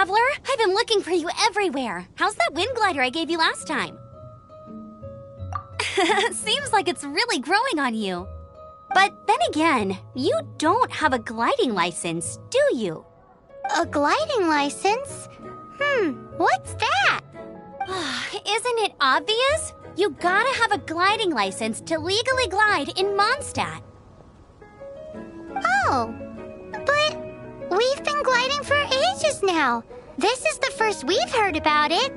traveler. I've been looking for you everywhere. How's that wind glider I gave you last time? Seems like it's really growing on you. But then again, you don't have a gliding license, do you? A gliding license? What's that? Isn't it obvious? You gotta have a gliding license to legally glide in Mondstadt. Oh, but we've been gliding for ages now. This is the first we've heard about it.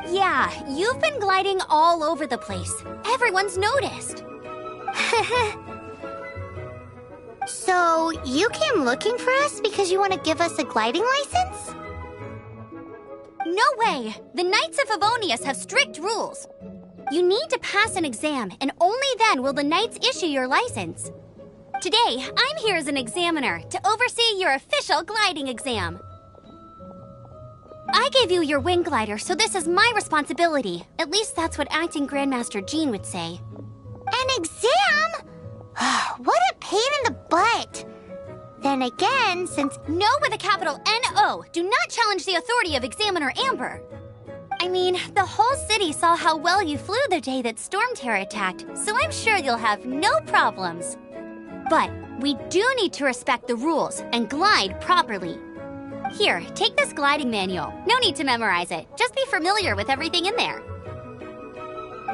Yeah, you've been gliding all over the place. Everyone's noticed. So, you came looking for us because you want to give us a gliding license? No way! The Knights of Favonius have strict rules. You need to pass an exam, and only then will the Knights issue your license. Today, I'm here as an examiner to oversee your official gliding exam. I gave you your wing glider, so this is my responsibility. At least that's what Acting Grandmaster Jean would say. An exam? What a pain in the butt! Then again, since... No with a capital N-O. Do not challenge the authority of Examiner Amber. I mean, the whole city saw how well you flew the day that Storm Terror attacked, so I'm sure you'll have no problems. But we do need to respect the rules and glide properly. Here, take this gliding manual. No need to memorize it. Just be familiar with everything in there.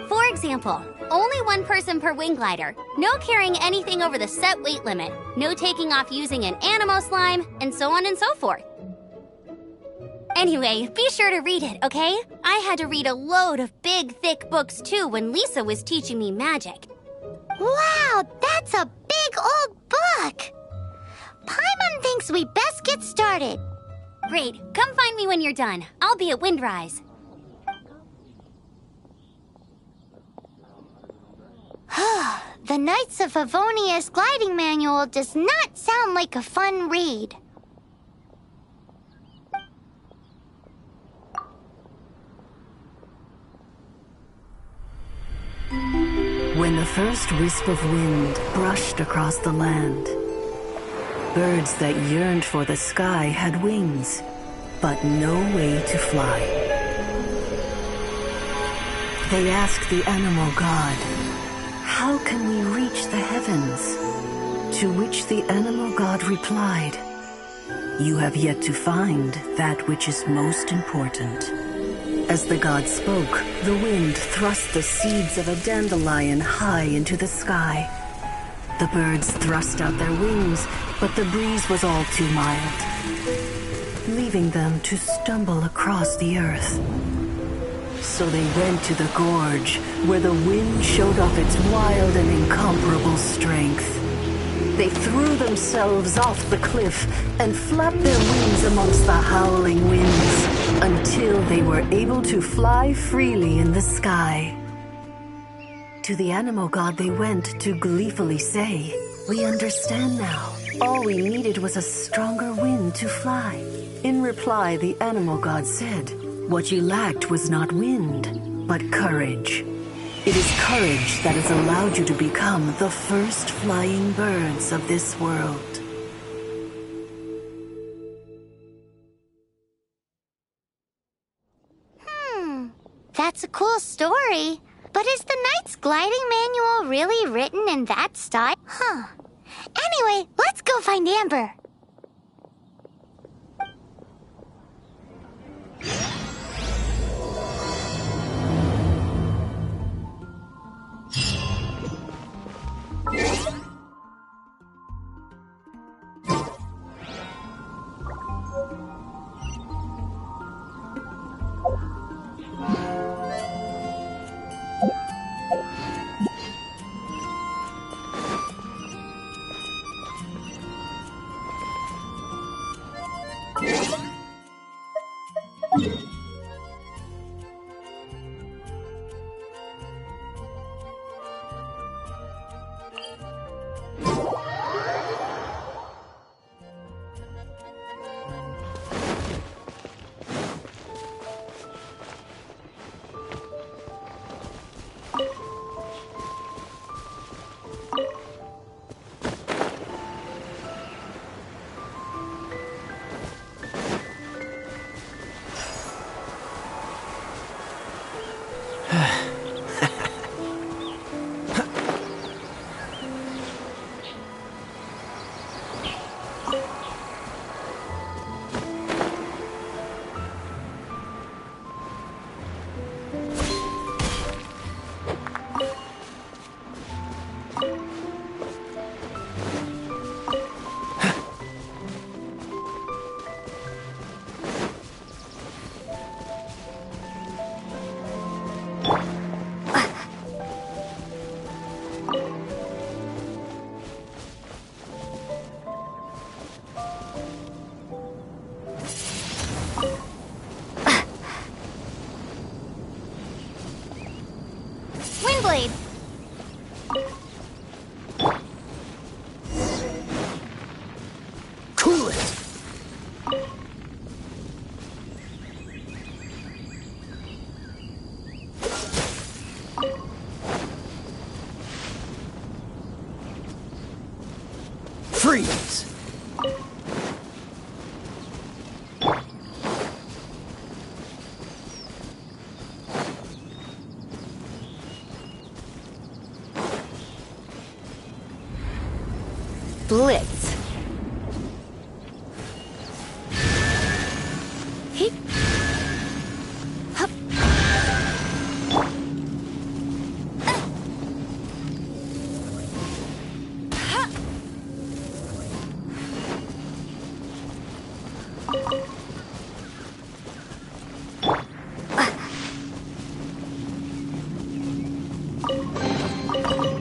For example, only one person per wing glider, no carrying anything over the set weight limit, no taking off using an animo slime, and so on and so forth. Anyway, be sure to read it, okay? I had to read a load of big, thick books too when Lisa was teaching me magic. Wow, that's a big old book! Paimon thinks we best get started. Great, come find me when you're done. I'll be at Windrise. The Knights of Favonius gliding manual does not sound like a fun read. When the first wisp of wind brushed across the land, birds that yearned for the sky had wings, but no way to fly. They asked the animal god, "How can we reach the heavens?" To which the animal god replied, "You have yet to find that which is most important." As the god spoke, the wind thrust the seeds of a dandelion high into the sky. The birds thrust out their wings, but the breeze was all too mild, leaving them to stumble across the earth. So they went to the gorge, where the wind showed off its wild and incomparable strength. They threw themselves off the cliff and flapped their wings amongst the howling winds until they were able to fly freely in the sky. To the animal god they went to gleefully say, "We understand now. All we needed was a stronger wind to fly." In reply, the animal god said, "What you lacked was not wind, but courage. It is courage that has allowed you to become the first flying birds of this world." That's a cool story. But is the Knight's gliding manual really written in that style? Anyway, let's go find Amber. blade. Cool it! Freeze! Blitz. He. Hup. Ha.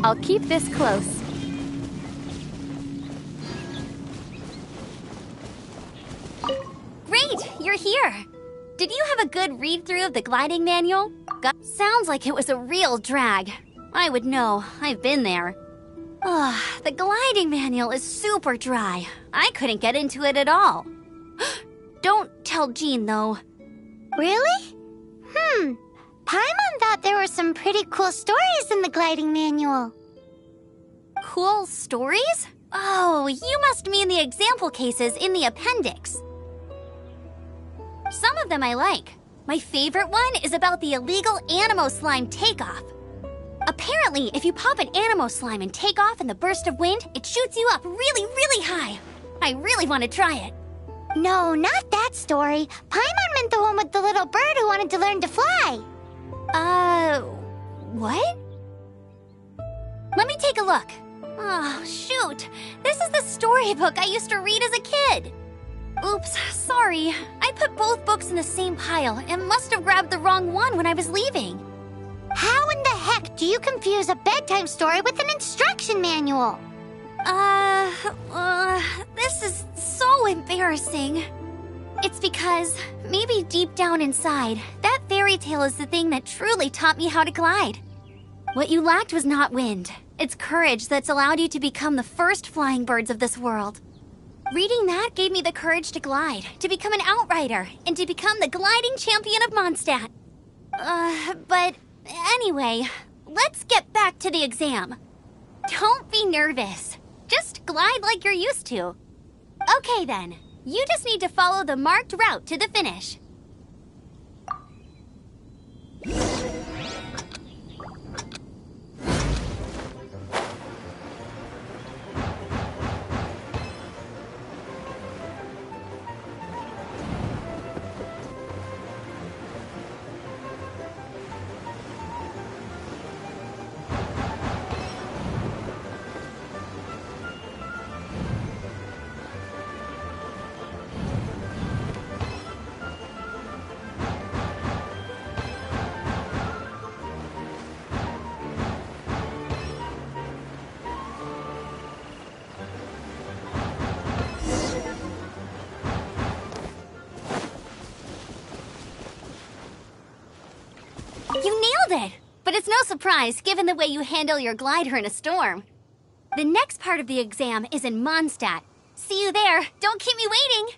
I'll keep this close. You're here! Did you have a good read-through of the gliding manual? Sounds like it was a real drag. I would know. I've been there. The gliding manual is super dry. I couldn't get into it at all. Don't tell Jean, though. Really? Paimon thought there were some pretty cool stories in the gliding manual. Cool stories? Oh, you must mean the example cases in the appendix. Some of them I like. My favorite one is about the illegal Animo Slime takeoff. Apparently, if you pop an Animo Slime and take off in the burst of wind, it shoots you up really, really high. I really want to try it. No, not that story. Paimon meant the one with the little bird who wanted to learn to fly. What? Let me take a look. Oh, shoot. This is the storybook I used to read as a kid. Oops, sorry. I put both books in the same pile and must have grabbed the wrong one when I was leaving. How in the heck do you confuse a bedtime story with an instruction manual? This is so embarrassing. It's because, maybe deep down inside, that fairy tale is the thing that truly taught me how to glide. What you lacked was not wind. It's courage that's allowed you to become the first flying birds of this world. Reading that gave me the courage to glide, to become an outrider, and to become the gliding champion of Mondstadt. But anyway, let's get back to the exam. Don't be nervous. Just glide like you're used to. Okay then, you just need to follow the marked route to the finish. You nailed it! But it's no surprise, given the way you handle your glider in a storm. The next part of the exam is in Mondstadt. See you there. Don't keep me waiting.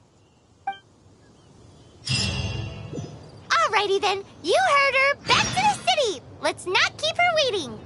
Alrighty then, you heard her. Back to the city. Let's not keep her waiting.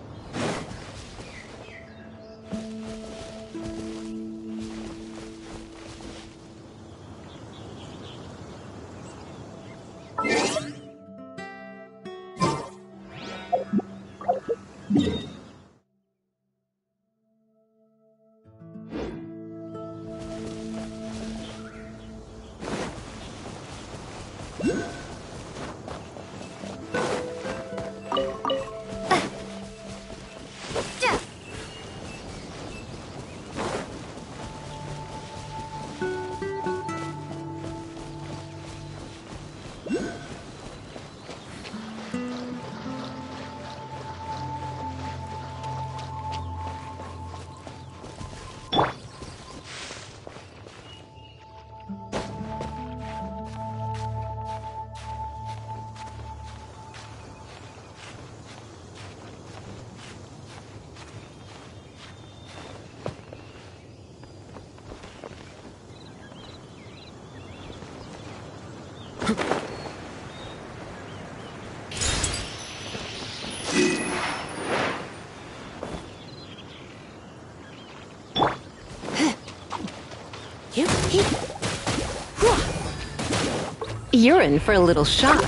You're in for a little shock.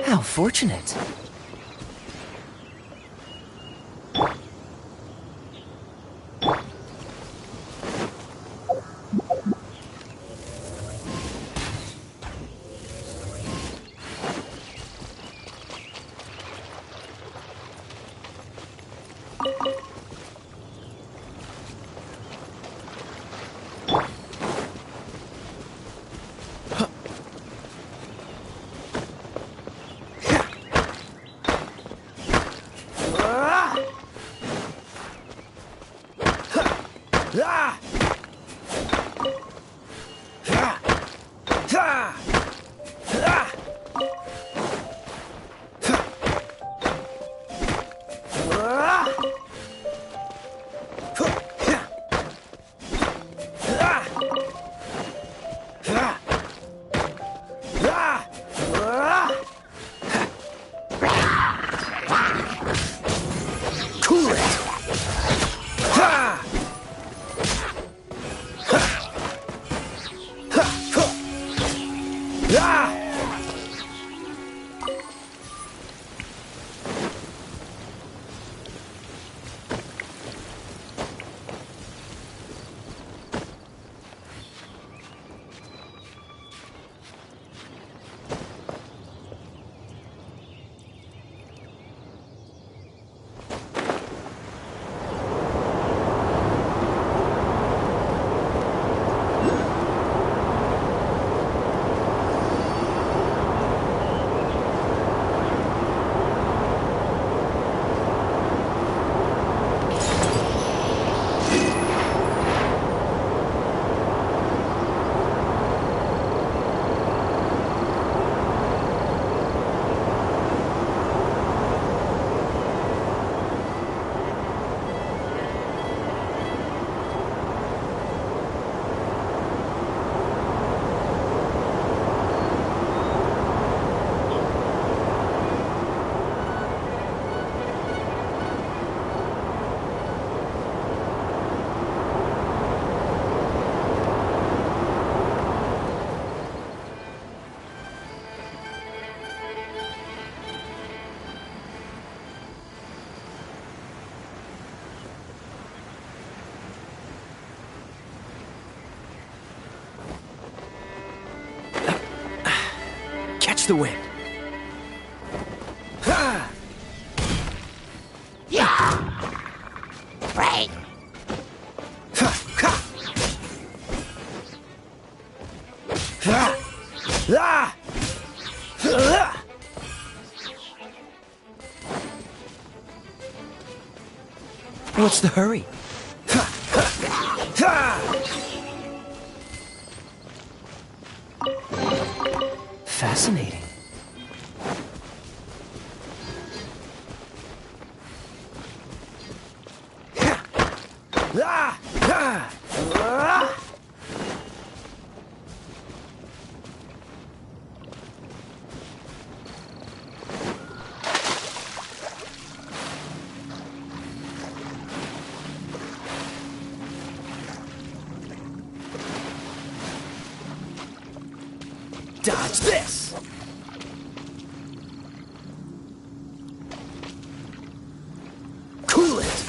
How fortunate. Cool it! Catch the wind. Right. What's the hurry? Fascinating. Dodge this! Cool it!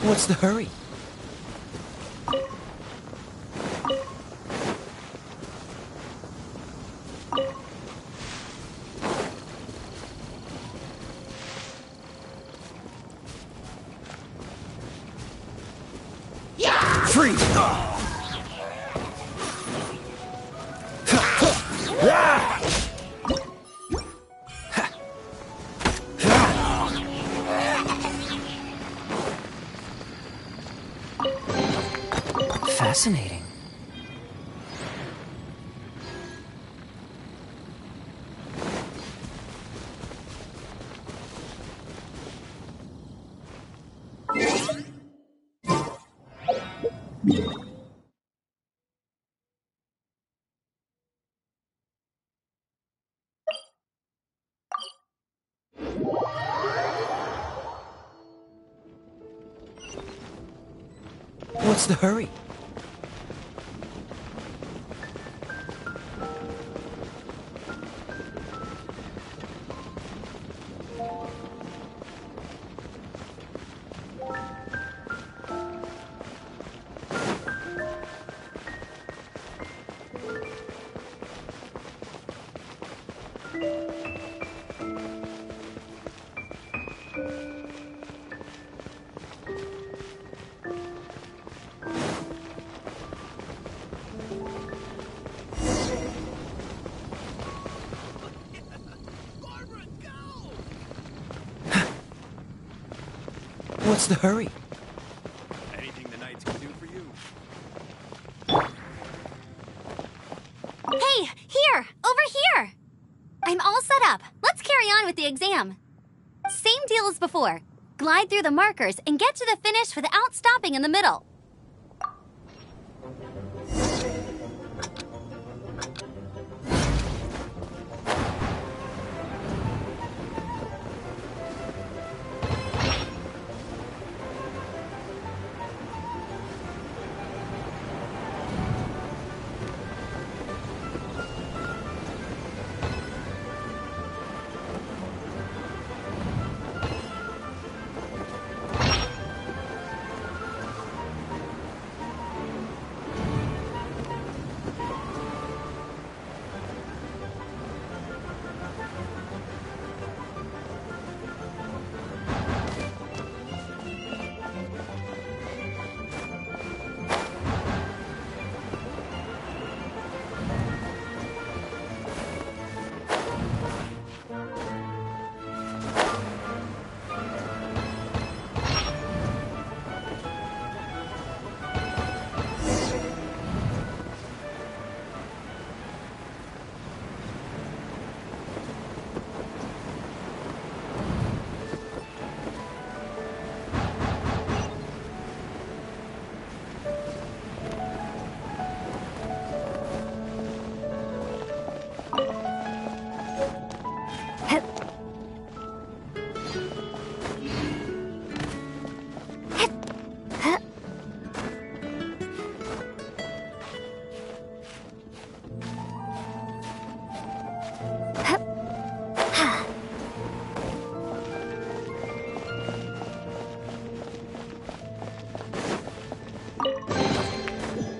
What's the hurry? Free! Fascinating. What's the hurry? What's the hurry? Anything the knights can do for you. Hey, here! Over here! I'm all set up. Let's carry on with the exam. Same deal as before. Glide through the markers and get to the finish without stopping in the middle.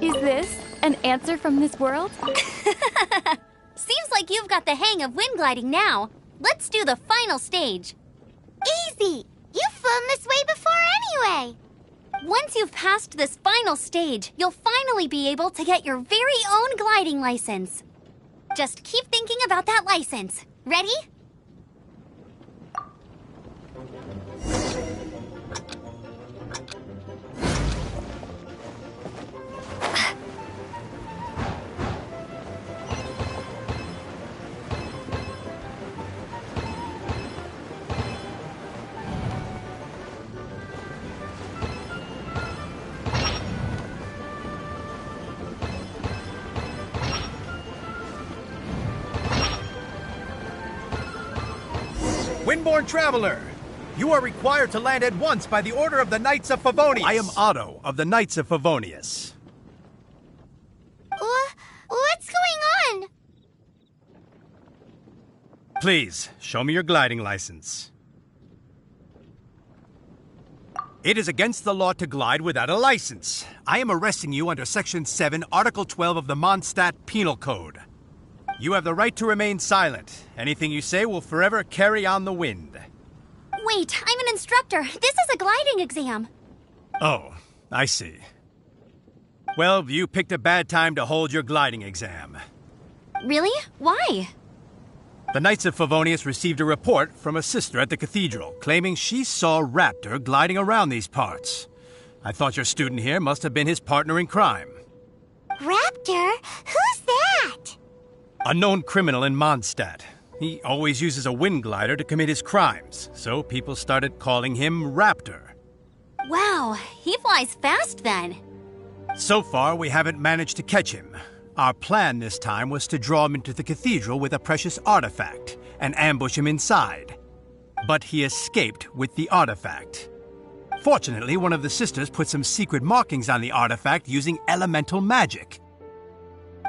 Is this an answer from this world? Seems like you've got the hang of wind gliding now. Let's do the final stage. Easy! You've flown this way before anyway! Once you've passed this final stage, you'll finally be able to get your very own gliding license. Just keep thinking about that license. Ready? Windborne Traveler, you are required to land at once by the order of the Knights of Favonius. I am Otto of the Knights of Favonius. What's going on? Please, show me your gliding license. It is against the law to glide without a license. I am arresting you under Section 7, Article 12 of the Mondstadt Penal Code. You have the right to remain silent. Anything you say will forever carry on the wind. Wait, I'm an instructor. This is a gliding exam. Oh, I see. Well, you picked a bad time to hold your gliding exam. Really? Why? The Knights of Favonius received a report from a sister at the cathedral claiming she saw Raptor gliding around these parts. I thought your student here must have been his partner in crime. Raptor? Who's that? A known criminal in Mondstadt. He always uses a wind glider to commit his crimes, so people started calling him Raptor. Wow, he flies fast then. So far, we haven't managed to catch him. Our plan this time was to draw him into the cathedral with a precious artifact and ambush him inside. But he escaped with the artifact. Fortunately, one of the sisters put some secret markings on the artifact using elemental magic.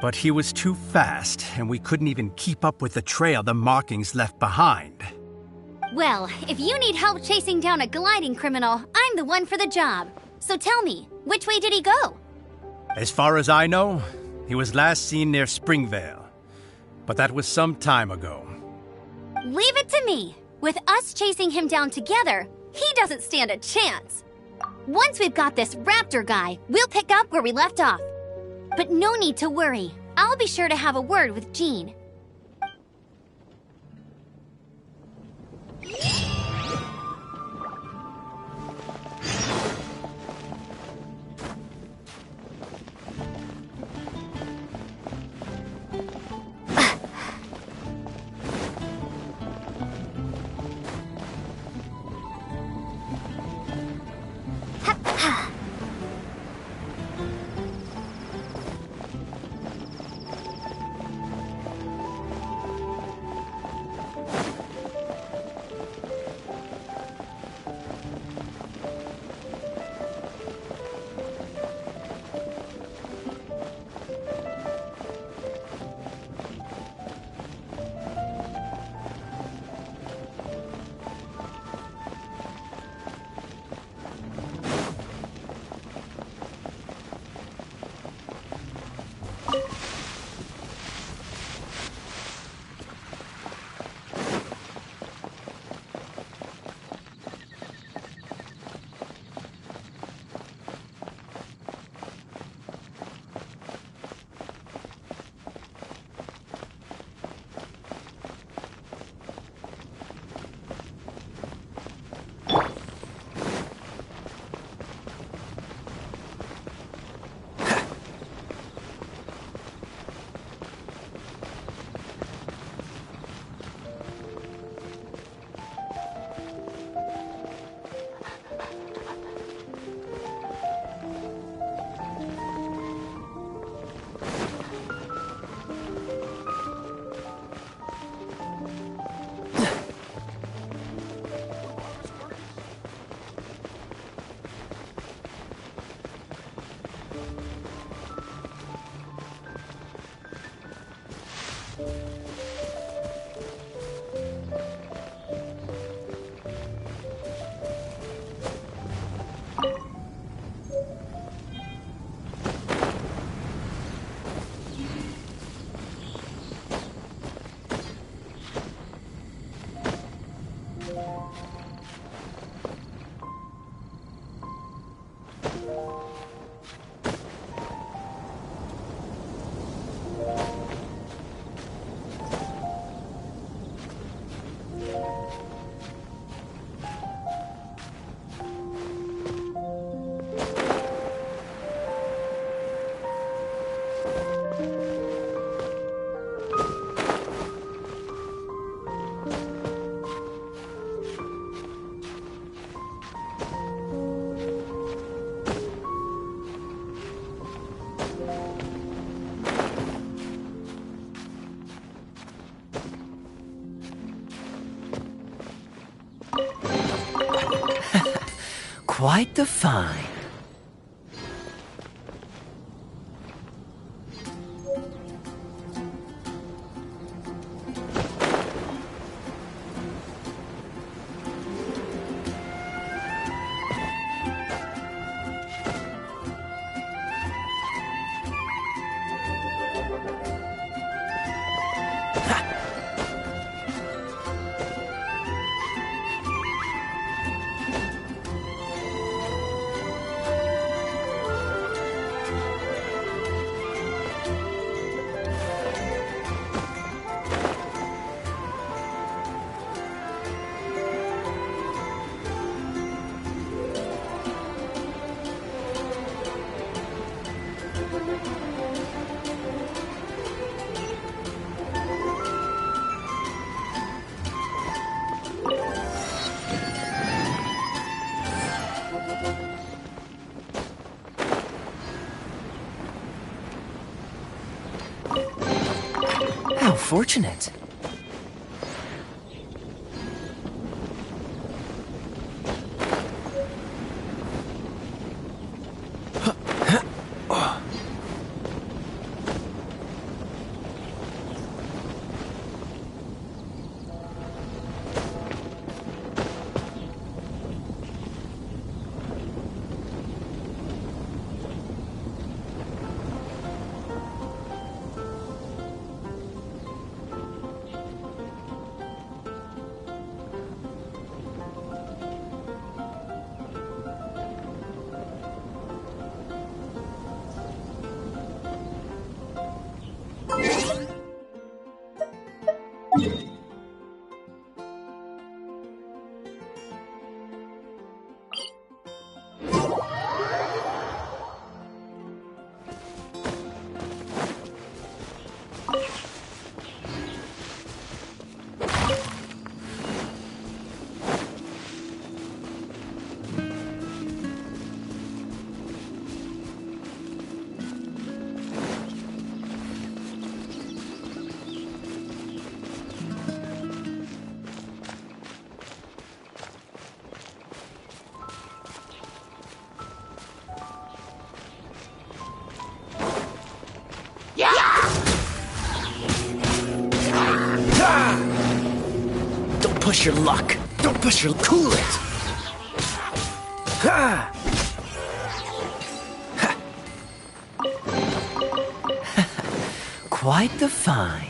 But he was too fast, and we couldn't even keep up with the trail the markings left behind. Well, if you need help chasing down a gliding criminal, I'm the one for the job. So tell me, which way did he go? As far as I know, he was last seen near Springvale. But that was some time ago. Leave it to me. With us chasing him down together, he doesn't stand a chance. Once we've got this Raptor guy, we'll pick up where we left off. But no need to worry. I'll be sure to have a word with Jean. Quite the find. fortunate. Don't push your luck. Don't push your... Cool it! Ha! Quite the find.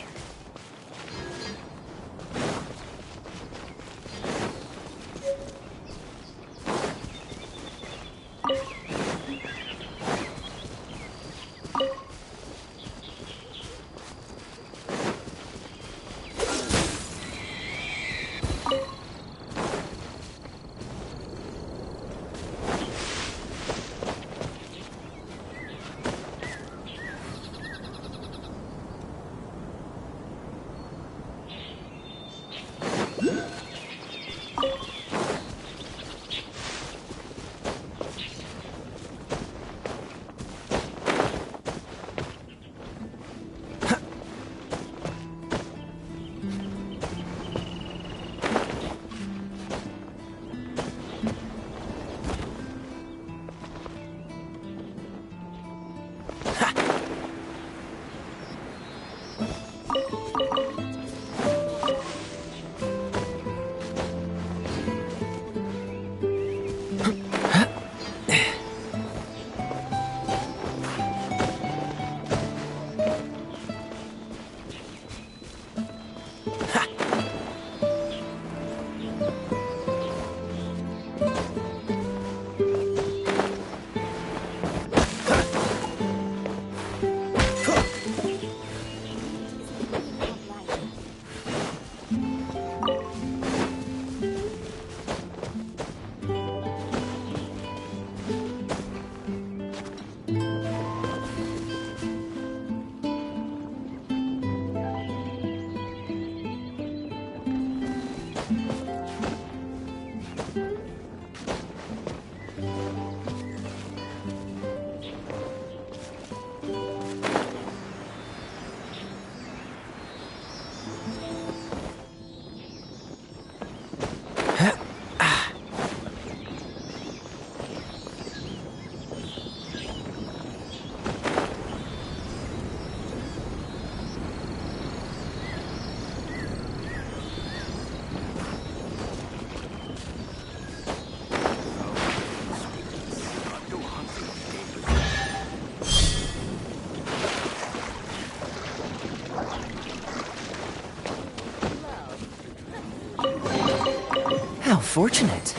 How fortunate.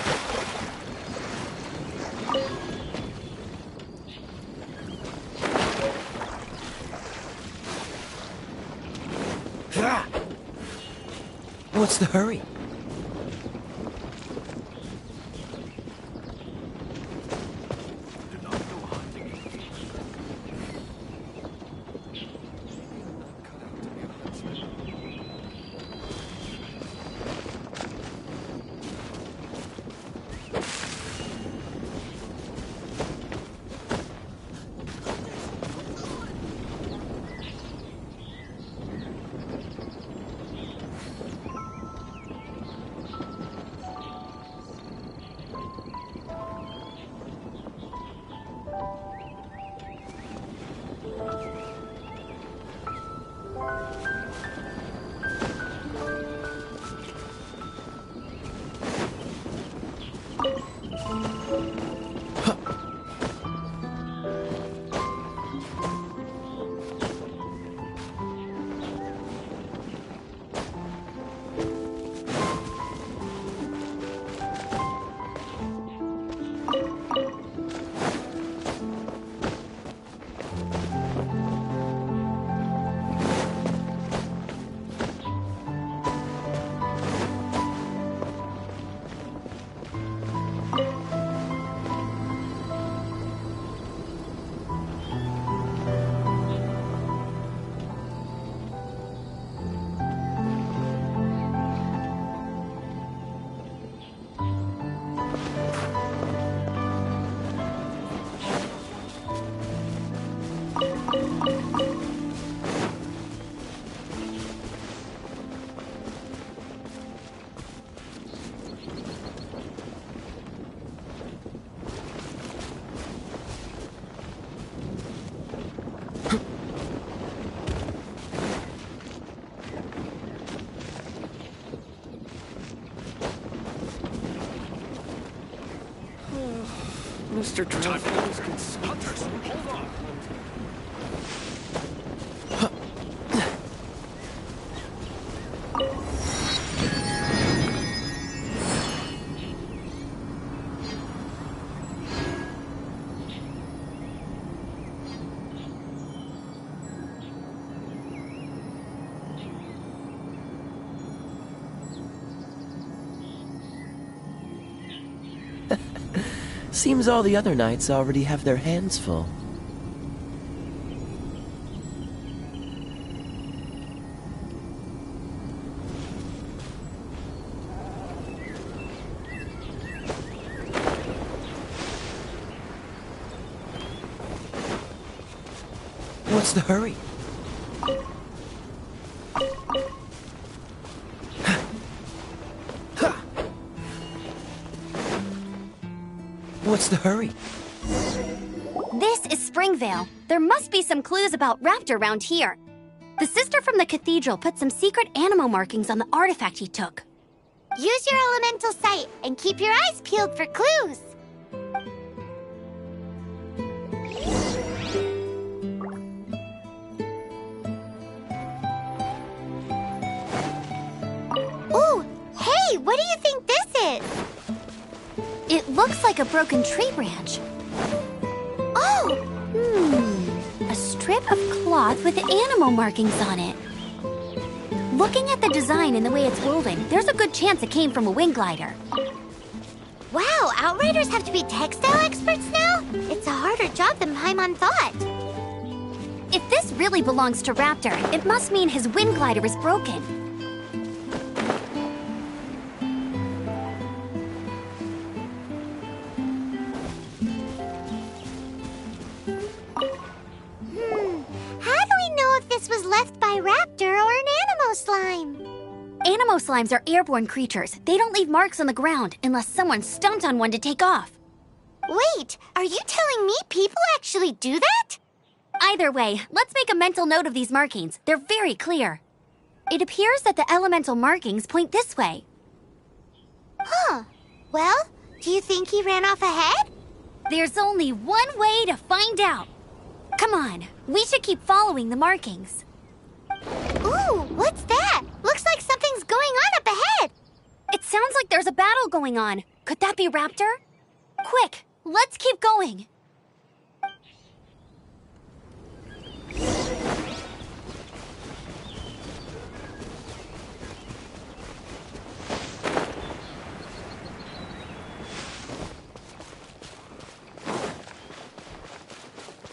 What's the hurry? faster, Drill. Hunters, hold on. Seems all the other knights already have their hands full. What's the hurry? What's the hurry? This is Springvale. There must be some clues about Raptor around here. The sister from the cathedral put some secret animal markings on the artifact he took. Use your elemental sight and keep your eyes peeled for clues. Ooh, hey, what do you think this is? It looks like a broken tree branch. Oh, A strip of cloth with animal markings on it. Looking at the design and the way it's woven, there's a good chance it came from a wing glider. wow, Outriders have to be textile experts now? It's a harder job than Paimon thought. If this really belongs to Raptor, it must mean his wind glider is broken. How do we know if this was left by Raptor or an Animo slime? Animo slimes are airborne creatures. They don't leave marks on the ground unless someone stomped on one to take off. Wait, are you telling me people actually do that? Either way, let's make a mental note of these markings. They're very clear. It appears that the elemental markings point this way. Huh. Well, do you think he ran off ahead? There's only one way to find out. Come on, we should keep following the markings. Ooh, what's that? Looks like something's going on up ahead. It sounds like there's a battle going on. Could that be Raptor? Quick, let's keep going.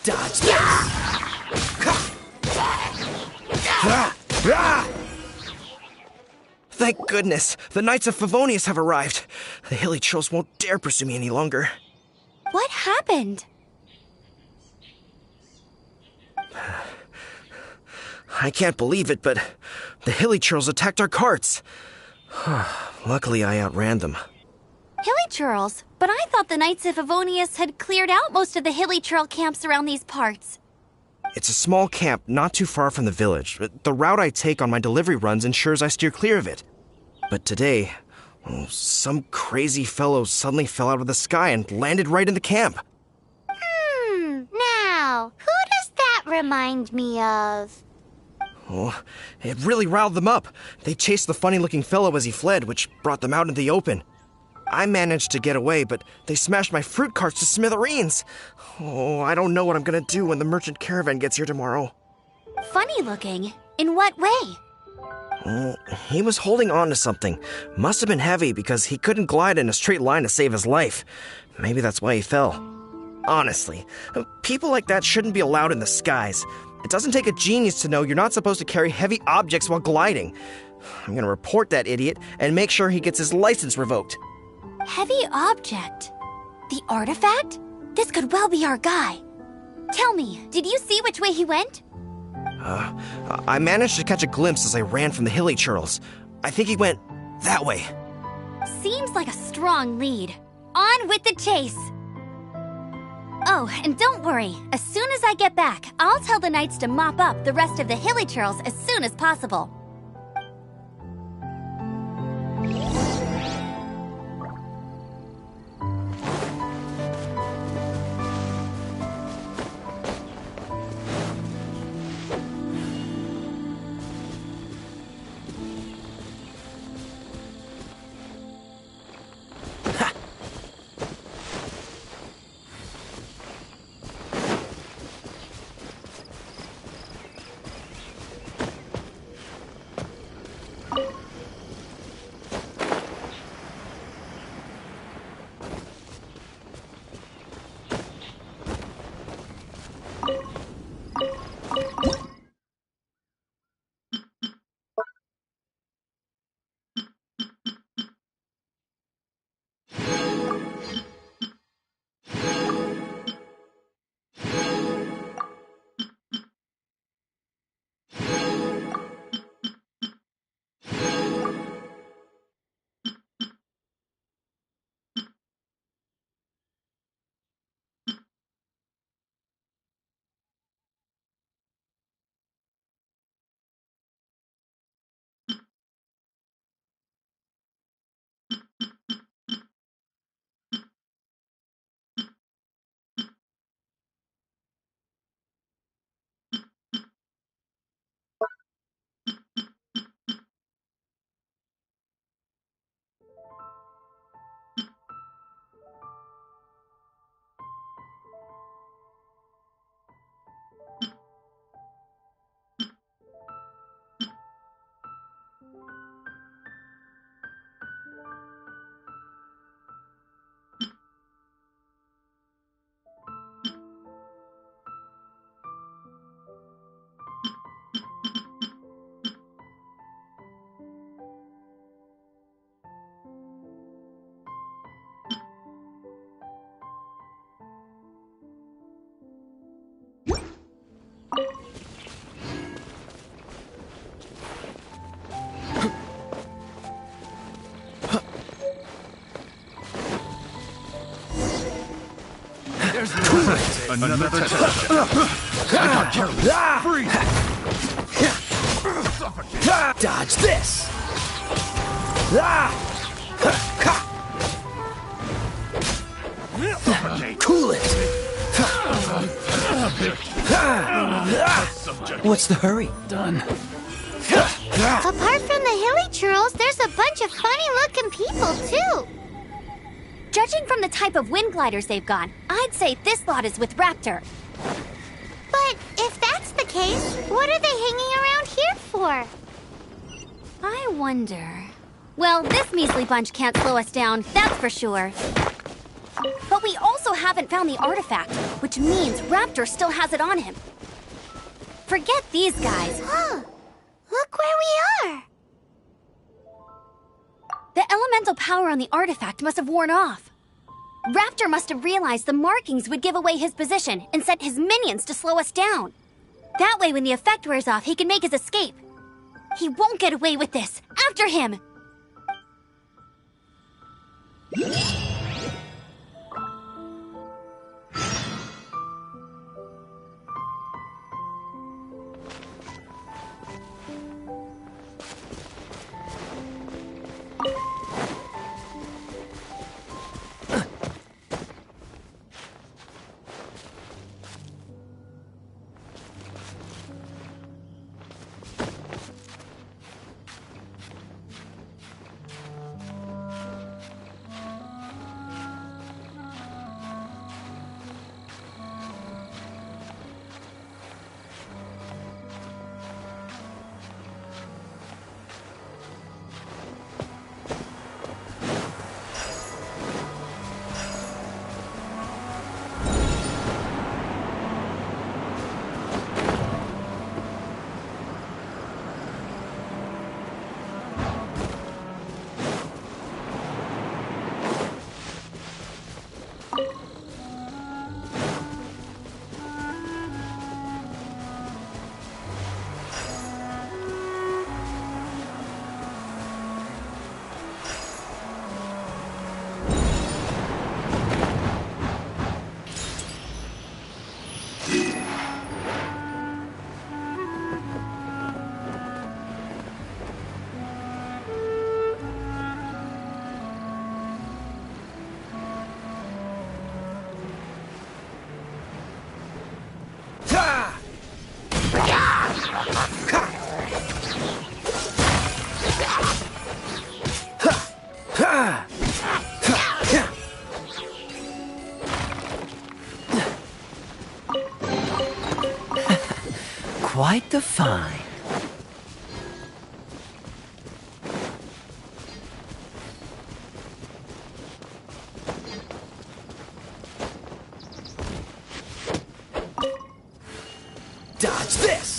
Dodge this! Thank goodness, the Knights of Favonius have arrived. The hilly trolls won't dare pursue me any longer. What happened? I can't believe it, but the hilly trolls attacked our carts. Luckily, I outran them. Hilly churls? But I thought the Knights of Favonius had cleared out most of the hilly churl camps around these parts. It's a small camp not too far from the village. The route I take on my delivery runs ensures I steer clear of it. But today, some crazy fellow suddenly fell out of the sky and landed right in the camp. Now, who does that remind me of? Oh, it really riled them up. They chased the funny-looking fellow as he fled, which brought them out in the open. I managed to get away, but they smashed my fruit carts to smithereens. Oh, I don't know what I'm gonna do when the merchant caravan gets here tomorrow. Funny looking? In what way? Oh, he was holding on to something. Must have been heavy because he couldn't glide in a straight line to save his life. Maybe that's why he fell. Honestly, people like that shouldn't be allowed in the skies. It doesn't take a genius to know you're not supposed to carry heavy objects while gliding. I'm gonna report that idiot and make sure he gets his license revoked. Heavy object? The artifact? This could well be our guy. Tell me, did you see which way he went? I managed to catch a glimpse as I ran from the hilly churls. I think he went that way. Seems like a strong lead. On with the chase! Oh, and don't worry. As soon as I get back, I'll tell the knights to mop up the rest of the hilly churls as soon as possible. There's another test. I got careless. Freeze! Dodge this! Cool it! What's the hurry? Done. Apart from the hilly churls, there's a bunch of funny-looking people, too. Judging from the type of wind gliders they've got, I'd say this lot is with Raptor. But if that's the case, what are they hanging around here for? I wonder... Well, this measly bunch can't slow us down, that's for sure. But we also haven't found the artifact, which means Raptor still has it on him. Forget these guys. Huh. Look where we are. The elemental power on the artifact must have worn off. Raptor must have realized the markings would give away his position and sent his minions to slow us down. That way, when the effect wears off, he can make his escape. He won't get away with this. After him! Quite the find. Dodge this!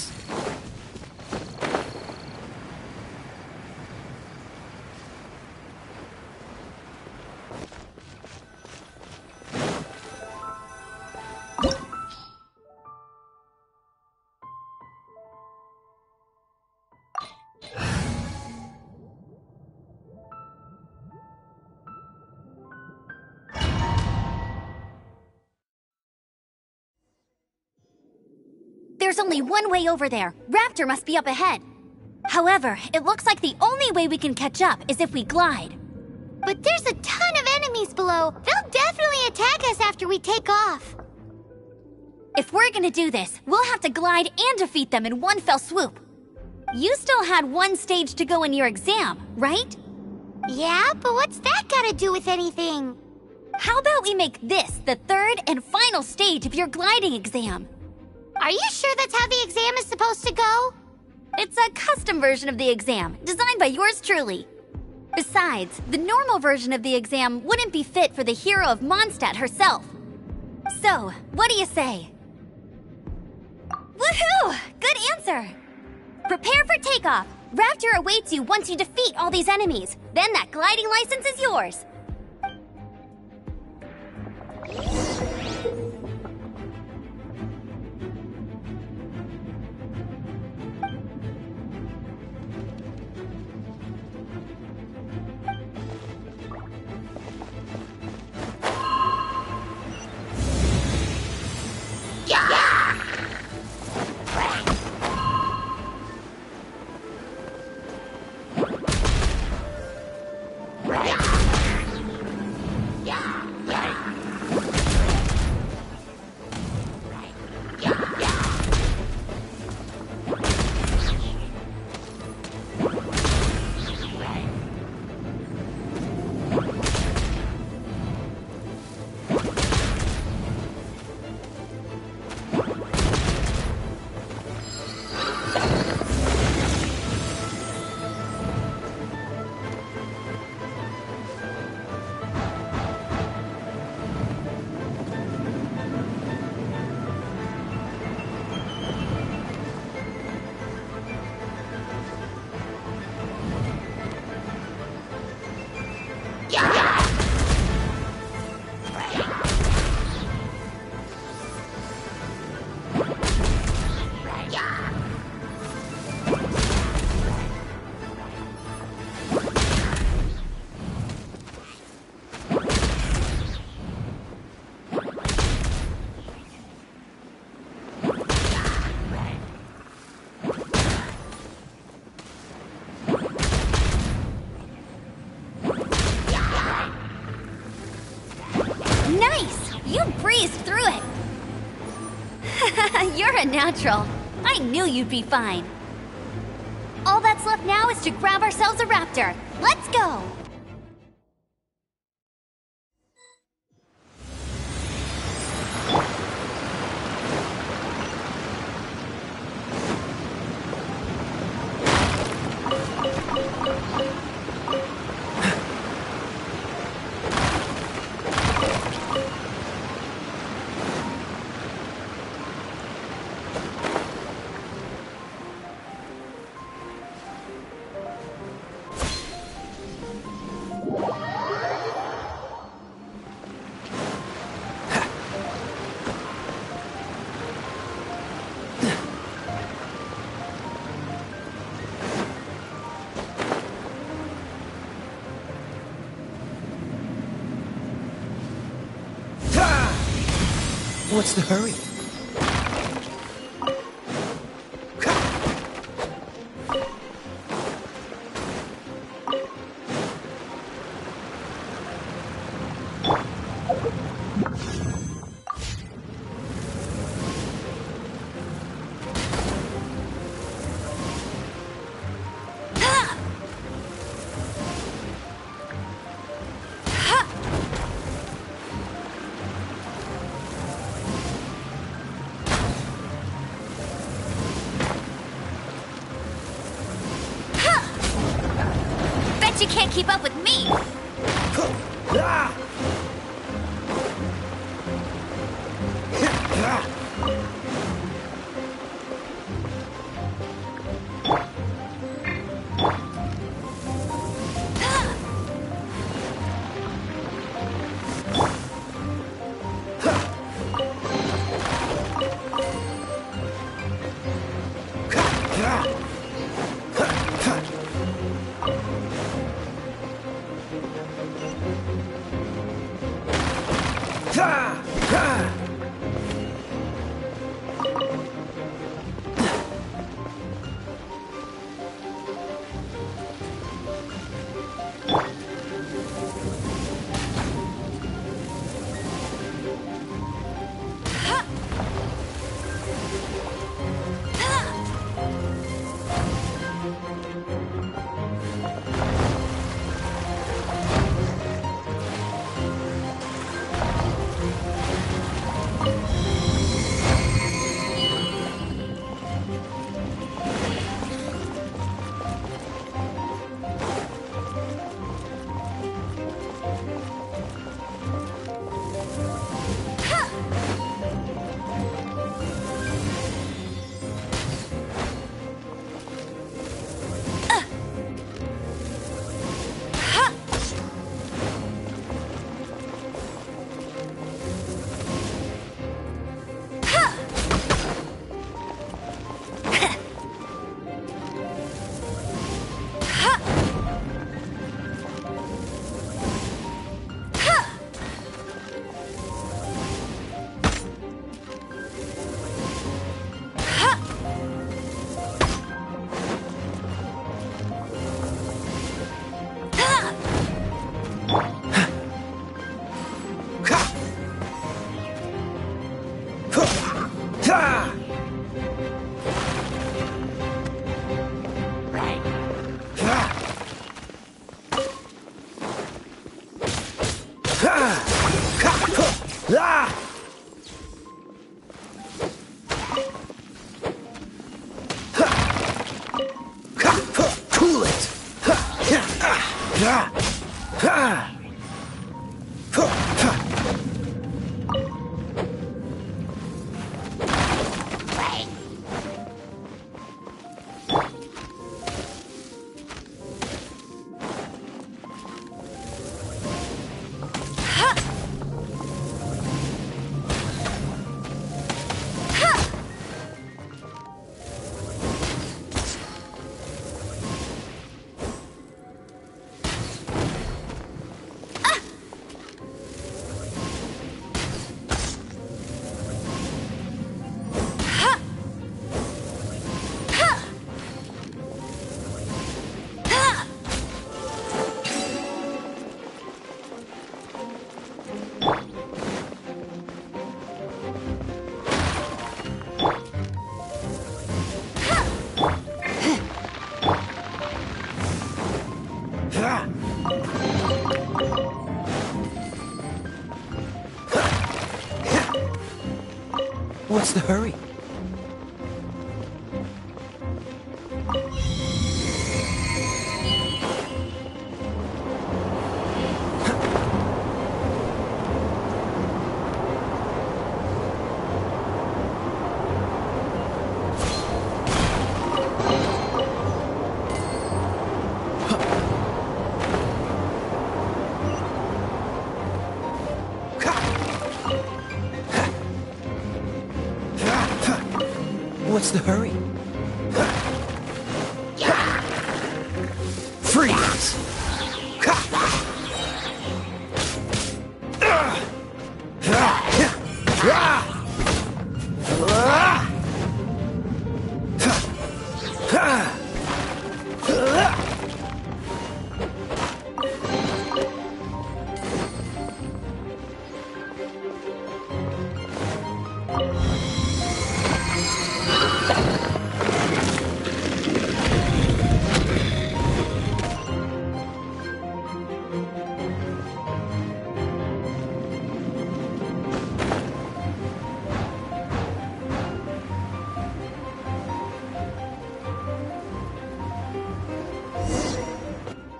There's only one way over there. Raptor must be up ahead. However, it looks like the only way we can catch up is if we glide. But there's a ton of enemies below. They'll definitely attack us after we take off. If we're gonna do this, we'll have to glide and defeat them in one fell swoop. You still had one stage to go in your exam, right? Yeah, but what's that got to do with anything? How about we make this the third and final stage of your gliding exam? Are you sure that's how the exam is supposed to go? It's a custom version of the exam, designed by yours truly. Besides, the normal version of the exam wouldn't be fit for the hero of Mondstadt herself. So, what do you say? Woohoo! Good answer! Prepare for takeoff. Raptor awaits you once you defeat all these enemies. Then that gliding license is yours. Nice! You breezed through it! You're a natural. I knew you'd be fine. All that's left now is to grab ourselves a raptor. Let's go! What's the hurry? You can't keep up with me! Cool it! What's the hurry? What's the hurry? Freeze!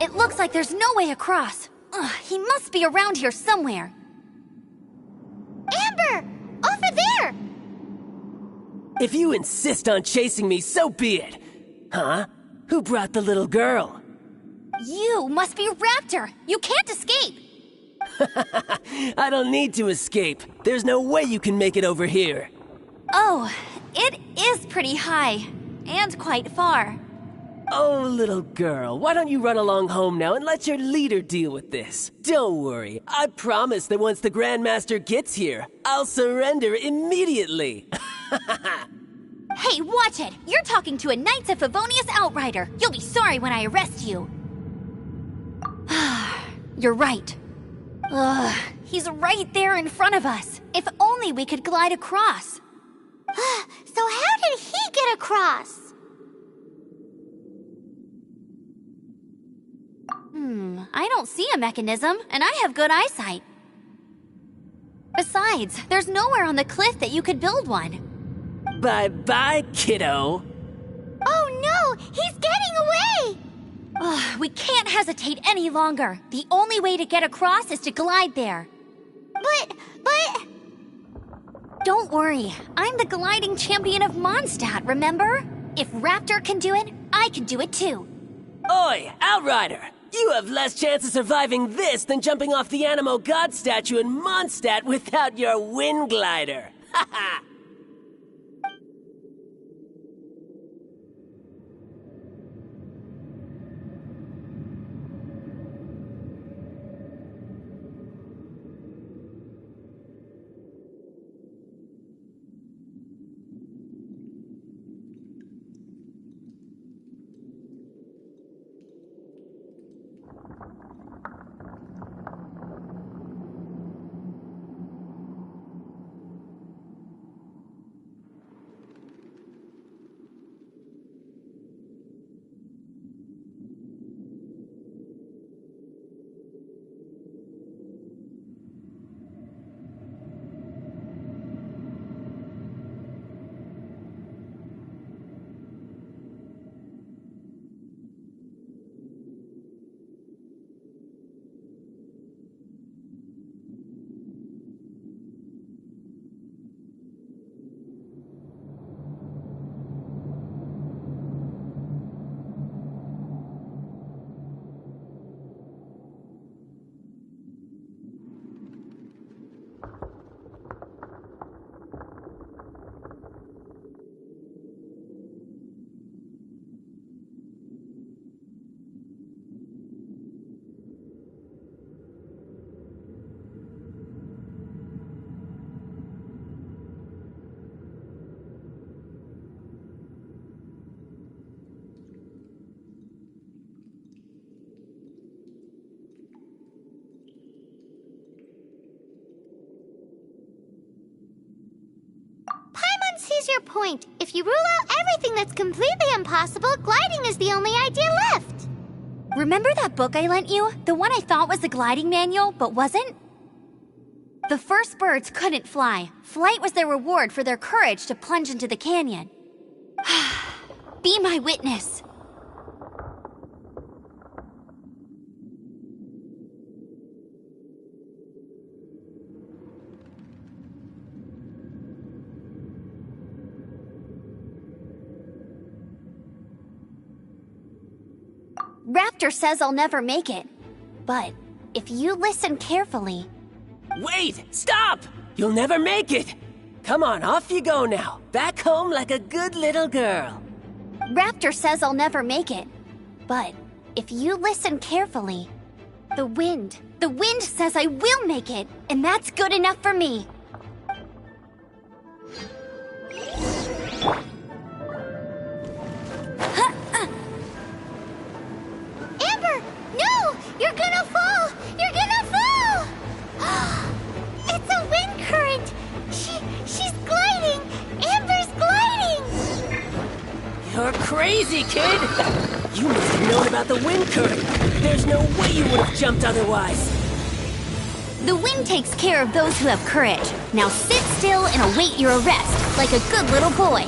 It looks like there's no way across. Ugh, he must be around here somewhere. Amber! Over there! If you insist on chasing me, so be it. Huh? Who brought the little girl? You must be Raptor. You can't escape. I don't need to escape. There's no way you can make it over here. Oh, it is pretty high. And quite far. Oh, little girl, why don't you run along home now and let your leader deal with this? Don't worry, I promise that once the Grandmaster gets here, I'll surrender immediately. Hey, watch it! You're talking to a Knights of Favonius outrider. You'll be sorry when I arrest you. You're right. Ugh, he's right there in front of us. If only we could glide across. So how did he get across? I don't see a mechanism, and I have good eyesight. Besides, there's nowhere on the cliff that you could build one. Bye-bye, kiddo. Oh no! He's getting away! Ugh, we can't hesitate any longer. The only way to get across is to glide there. But... Don't worry, I'm the gliding champion of Mondstadt, remember? If Raptor can do it, I can do it too. Oi, Outrider! You have less chance of surviving this than jumping off the Animo God statue in Mondstadt without your wind glider. Ha ha! your point. If you rule out everything that's completely impossible, gliding is the only idea left. Remember that book I lent you? The one I thought was the gliding manual, but wasn't? The first birds couldn't fly. Flight was their reward for their courage to plunge into the canyon. Be my witness. Raptor says I'll never make it. But if you listen carefully... Wait! Stop! You'll never make it! Come on, off you go now. Back home like a good little girl. Raptor says I'll never make it. But if you listen carefully... The wind says I will make it, and that's good enough for me. Amber, no! You're gonna fall! You're gonna fall! It's a wind current! She's gliding! Amber's gliding! You're crazy, kid! You must have known about the wind current. There's no way you would have jumped otherwise. The wind takes care of those who have courage. Now sit still and await your arrest, like a good little boy.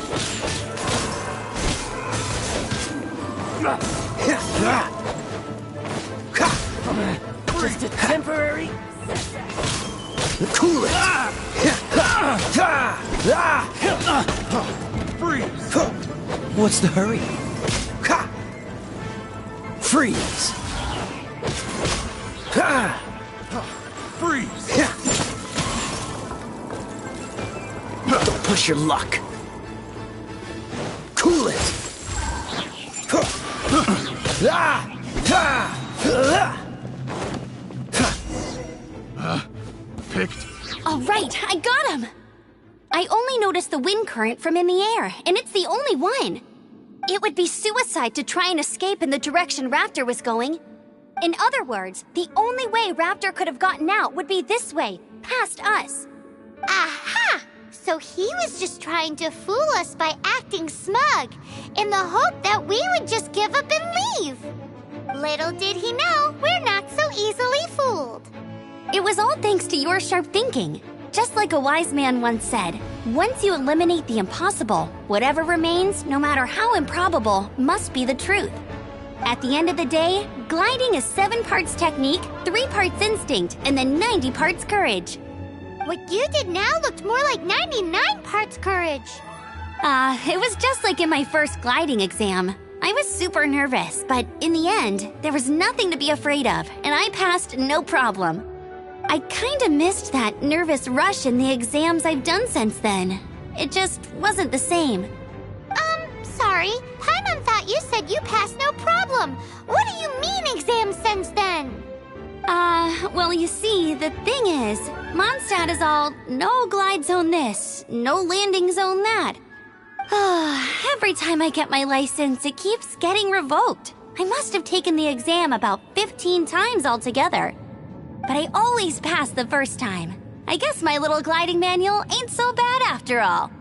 Just a temporary... Cool it! Freeze! What's the hurry? Freeze! Freeze! Don't push your luck. Cool it! Picked. All right, I got him! I only noticed the wind current from in the air, and it's the only one. It would be suicide to try and escape in the direction Raptor was going. In other words, the only way Raptor could have gotten out would be this way, past us. Aha! So he was just trying to fool us by acting smug, in the hope that we would just give up and leave. Little did he know, we're not so easily fooled. It was all thanks to your sharp thinking. Just like a wise man once said, once you eliminate the impossible, whatever remains, no matter how improbable, must be the truth. At the end of the day, gliding is 7 parts technique, 3 parts instinct, and then 90 parts courage. What you did now looked more like 99 parts courage. It was just like in my first gliding exam. I was super nervous, but in the end, there was nothing to be afraid of, and I passed no problem. I kinda missed that nervous rush in the exams I've done since then. It just wasn't the same. Sorry. Paimon thought you said you passed no problem. What do you mean exams since then? Well, you see, the thing is, Mondstadt is all, no glide zone this, no landing zone that. Every time I get my license, it keeps getting revoked. I must have taken the exam about 15 times altogether. But I always pass the first time. I guess my little gliding manual ain't so bad after all.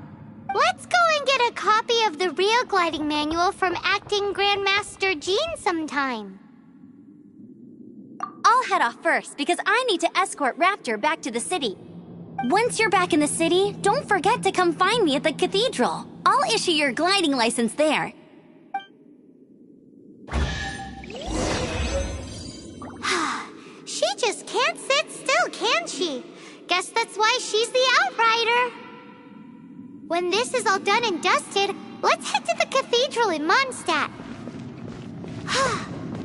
Let's go and get a copy of the real gliding manual from Acting Grandmaster Jean sometime. I'll head off first because I need to escort Raptor back to the city. Once you're back in the city, don't forget to come find me at the cathedral. I'll issue your gliding license there. She just can't sit still, can she? Guess that's why she's the outrider. When this is all done and dusted, let's head to the cathedral in Mondstadt.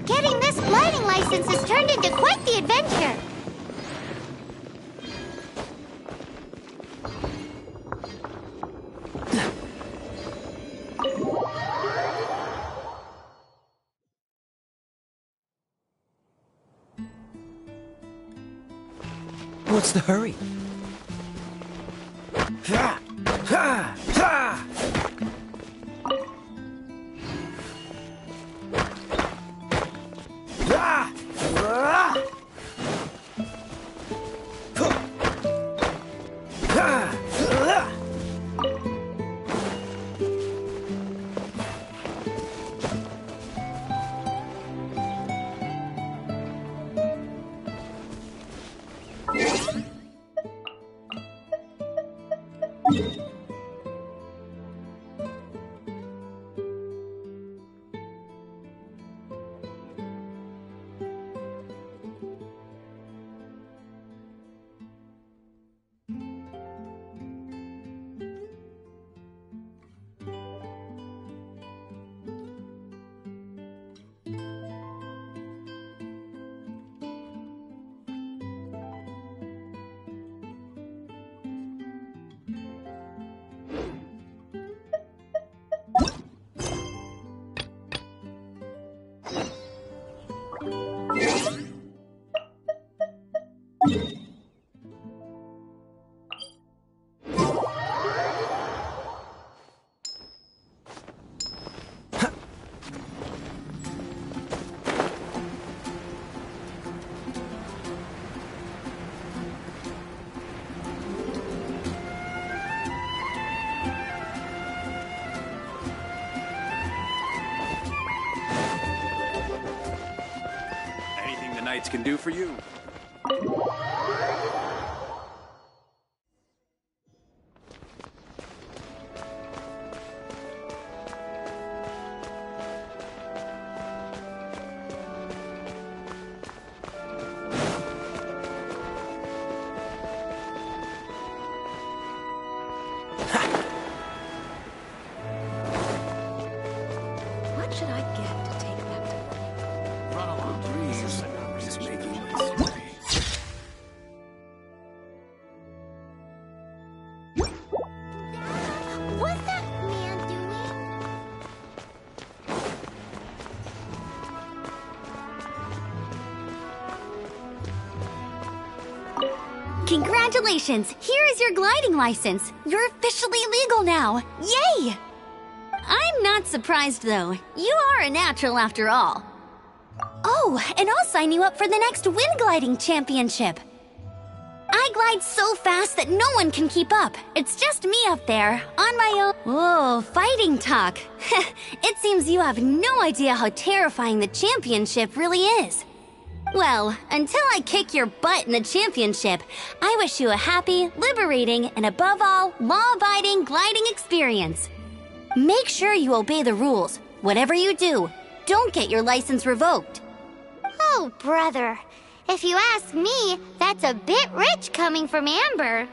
Getting this gliding license has turned into quite the adventure. What's the hurry? knights can do for you. What should I get to take back to Run along, please. Is making its way. What's that man doing? Congratulations! Here is your gliding license. You're officially legal now. Yay! I'm not surprised, though. You are a natural after all. Oh, and I'll sign you up for the next wind gliding championship. I glide so fast that no one can keep up. It's just me up there, on my own. Whoa, fighting talk. It seems you have no idea how terrifying the championship really is. Well, until I kick your butt in the championship, I wish you a happy, liberating, and above all, law-abiding gliding experience. Make sure you obey the rules. Whatever you do, don't get your license revoked. Oh, brother. If you ask me, that's a bit rich coming from Amber.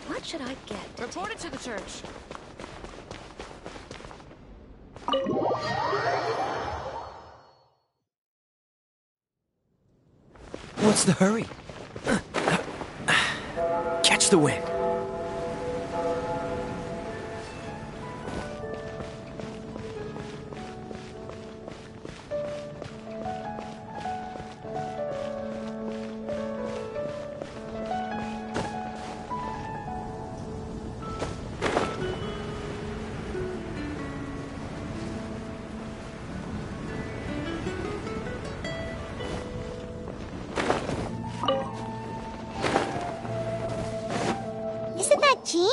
What should I get? Report it to the church. What's the hurry? Catch the wind. Isn't that Jean?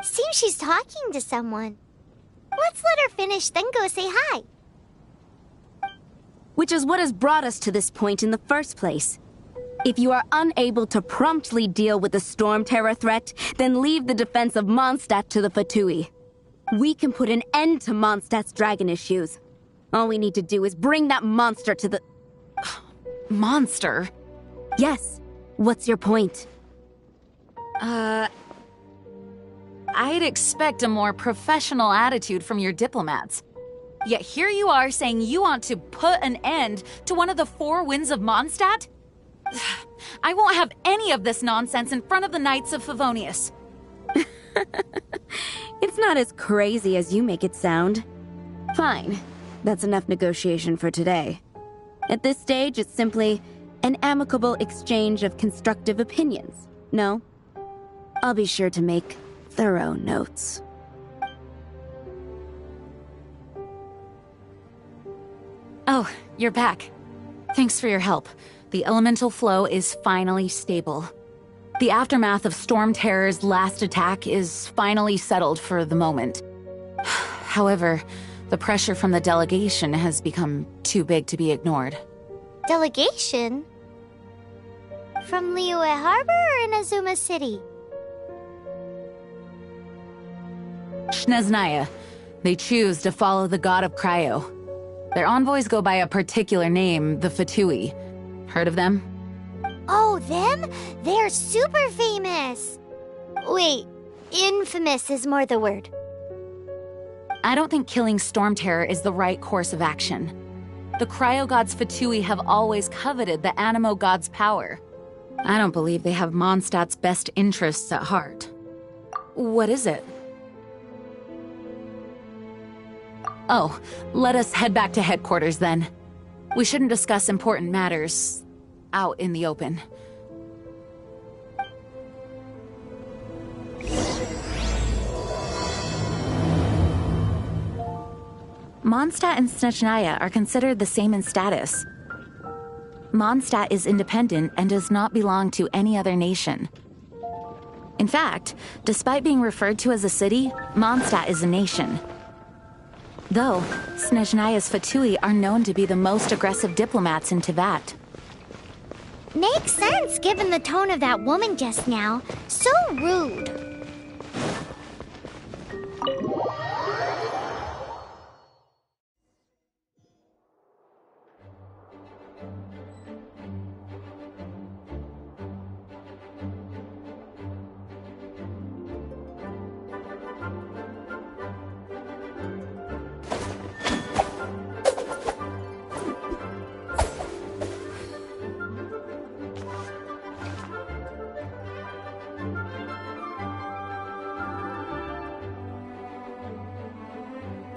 Seems she's talking to someone. Let's let her finish, then go say hi. Which is what has brought us to this point in the first place. If you are unable to promptly deal with the Storm Terror threat, then leave the defense of Mondstadt to the Fatui. We can put an end to Mondstadt's dragon issues. All we need to do is bring that monster to the... Monster? Yes. What's your point? I'd expect a more professional attitude from your diplomats. Yet here you are saying you want to put an end to one of the four winds of Mondstadt? I won't have any of this nonsense in front of the Knights of Favonius. It's not as crazy as you make it sound. Fine. That's enough negotiation for today. At this stage, it's simply an amicable exchange of constructive opinions. No? I'll be sure to make thorough notes. Oh, you're back. Thanks for your help. The elemental flow is finally stable. The aftermath of Storm Terror's last attack is finally settled for the moment. However, the pressure from the delegation has become too big to be ignored. Delegation? From Liyue Harbor or Inazuma City? Shneznaya. They choose to follow the god of Cryo. Their envoys go by a particular name, the Fatui. Heard of them? Oh, them? They're super famous! Wait, infamous is more the word. I don't think killing Storm Terror is the right course of action. The Cryo Gods Fatui have always coveted the Animo God's power. I don't believe they have Mondstadt's best interests at heart. What is it? Oh, let us head back to headquarters then. We shouldn't discuss important matters out in the open. Mondstadt and Snezhnaya are considered the same in status. Mondstadt is independent and does not belong to any other nation. In fact, despite being referred to as a city, Mondstadt is a nation. Though, Snezhnaya's Fatui are known to be the most aggressive diplomats in Teyvat. Makes sense given the tone of that woman just now. So rude.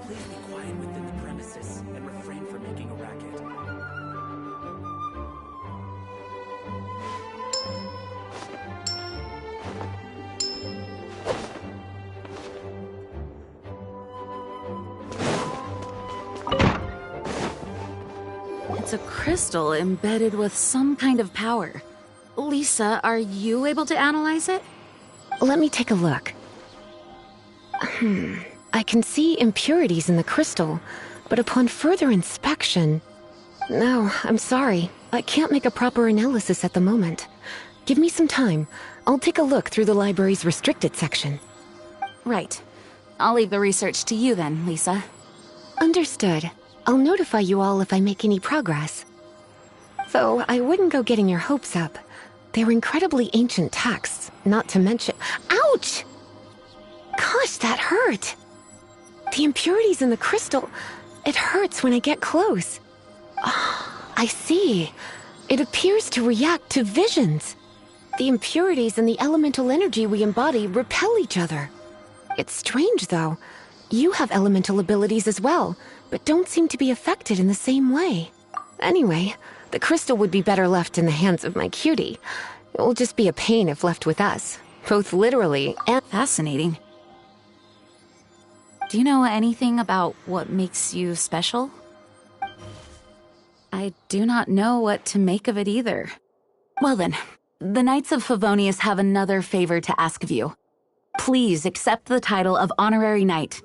Please be quiet within the premises and refrain from making a racket. It's a crystal embedded with some kind of power. Lisa, are you able to analyze it? Let me take a look. I can see impurities in the crystal, but upon further inspection... No, I'm sorry. I can't make a proper analysis at the moment. Give me some time. I'll take a look through the library's restricted section. Right. I'll leave the research to you then, Lisa. Understood. I'll notify you all if I make any progress. Though I wouldn't go getting your hopes up. They're incredibly ancient texts, not to mention... Ouch! Gosh, that hurt! The impurities in the crystal... It hurts when I get close. Oh, I see. It appears to react to visions. The impurities and the elemental energy we embody repel each other. It's strange, though. You have elemental abilities as well, but don't seem to be affected in the same way. Anyway, the crystal would be better left in the hands of my cutie. It will just be a pain if left with us, both literally and... Fascinating. Do you know anything about what makes you special? I do not know what to make of it either. Well then, the Knights of Favonius have another favor to ask of you. Please accept the title of Honorary Knight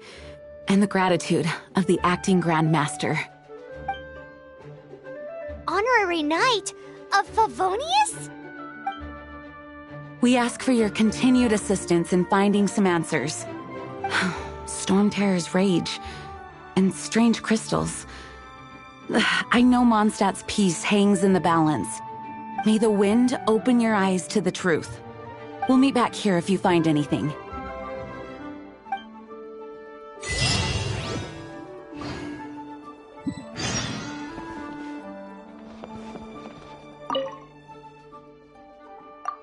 and the gratitude of the Acting Grand Master. Honorary Knight of Favonius? We ask for your continued assistance in finding some answers. Storm Terror's rage and strange crystals. I know Mondstadt's peace hangs in the balance. May the wind open your eyes to the truth. We'll meet back here if you find anything.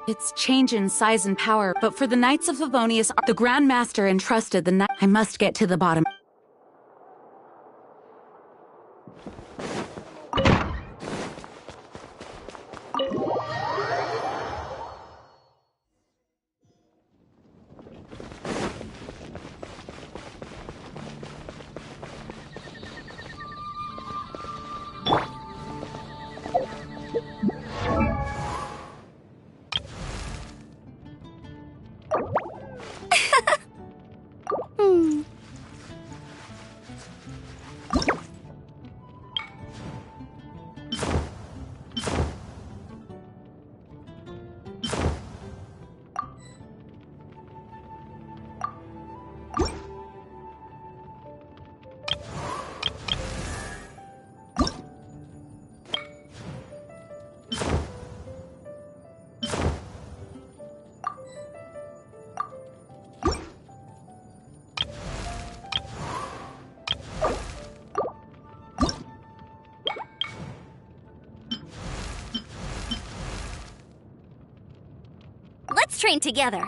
It's change in size and power, but for the Knights of Favonius, the Grand Master entrusted the night. I must get to the bottom. Let's train together.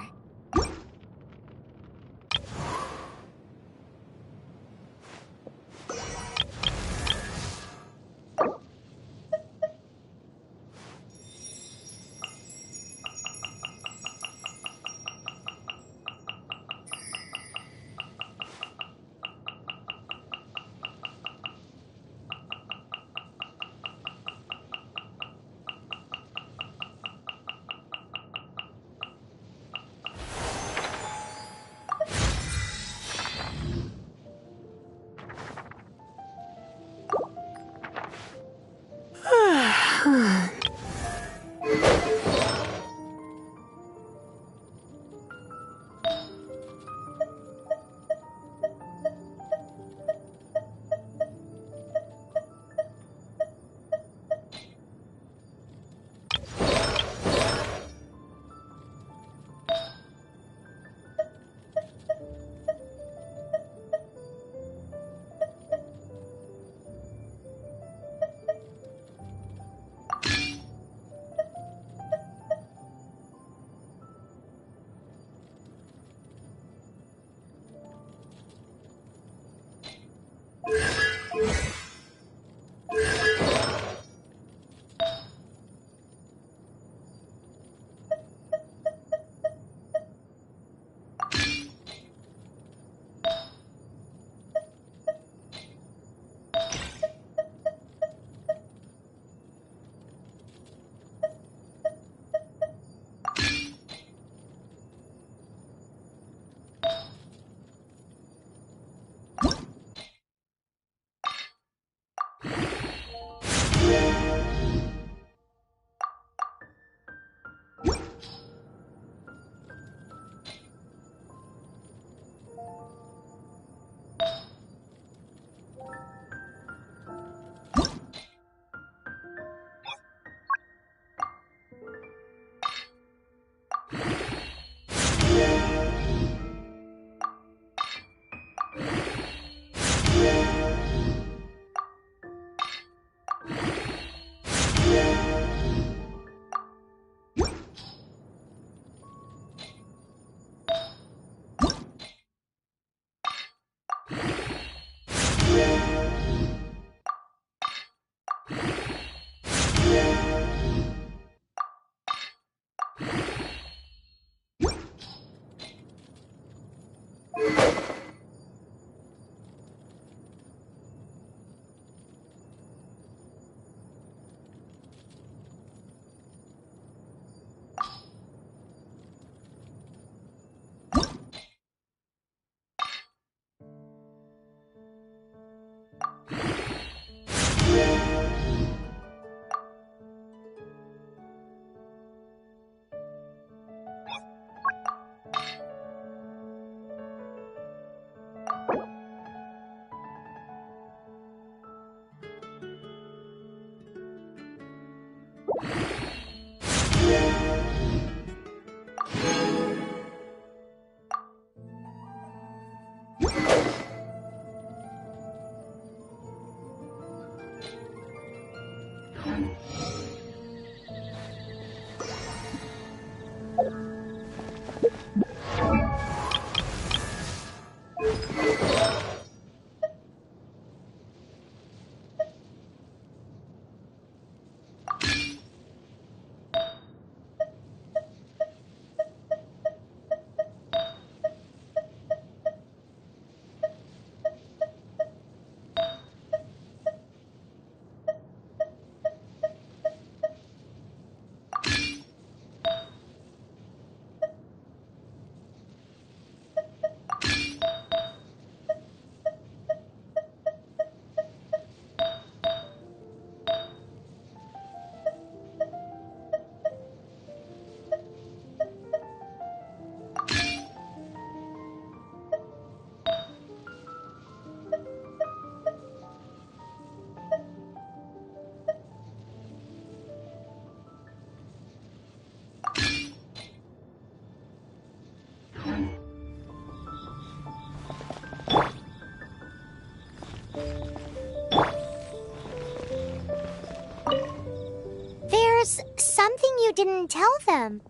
There's something you didn't tell them.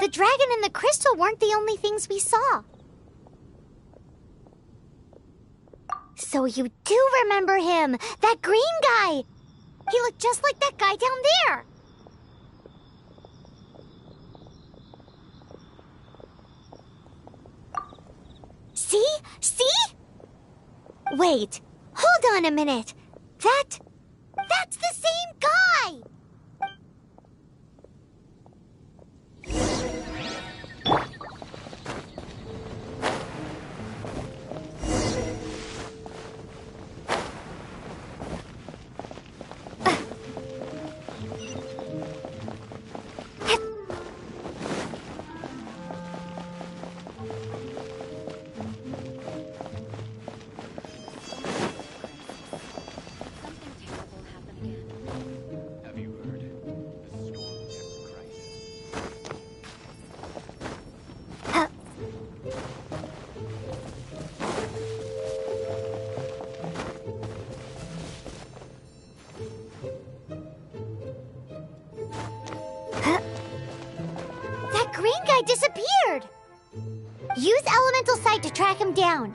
The dragon and the crystal weren't the only things we saw. So you do remember him, that green guy. He looked just like that guy down there. See? See? Wait, hold on a minute. That's the same guy! guy disappeared! Use Elemental Sight to track him down.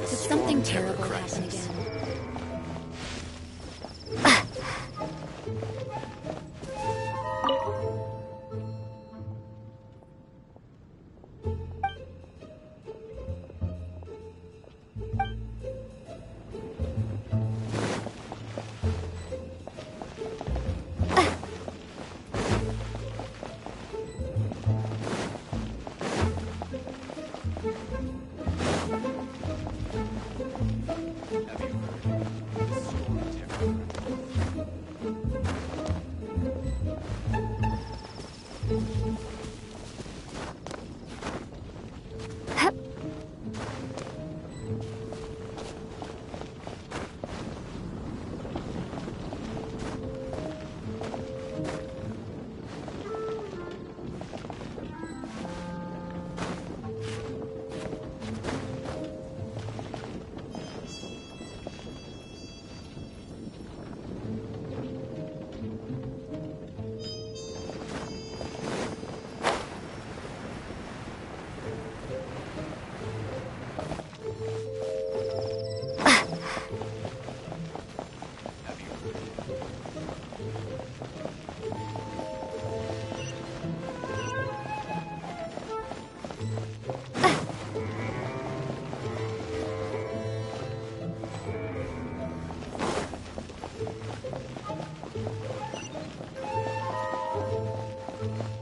Something terrible happen again.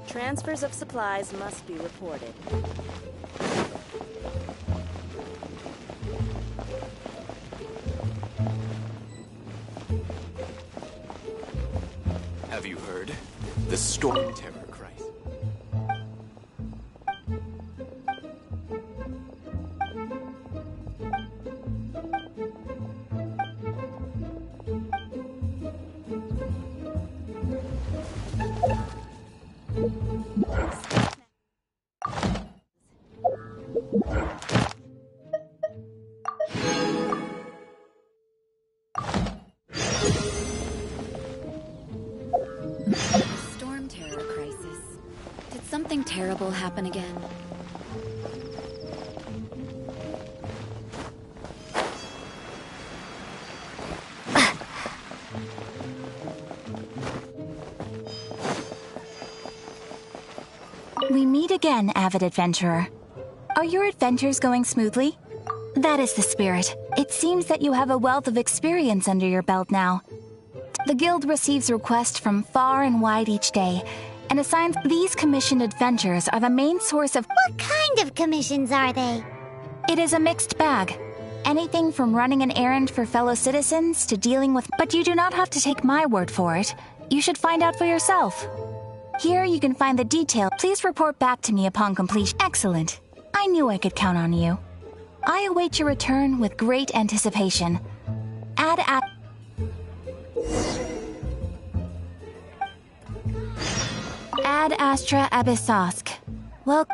Transfers of supplies must be reported. Have you heard? The storm terror crisis. Storm terror crisis. Did something terrible happen again? We meet again, avid adventurer. Are your adventures going smoothly? That is the spirit. It seems that you have a wealth of experience under your belt now. The guild receives requests from far and wide each day, and assigns these commissioned adventures are the main source of— What kind of commissions are they? It is a mixed bag. Anything from running an errand for fellow citizens to dealing with— But you do not have to take my word for it. You should find out for yourself. Here you can find the detail. Please report back to me upon completion. Excellent. I knew I could count on you. I await your return with great anticipation. Ad Astra Abyssosk. Well...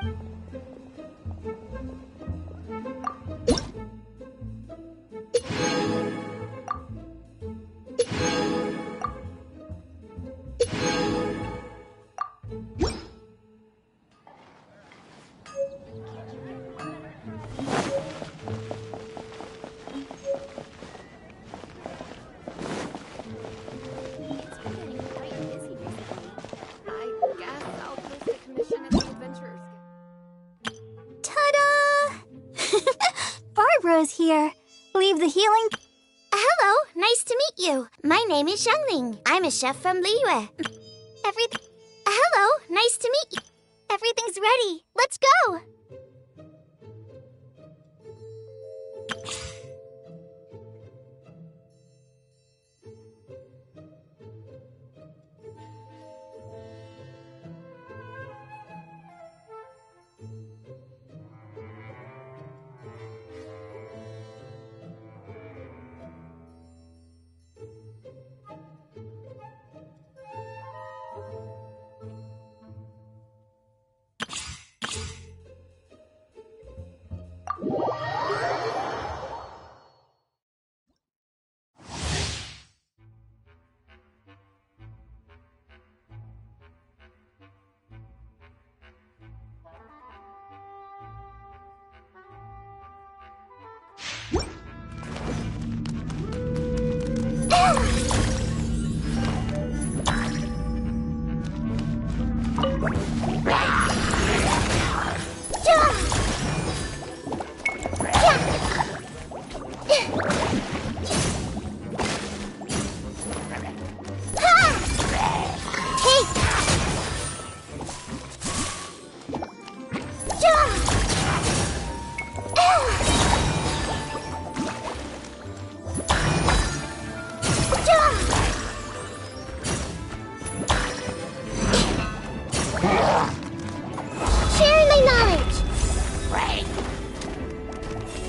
Barbara's here. Leave the healing... Hello, nice to meet you. My name is Xiangling. I'm a chef from Liyue. Hello, nice to meet you. Everything's ready. Let's go.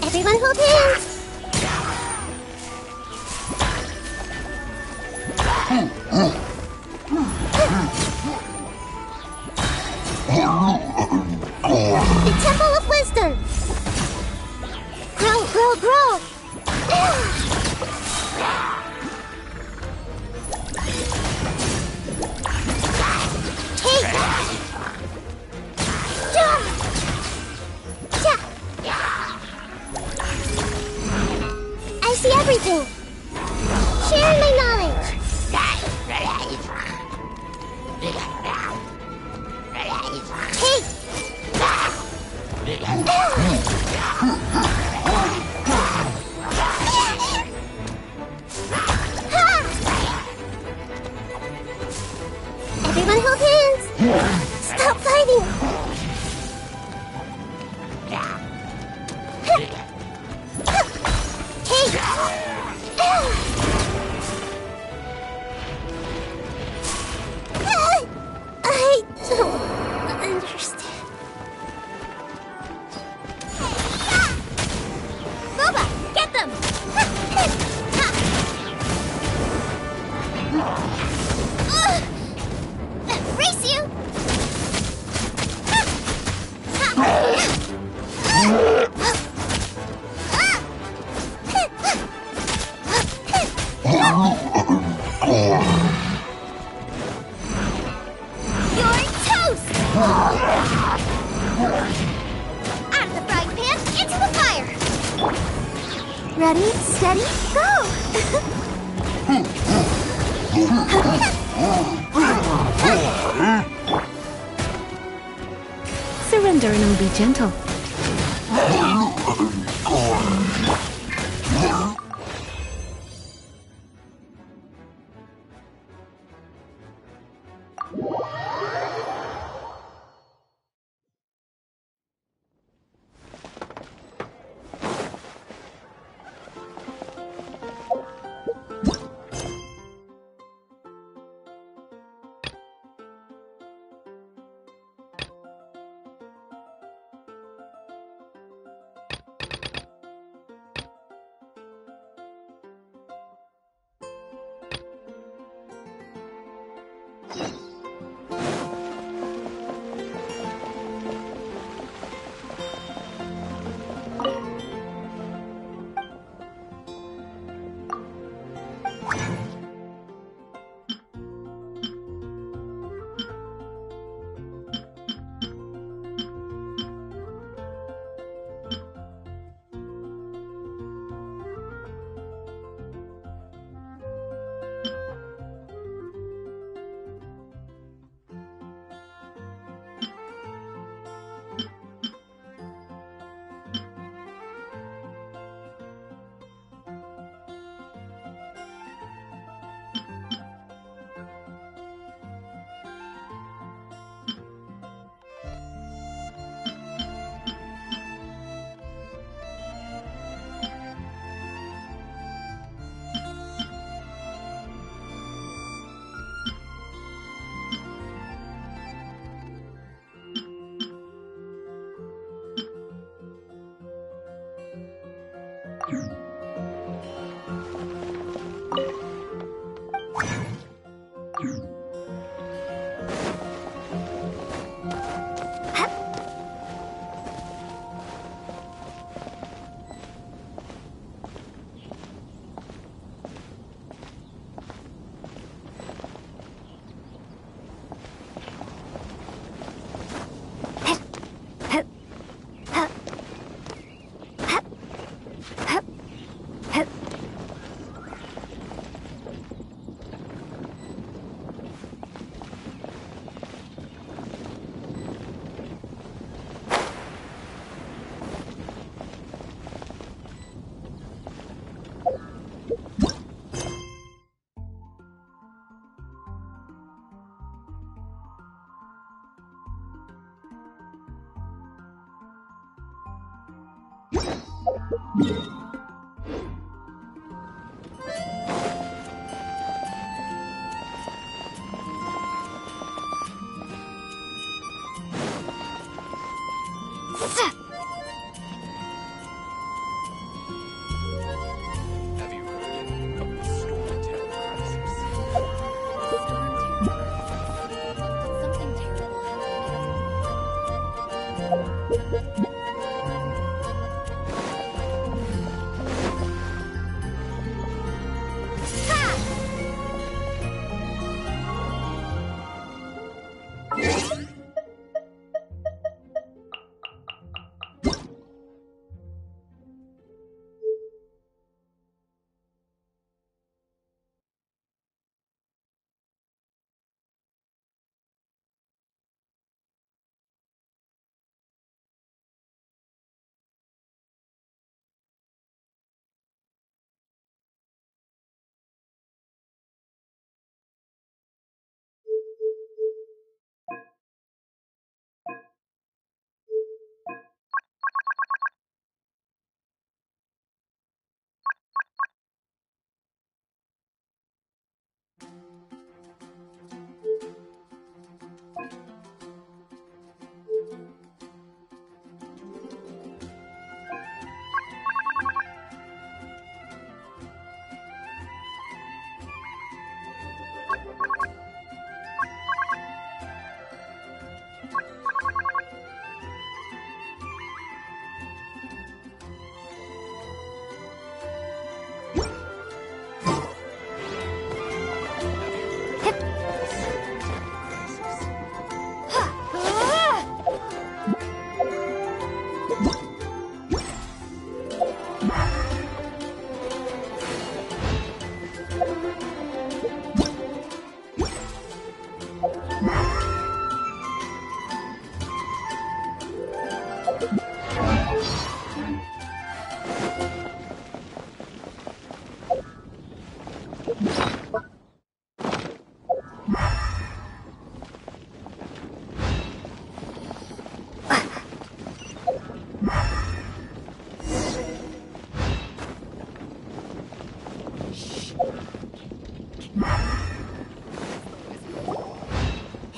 Everyone hold hands! The Temple of Wisdom! Grow, grow, grow! I see everything! Share my knowledge! Hey! Everyone hold hands! Stop fighting! I don't understand. Boba, get them! Race you! You're toast! Out of the frying pan, into the fire! Ready, steady, go! Surrender and be gentle.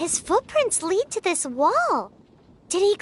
His footprints lead to this wall. Did he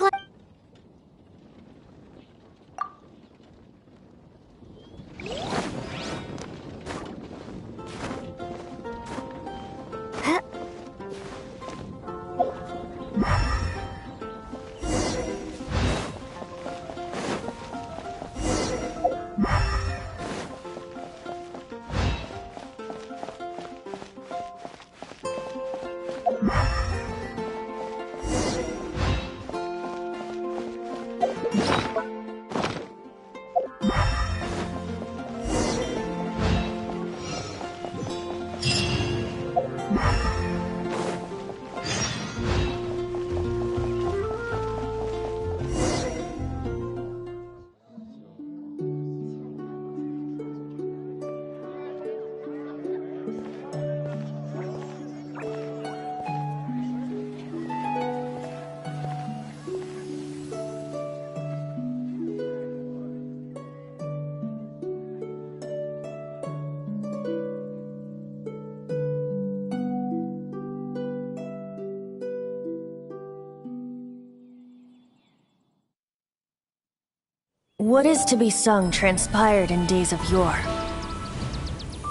What is to be sung transpired in days of yore,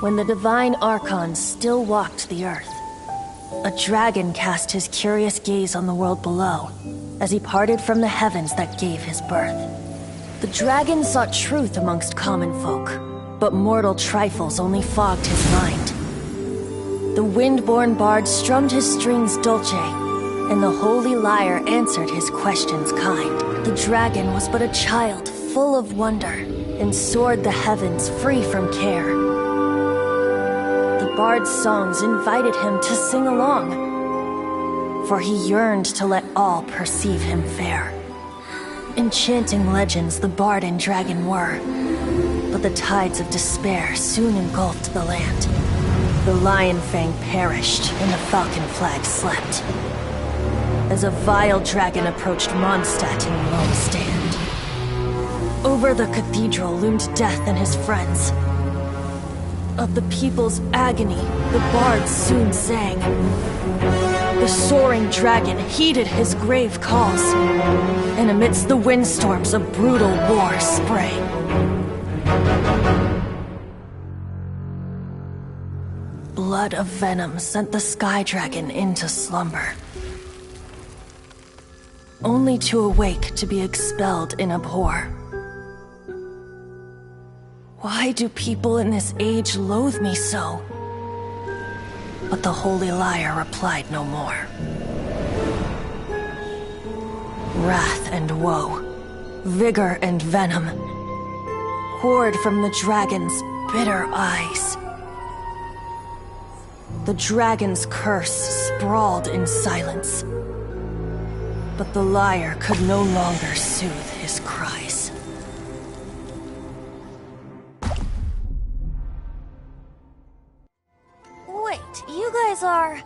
when the divine archons still walked the earth. A dragon cast his curious gaze on the world below, as he parted from the heavens that gave his birth. The dragon sought truth amongst common folk, but mortal trifles only fogged his mind. The wind-born bard strummed his strings dulce, and the holy lyre answered his questions kind. The dragon was but a child full of wonder, and soared the heavens free from care. The bard's songs invited him to sing along, for he yearned to let all perceive him fair. Enchanting legends the bard and dragon were, but the tides of despair soon engulfed the land. The lion fang perished, and the falcon flag slept, as a vile dragon approached Mondstadt in lone stand. Over the cathedral loomed death and his friends. Of the people's agony, the bard soon sang. The soaring dragon heeded his grave calls, and amidst the windstorms a brutal war sprang. Blood of venom sent the sky dragon into slumber, only to awake to be expelled in abhor. Why do people in this age loathe me so? But the holy lyre replied no more. Wrath and woe, vigor and venom, poured from the dragon's bitter eyes. The dragon's curse sprawled in silence, but the lyre could no longer soothe his cries. Wait, you guys are...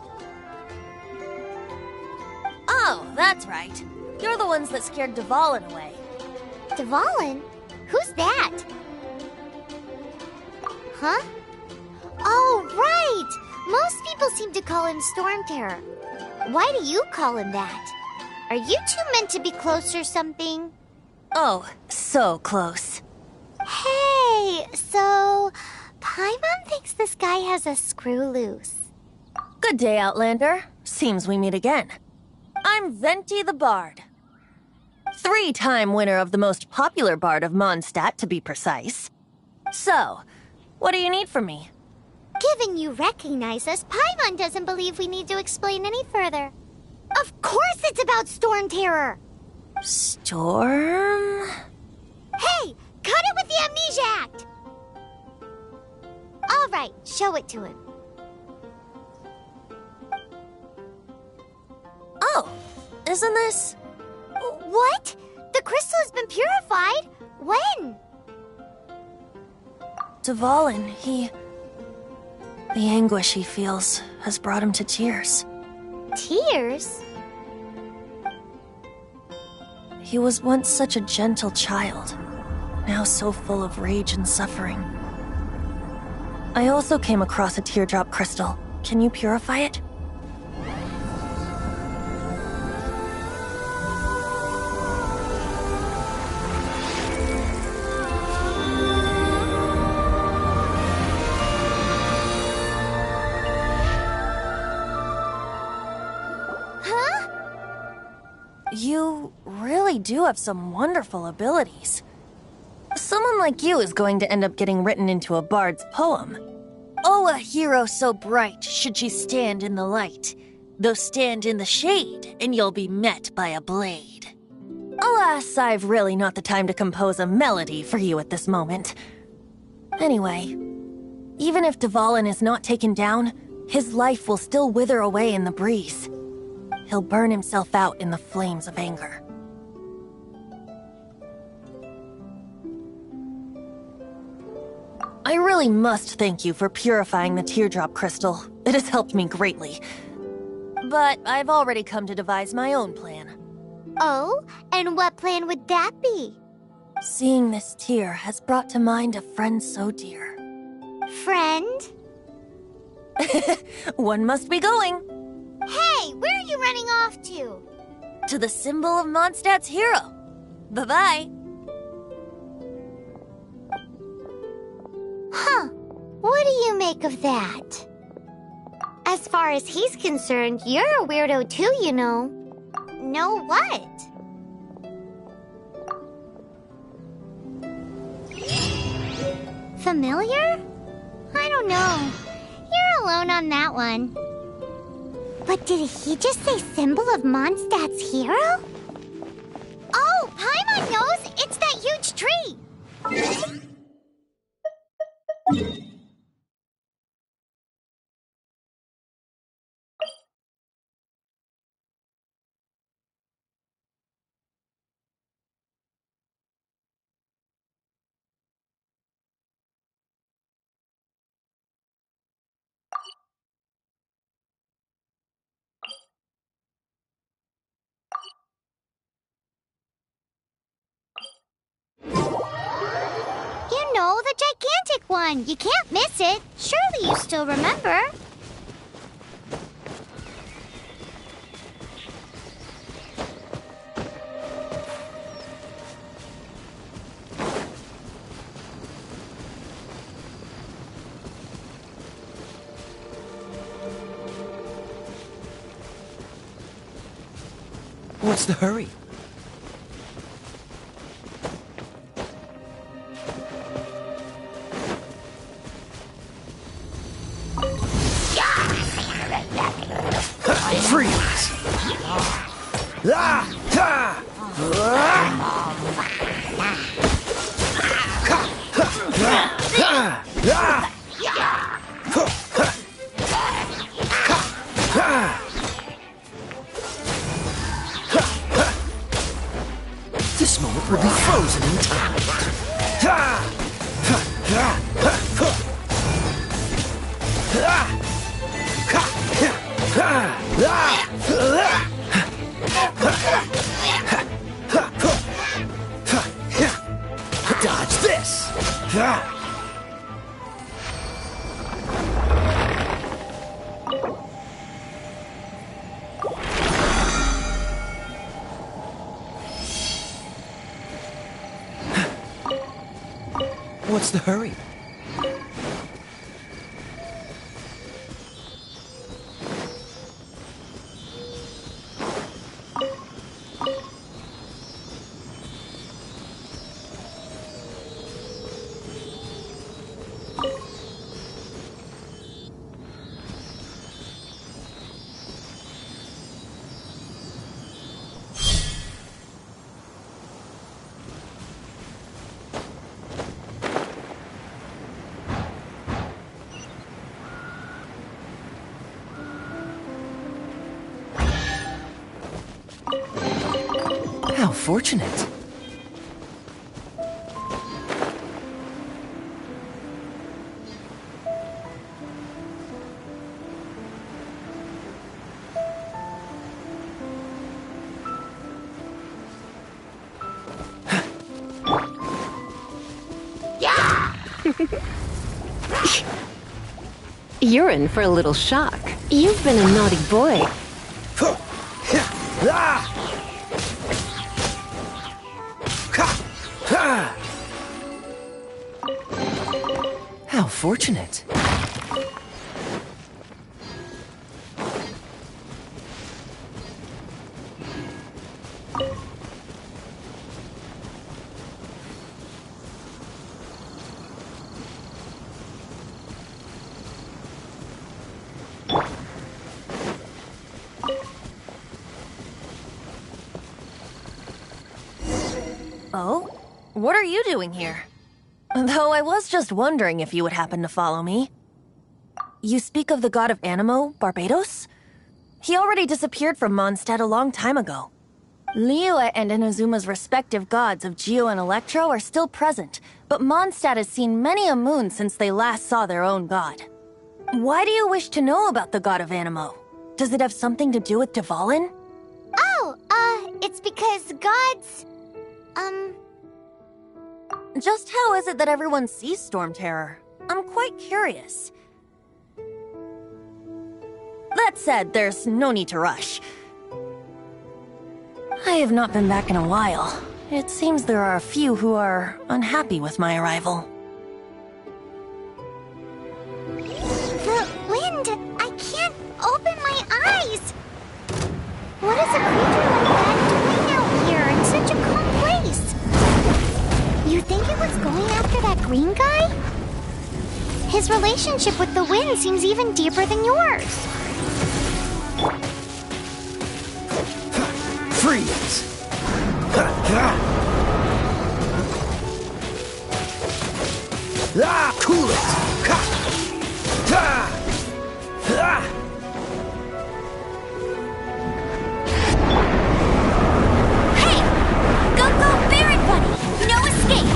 Oh, that's right. You're the ones that scared Dvalin away. Dvalin? Who's that? Huh? Oh, right! Most people seem to call him Storm Terror. Why do you call him that? Are you two meant to be close or something? Oh, so close. Hey, so... Paimon thinks this guy has a screw loose. Good day, Outlander. Seems we meet again. I'm Venti the Bard. 3-time winner of the most popular bard of Mondstadt, to be precise. So, what do you need from me? Given you recognize us, Paimon doesn't believe we need to explain any further. Of course it's about Storm Terror! Storm? Hey! Cut it with the Amnesia Act! Alright, show it to him. Oh, isn't this... What? The crystal has been purified? When? Dvalin, he... The anguish he feels has brought him to tears. Tears? He was once such a gentle child, now so full of rage and suffering. I also came across a teardrop crystal. Can you purify it? You really do have some wonderful abilities. Someone like you is going to end up getting written into a bard's poem. Oh, a hero so bright should she stand in the light, though stand in the shade, and you'll be met by a blade. Alas, I've really not the time to compose a melody for you at this moment. Anyway, even if Dvalin is not taken down, his life will still wither away in the breeze. He'll burn himself out in the flames of anger. I really must thank you for purifying the teardrop crystal. It has helped me greatly. But I've already come to devise my own plan. Oh? And what plan would that be? Seeing this tear has brought to mind a friend so dear. Friend? One must be going. Hey, where are you running off to? To the symbol of Mondstadt's hero. Bye-bye. Huh. What do you make of that? As far as he's concerned, you're a weirdo too, you know. Know what? Familiar? I don't know. You're alone on that one. But did he just say symbol of Mondstadt's hero? Oh, Paimon knows! It's that huge tree! You know, the gigantic one! You can't miss it! Surely you still remember? What's the hurry? Freeze! Ah! Ha! This moment will be frozen in time. Dodge this! What's the hurry? How fortunate. You're in for a little shock. You've been a naughty boy. How fortunate. Oh? What are you doing here? Though I was just wondering if you would happen to follow me. You speak of the god of Animo, Barbados? He already disappeared from Mondstadt a long time ago. Liyue and Inazuma's respective gods of Geo and Electro are still present, but Mondstadt has seen many a moon since they last saw their own god. Why do you wish to know about the god of Animo? Does it have something to do with Dvalin? Oh, it's because gods... Just how is it that everyone sees Storm Terror? I'm quite curious. That said, there's no need to rush. I have not been back in a while. It seems there are a few who are unhappy with my arrival. The wind! I can't His relationship with the wind seems even deeper than yours. Freeze! Cool it! Hey! Go, Barret Buddy! No escape!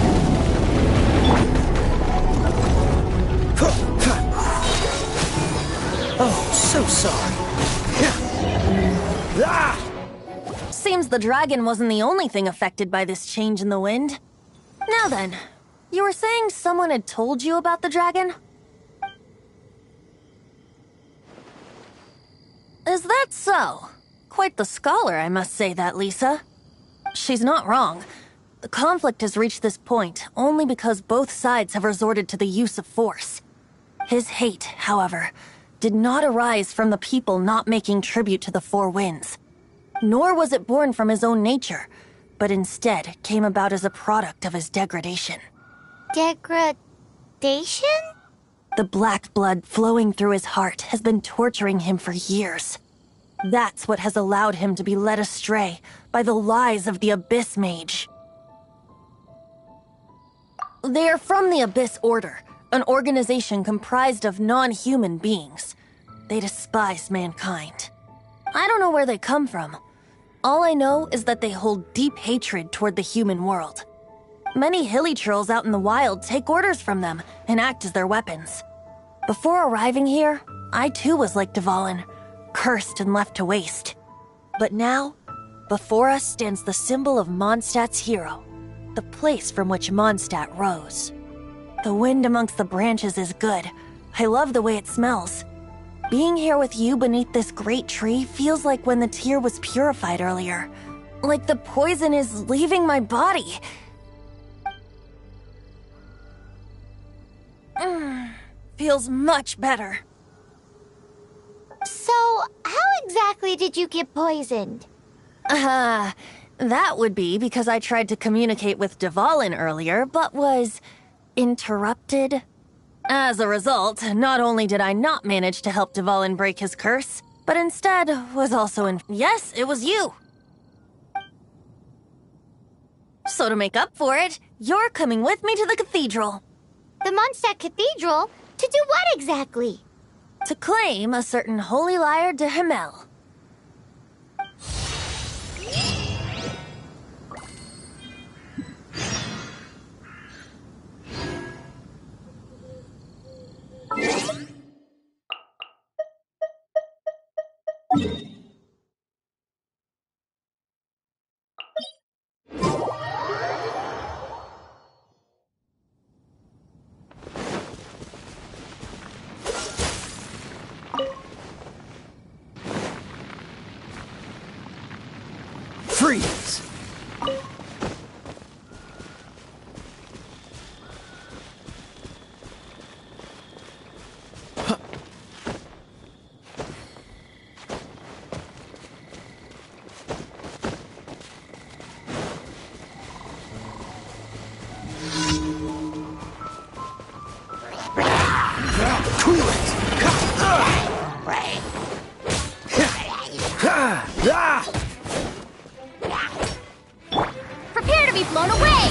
Oh, so sorry. Seems the dragon wasn't the only thing affected by this change in the wind. Now then, you were saying someone had told you about the dragon? Is that so? Quite the scholar, I must say that, Lisa. She's not wrong. The conflict has reached this point only because both sides have resorted to the use of force. His hate, however, did not arise from the people not making tribute to the Four Winds. Nor was it born from his own nature, but instead came about as a product of his degradation. Degradation? The black blood flowing through his heart has been torturing him for years. That's what has allowed him to be led astray by the lies of the Abyss Mage. They are from the Abyss Order, an organization comprised of non-human beings. They despise mankind. I don't know where they come from. All I know is that they hold deep hatred toward the human world. Many hilly trolls out in the wild take orders from them and act as their weapons. Before arriving here, I too was like Dvalin, cursed and left to waste. But now, before us stands the symbol of Mondstadt's hero, the place from which Mondstadt rose. The wind amongst the branches is good. I love the way it smells. Being here with you beneath this great tree feels like when the tear was purified earlier. Like the poison is leaving my body. Feels much better. So, how exactly did you get poisoned? That would be because I tried to communicate with Dvalin earlier, but was interrupted. As a result, not only did I not manage to help Dvalin break his curse, but instead was also Yes, it was you! So to make up for it, you're coming with me to the cathedral. The Mondstadt Cathedral? To do what exactly? To claim a certain holy lyre de Himmel. Freeze! Cool it! Prepare to be blown away!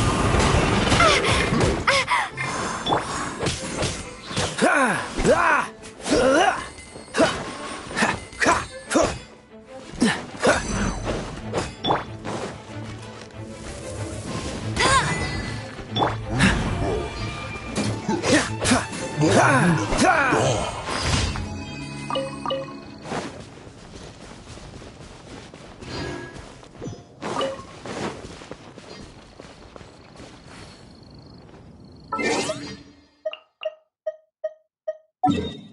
You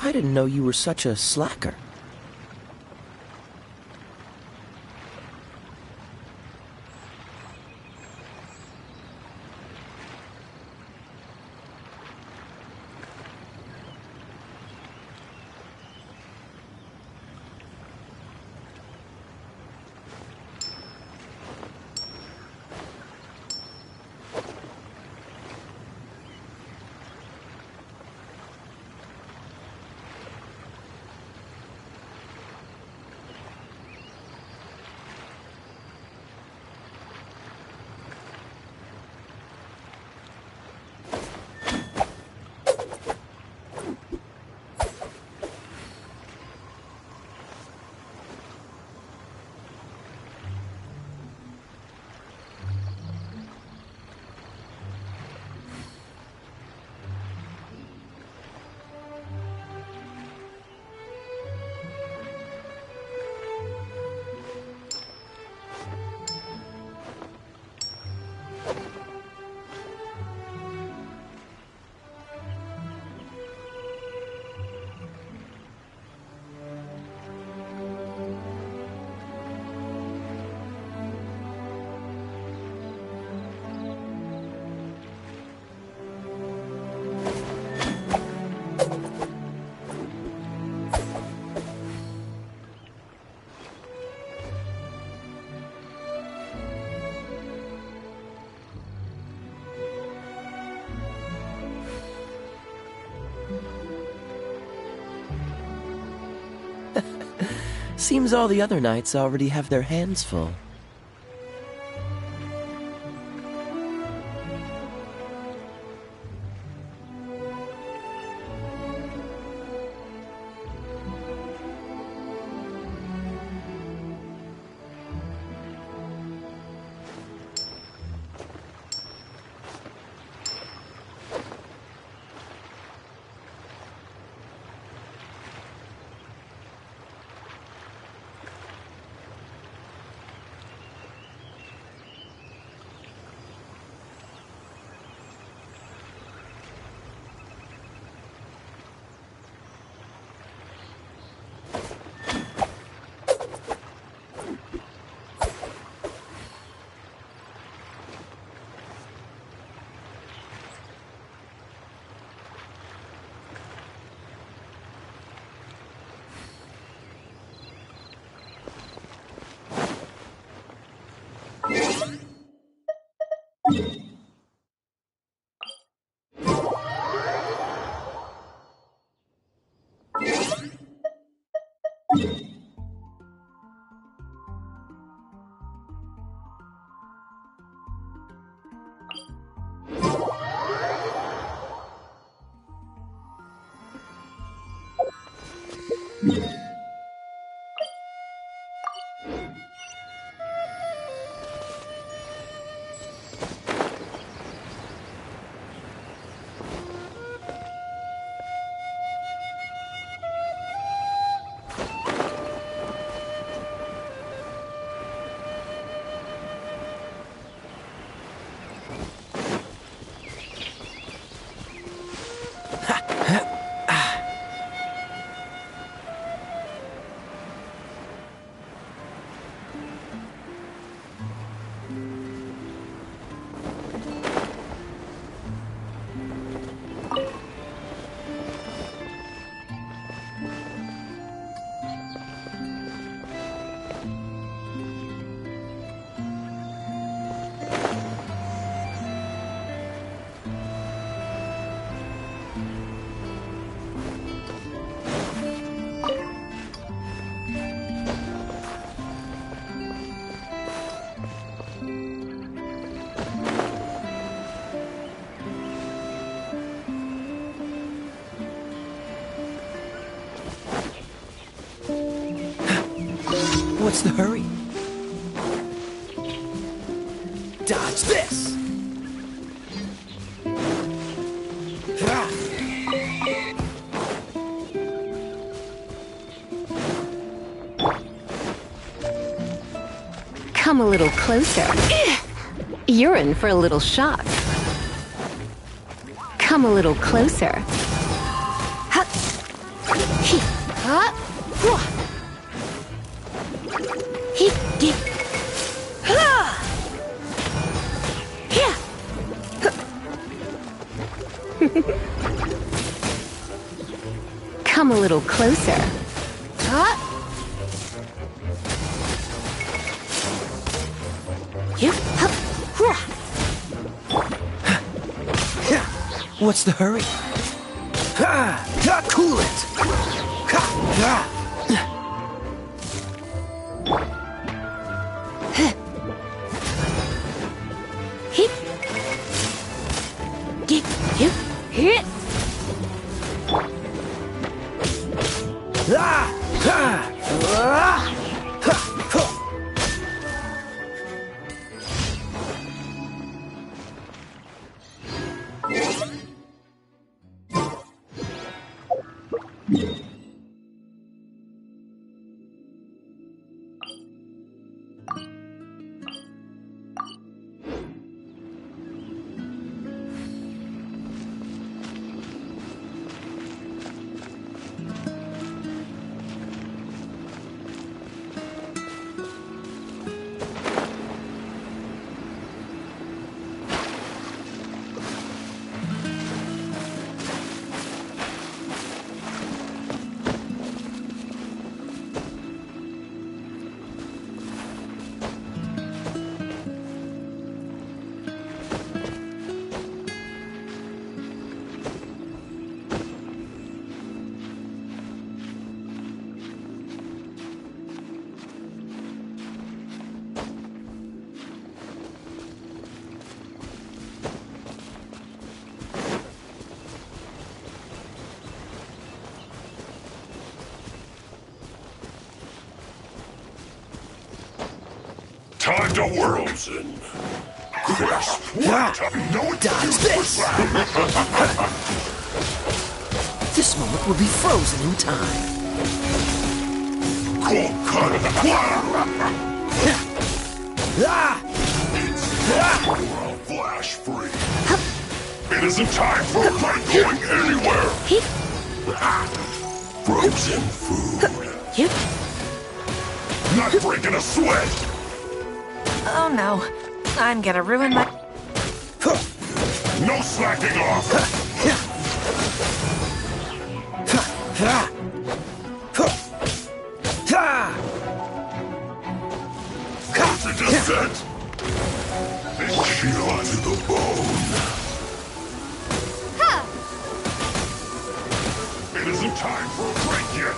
I didn't know you were such a slacker. Seems all the other knights already have their hands full. What's the hurry? Dodge this! Come a little closer. You're in for a little shock. Come a little closer. Come a little closer. What's the hurry? Cool it! Time to whirlson. Crisp. No, dodge this! This moment will be frozen in time. Cold cut. I'll flash free. It isn't time for a fight going anywhere. Frozen food. Not breaking a sweat. Oh no, I'm gonna ruin my... No slacking off! Close to descent! They chill to the bone. It isn't time for a break yet!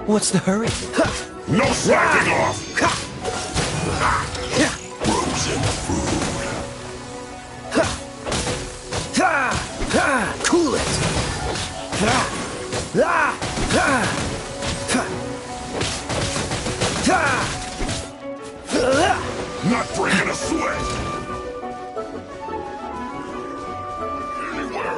What's the hurry? No slacking off! Frozen food. Cool it! Not breaking a sweat! Anywhere!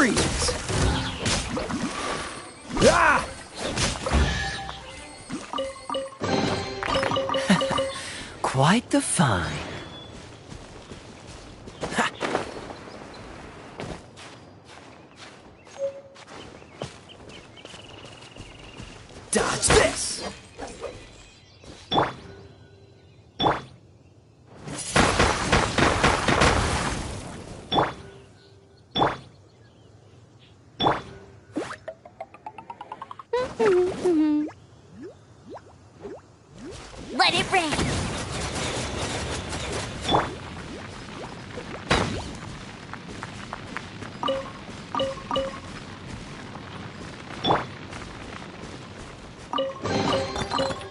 Freeze! Ah! Quite the find. Dodge this! Let it rain!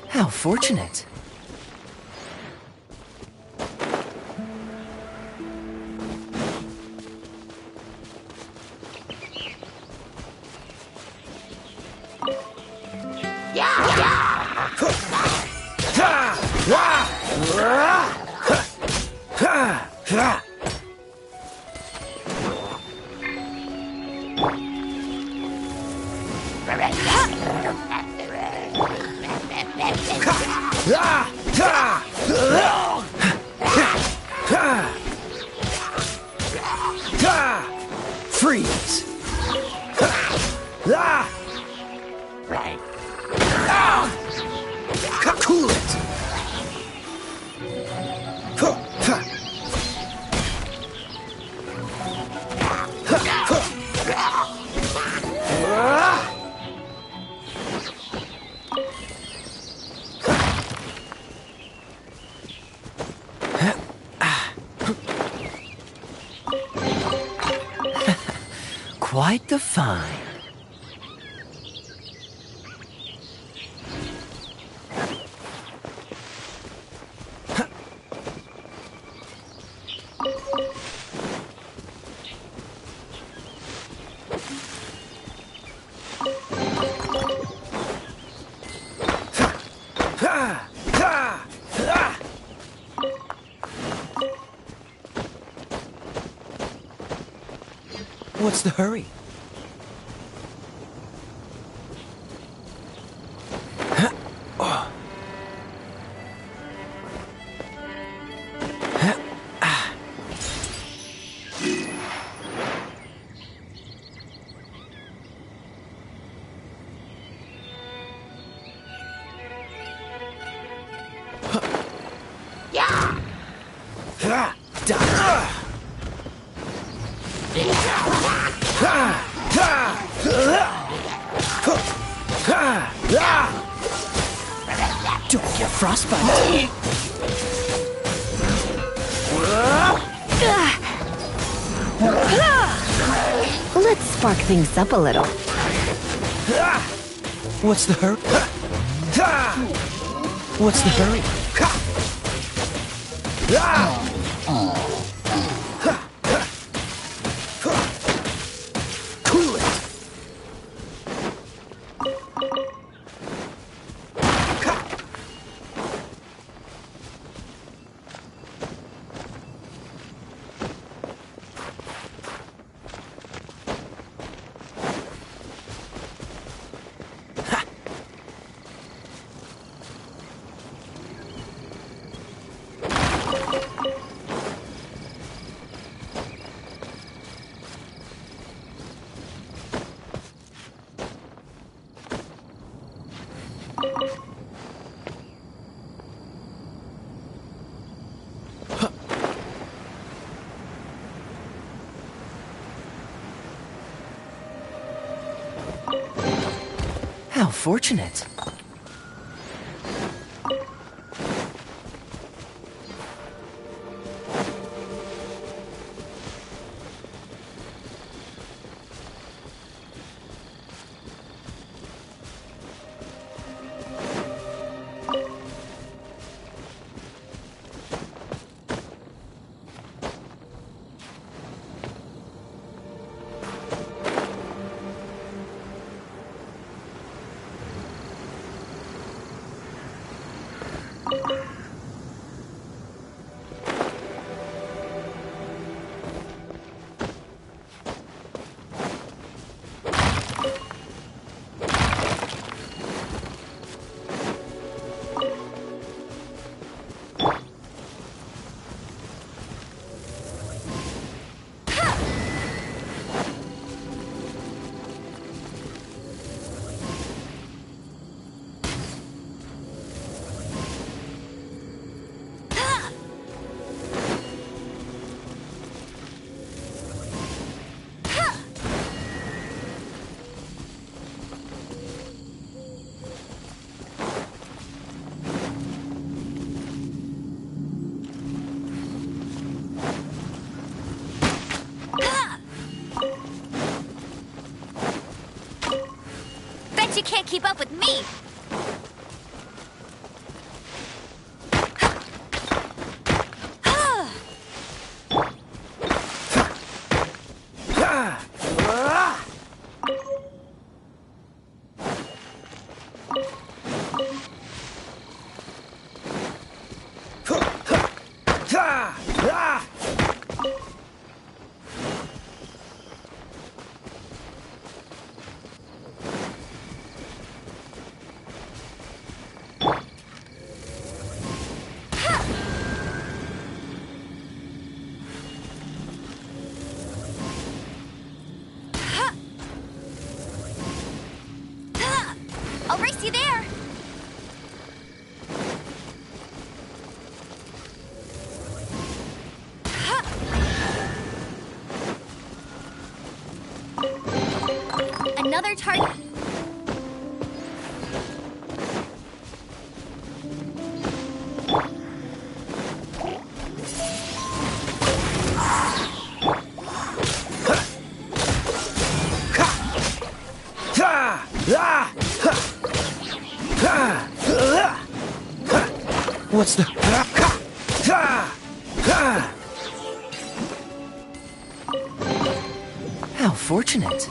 How fortunate. Freeze! Cool it! Quite the find. What's the hurry? Don't get frostbite. Let's spark things up a little. What's the hurry? What's the hurry? Cool it! How fortunate. She can't keep up with me! I'll race you there! Another target. What's the... How fortunate.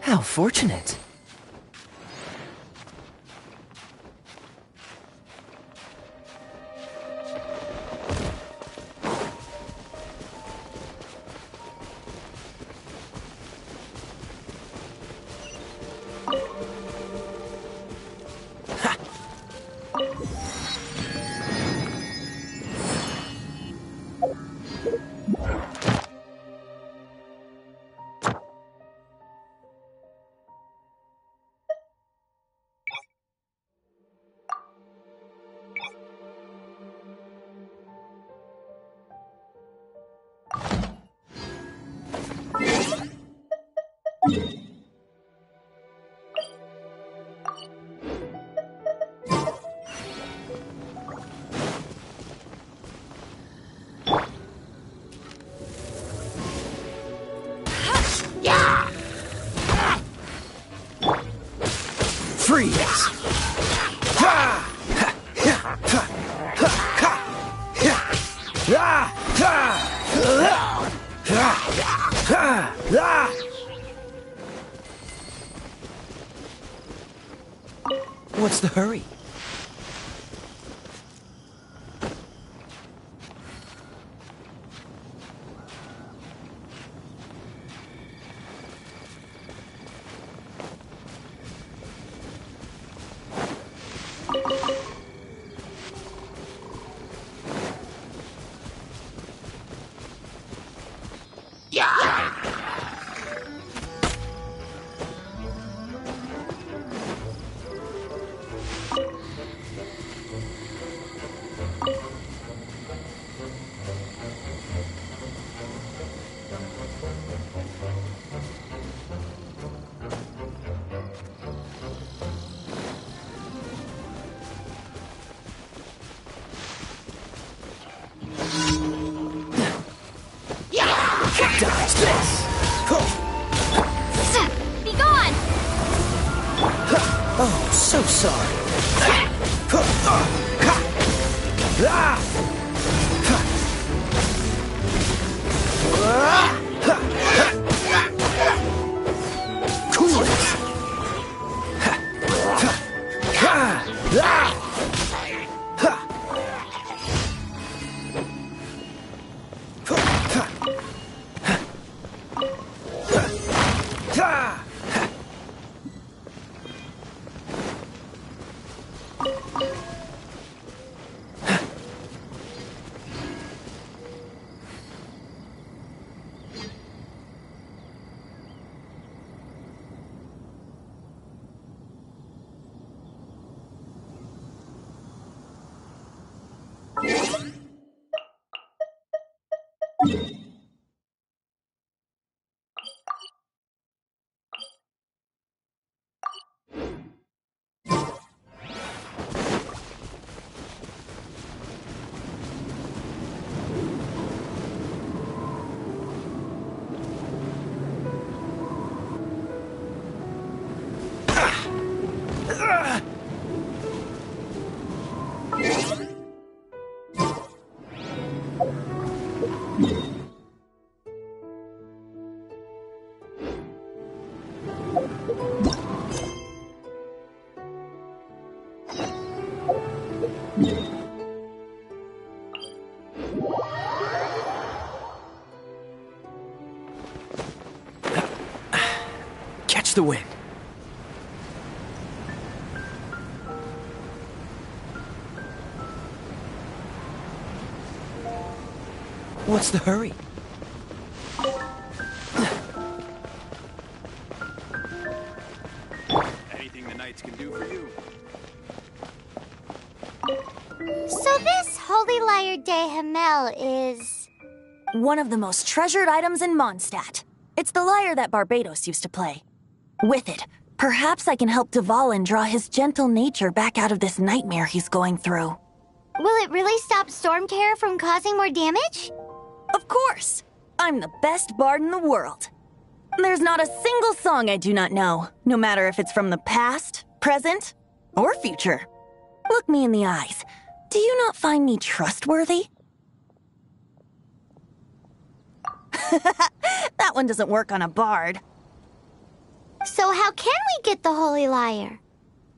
How fortunate. Freeze! What's the hurry? Dodge this! Be gone! Oh, so sorry. Cool it! Catch the wind. What's the hurry? Anything the knights can do for you. So this Holy Lyre de Himmel is... one of the most treasured items in Mondstadt. It's the lyre that Barbados used to play. With it, perhaps I can help Dvalin draw his gentle nature back out of this nightmare he's going through. Will it really stop Storm Terror from causing more damage? Of course! I'm the best bard in the world. There's not a single song I do not know, no matter if it's from the past, present, or future. Look me in the eyes. Do you not find me trustworthy? That one doesn't work on a bard. So how can we get the Holy Lyre?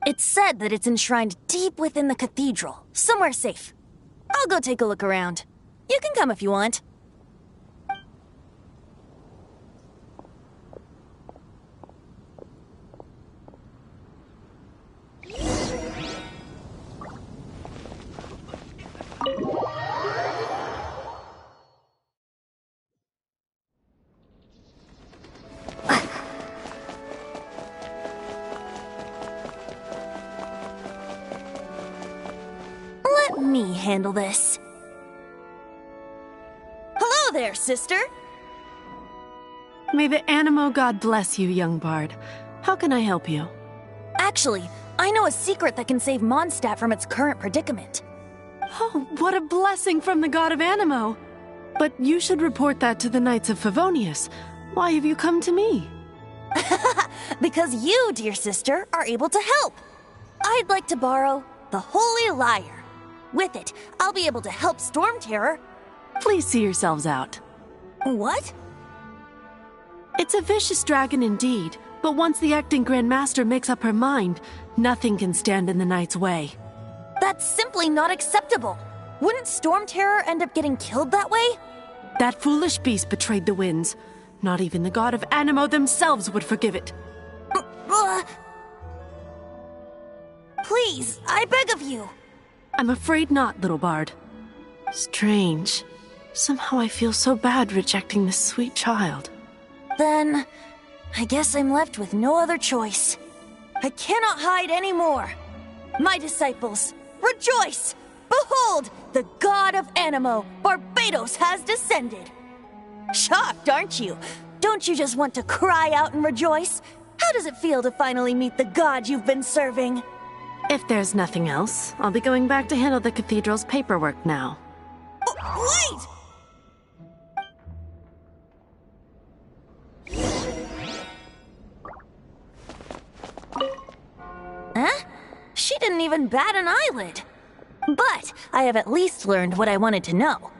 It's said that it's enshrined deep within the cathedral, somewhere safe. I'll go take a look around. You can come if you want. Let me handle this. Hello there, sister! May the Animo God bless you, young bard. How can I help you? Actually, I know a secret that can save Mondstadt from its current predicament. Oh, what a blessing from the God of Animo! But you should report that to the Knights of Favonius. Why have you come to me? because you, dear sister, are able to help. I'd like to borrow the Holy Lyre. With it, I'll be able to help Storm Terror. Please see yourselves out. What? It's a vicious dragon indeed, but once the acting Grand Master makes up her mind, nothing can stand in the Knight's way. That's simply not acceptable. Wouldn't Storm Terror end up getting killed that way? That foolish beast betrayed the winds. Not even the god of Animo themselves would forgive it. Please, I beg of you. I'm afraid not, little bard. Strange. Somehow I feel so bad rejecting this sweet child. Then, I guess I'm left with no other choice. I cannot hide anymore. My disciples, rejoice! Behold, the god of Animo, Barbados, has descended. Shocked, aren't you? Don't you just want to cry out and rejoice? How does it feel to finally meet the god you've been serving? If there's nothing else, I'll be going back to handle the cathedral's paperwork now. Wait! Huh? She didn't even bat an eyelid. But I have at least learned what I wanted to know.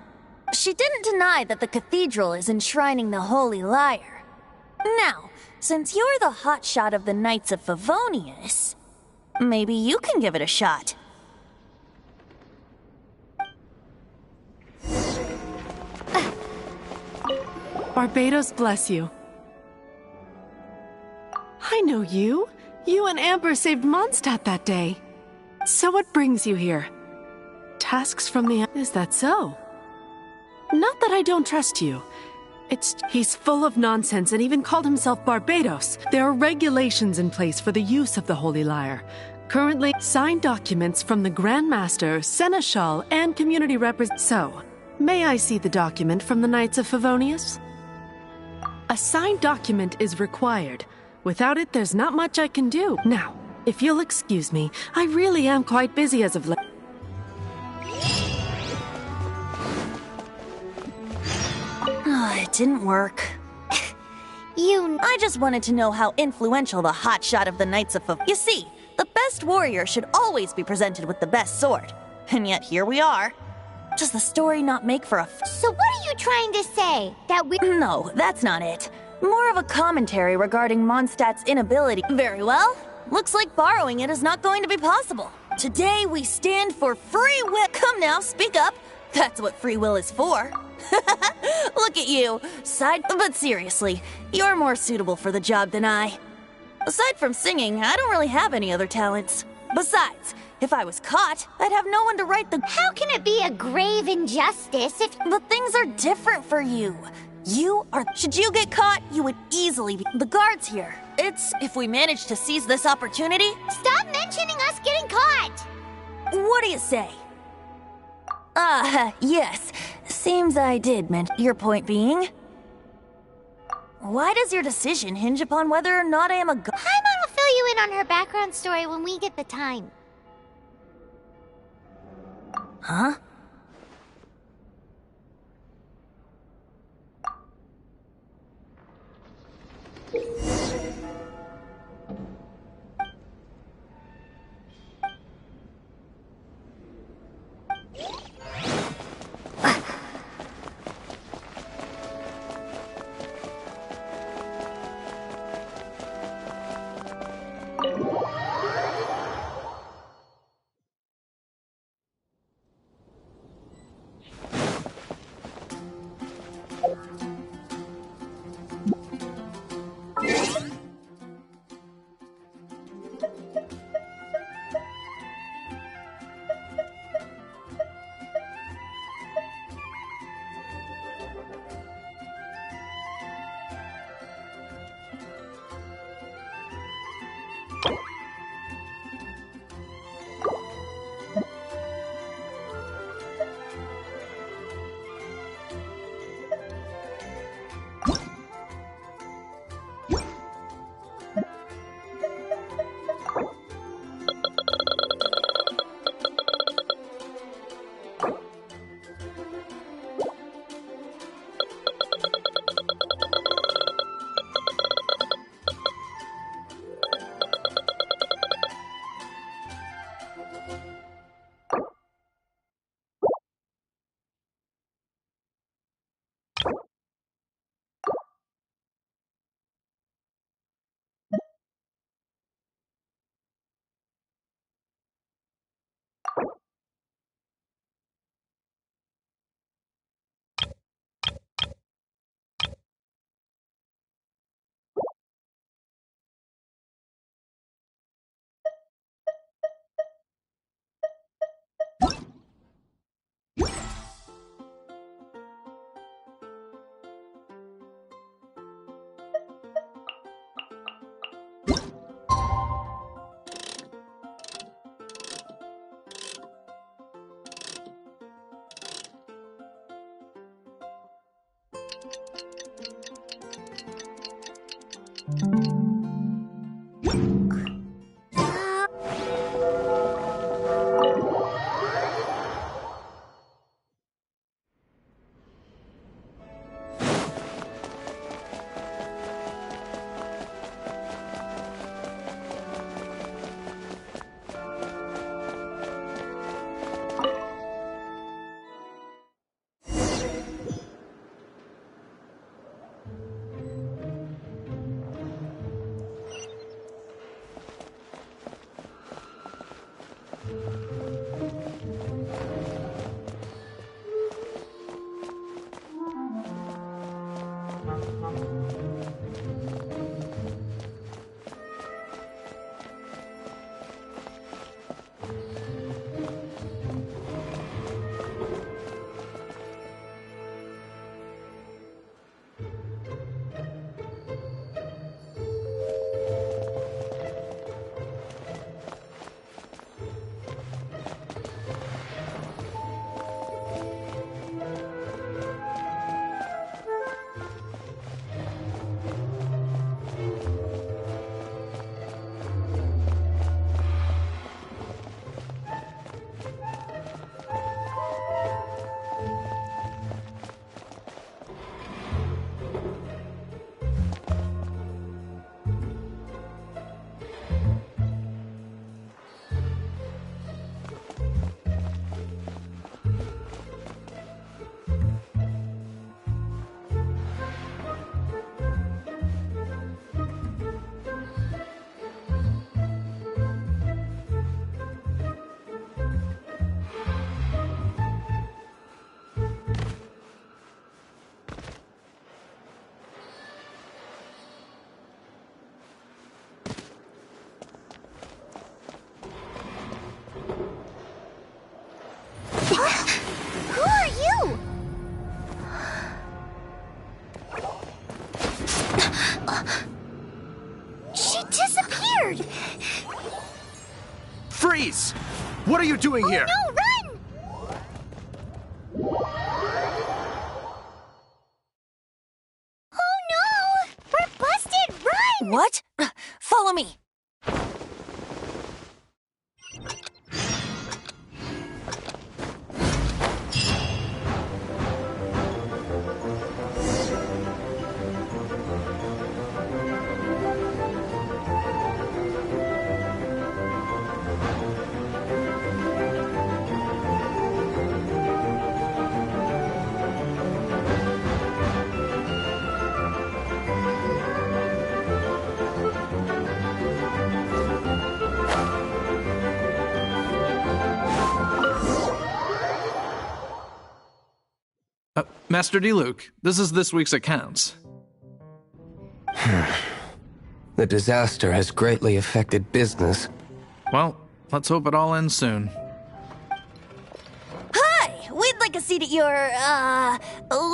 She didn't deny that the cathedral is enshrining the Holy Lyre. Now, since you're the hotshot of the Knights of Favonius, maybe you can give it a shot. Barbados bless you. I know you. You and Amber saved Mondstadt that day. So what brings you here? Tasks from the... Is that so? Not that I don't trust you. He's full of nonsense and even called himself Barbados. There are regulations in place for the use of the Holy Lyre. Currently, signed documents from the Grand Master, Seneschal, and community representatives. So, may I see the document from the Knights of Favonius? A signed document is required. Without it, there's not much I can do. Now, if you'll excuse me, I really am quite busy as of late. It didn't work. I just wanted to know how influential the hotshot of the Knights of You see, the best warrior should always be presented with the best sword. And yet here we are. Does the story not make for a So what are you trying to say? That we- No, that's not it. More of a commentary regarding Mondstadt's inability. Very well. Looks like borrowing it is not going to be possible. Today we stand for free will. Come now, speak up. That's what free will is for. Look at you. But seriously, you're more suitable for the job than I. Aside from singing, I don't really have any other talents. Besides, if I was caught, I'd have no one to write the... How can it be a grave injustice if... But things are different for you. Should you get caught, you would easily be... The guards here. If we manage to seize this opportunity... Stop mentioning us getting caught! What do you say? Yes. Seems I did mention. Your point being? Why does your decision hinge upon whether or not I am a god? Paimon will fill you in on her background story when we get the time. Huh? Who are you? She disappeared! Freeze! What are you doing here? No, run! Oh no! We're busted! Run! What? Follow me. Master D-Luke, this is this week's accounts. The disaster has greatly affected business. Well, let's hope it all ends soon. Hi! We'd like a seat at your,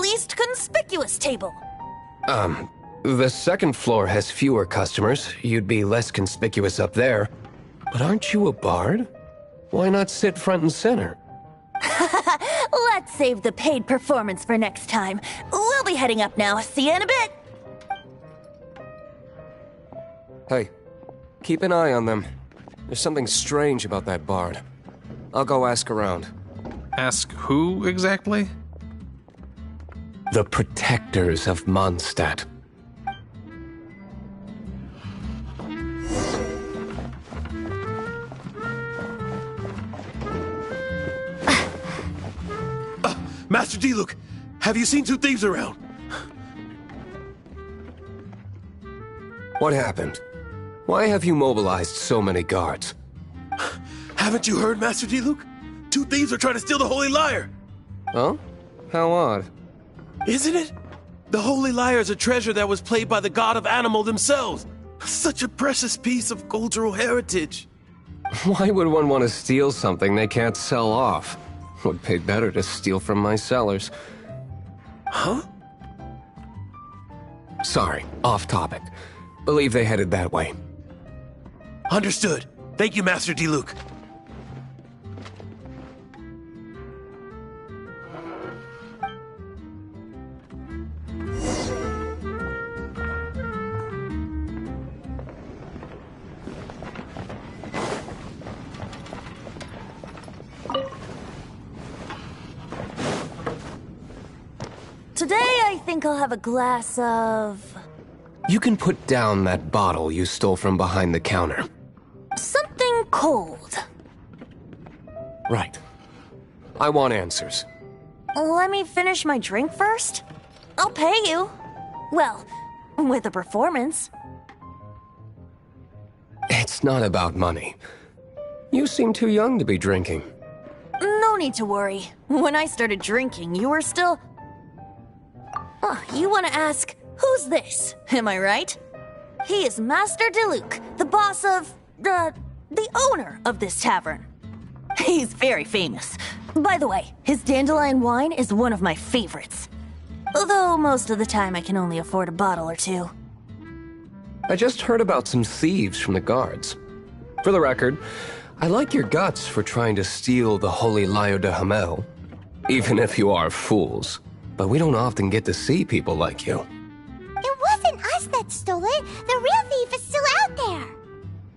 least conspicuous table. The second floor has fewer customers. You'd be less conspicuous up there. But aren't you a bard? Why not sit front and center? Let's save the paid performance for next time. We'll be heading up now. See you in a bit. Hey, keep an eye on them. There's something strange about that bard. I'll go ask around. Ask who exactly? The protectors of Mondstadt. Master D-Luke, have you seen two thieves around? What happened? Why have you mobilized so many guards? Haven't you heard, Master D-Luke? Two thieves are trying to steal the Holy Lyre. Huh? How odd. Isn't it? The Holy Lyre is a treasure that was played by the god of animal themselves. Such a precious piece of cultural heritage. Why would one want to steal something they can't sell off? Would pay better to steal from my sellers. Huh? Sorry, off topic. Believe they headed that way. Understood. Thank you, Master D-Luke. think I'll have a glass of... You can put down that bottle you stole from behind the counter. something cold. Right. I want answers. Let me finish my drink first. I'll pay you. Well, with a performance. It's not about money. You seem too young to be drinking. No need to worry. When I started drinking, you were still... you want to ask, who's this? Am I right? He is Master Diluc, the boss of... the owner of this tavern. He's very famous. By the way, his dandelion wine is one of my favorites. Although most of the time I can only afford a bottle or two. I just heard about some thieves from the guards. For the record, I like your guts for trying to steal the Holy Lyre de Hamel. Even if you are fools. But we don't often get to see people like you. It wasn't us that stole it. The real thief is still out there.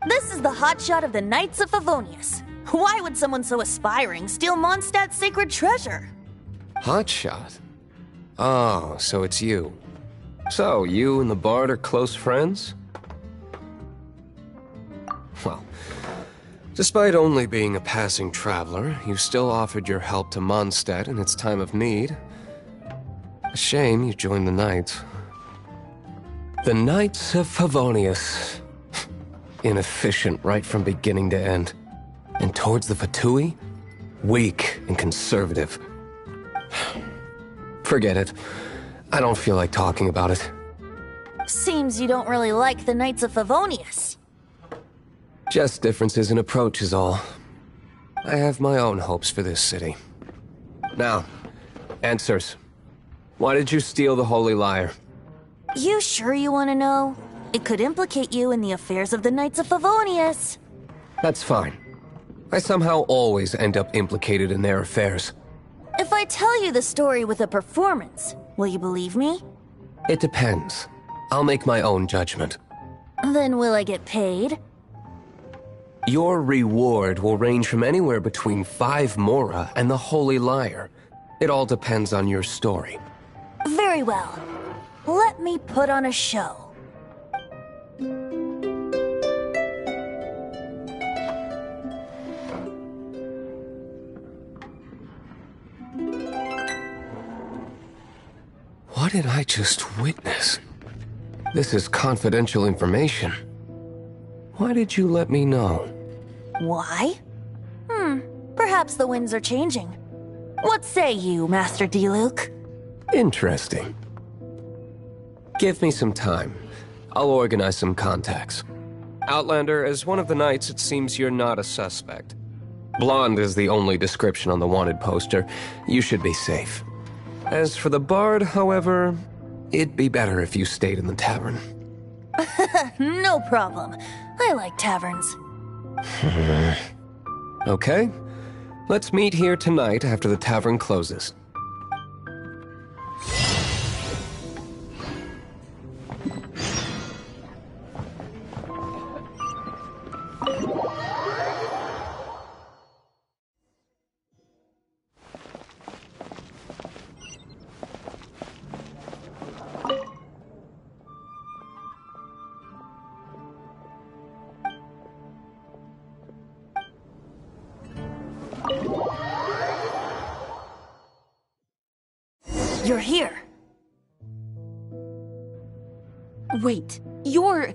This is the hotshot of the Knights of Favonius. Why would someone so aspiring steal Mondstadt's sacred treasure? Hotshot? Oh, so it's you. So, you and the Bard are close friends? Well, despite only being a passing traveler, you still offered your help to Mondstadt in its time of need. A shame you joined the Knights. The Knights of Favonius. Inefficient right from beginning to end. And towards the Fatui, weak and conservative. Forget it. I don't feel like talking about it. Seems you don't really like the Knights of Favonius. Just differences in approach is all. I have my own hopes for this city. Now, answers. Why did you steal the Holy Lyre? You sure you want to know? It could implicate you in the affairs of the Knights of Favonius. That's fine. I somehow always end up implicated in their affairs. If I tell you the story with a performance, will you believe me? It depends. I'll make my own judgment. Then will I get paid? Your reward will range from anywhere between 5 Mora and the Holy Lyre. It all depends on your story. Very well. Let me put on a show. What did I just witness? This is confidential information. Why did you let me know? Why? Perhaps the winds are changing. What say you, Master Diluc? Interesting. Give me some time. I'll organize some contacts. Outlander, as one of the knights, it seems you're not a suspect. Blonde is the only description on the wanted poster. You should be safe. As for the Bard, however, it'd be better if you stayed in the tavern. No problem. I like taverns. Okay. Let's meet here tonight after the tavern closes. You're here. Wait, you're...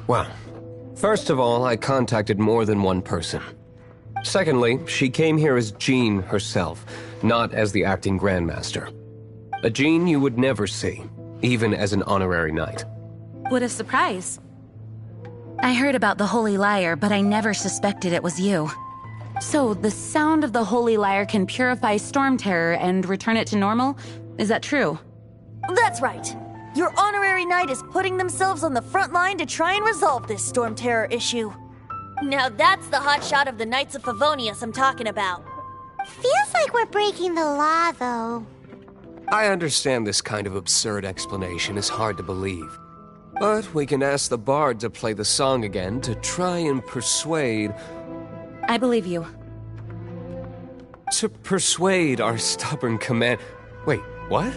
Well, first of all, I contacted more than one person. Secondly, she came here as Jean herself, not as the acting Grandmaster. A Jean you would never see, even as an honorary knight. What a surprise. I heard about the Holy Lyre, but I never suspected it was you. So, the sound of the Holy Lyre can purify Storm Terror and return it to normal? Is that true? That's right. Your honorary knight is putting themselves on the front line to try and resolve this Storm Terror issue. Now that's the hotshot of the Knights of Favonius I'm talking about. Feels like we're breaking the law, though. I understand this kind of absurd explanation is hard to believe. But we can ask the Bard to play the song again to try and persuade... I believe you. To persuade our stubborn command... Wait, what?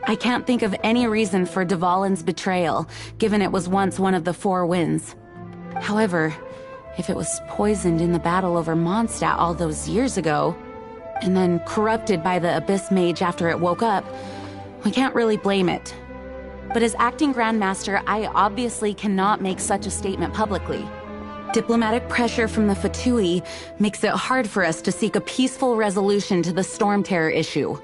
I can't think of any reason for Dvalin's betrayal, given it was once one of the Four Winds. However, if it was poisoned in the battle over Mondstadt all those years ago, and then corrupted by the Abyss Mage after it woke up, we can't really blame it. But as acting Grandmaster, I obviously cannot make such a statement publicly. Diplomatic pressure from the Fatui makes it hard for us to seek a peaceful resolution to the Storm Terror issue.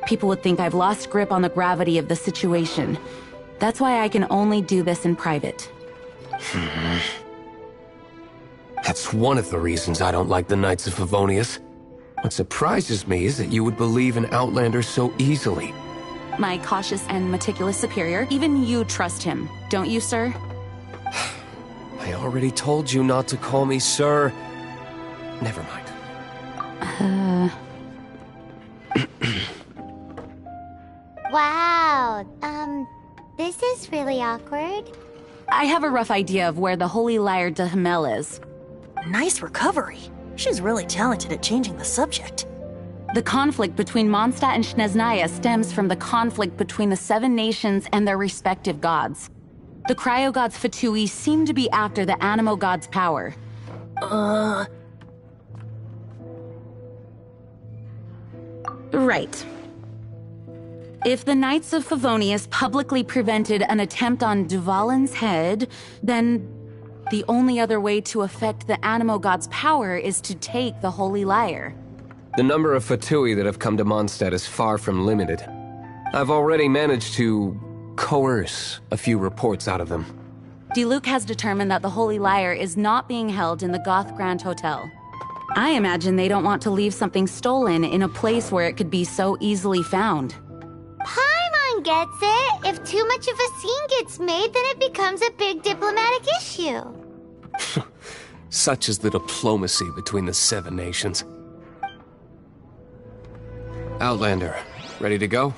People would think I've lost grip on the gravity of the situation. That's why I can only do this in private. That's one of the reasons I don't like the Knights of Favonius. What surprises me is that you would believe an Outlander so easily. My cautious and meticulous superior, even you trust him, don't you, sir? I already told you not to call me sir. Never mind. Wow, this is really awkward. I have a rough idea of where the Holy Lyre de Himmel is. Nice recovery. She's really talented at changing the subject. The conflict between Mondstadt and Snezhnaya stems from the conflict between the Seven Nations and their respective gods. The Cryo-Gods Fatui seem to be after the Animo God's power. Right. If the Knights of Favonius publicly prevented an attempt on Dvalin's head, then the only other way to affect the Animo God's power is to take the Holy Lyre. The number of Fatui that have come to Mondstadt is far from limited. I've already managed to coerce a few reports out of them. Diluc has determined that the Holy Lyre is not being held in the Goth Grand Hotel. I imagine they don't want to leave something stolen in a place where it could be so easily found. Paimon gets it. If too much of a scene gets made, then it becomes a big diplomatic issue. Such is the diplomacy between the Seven Nations. Outlander, ready to go?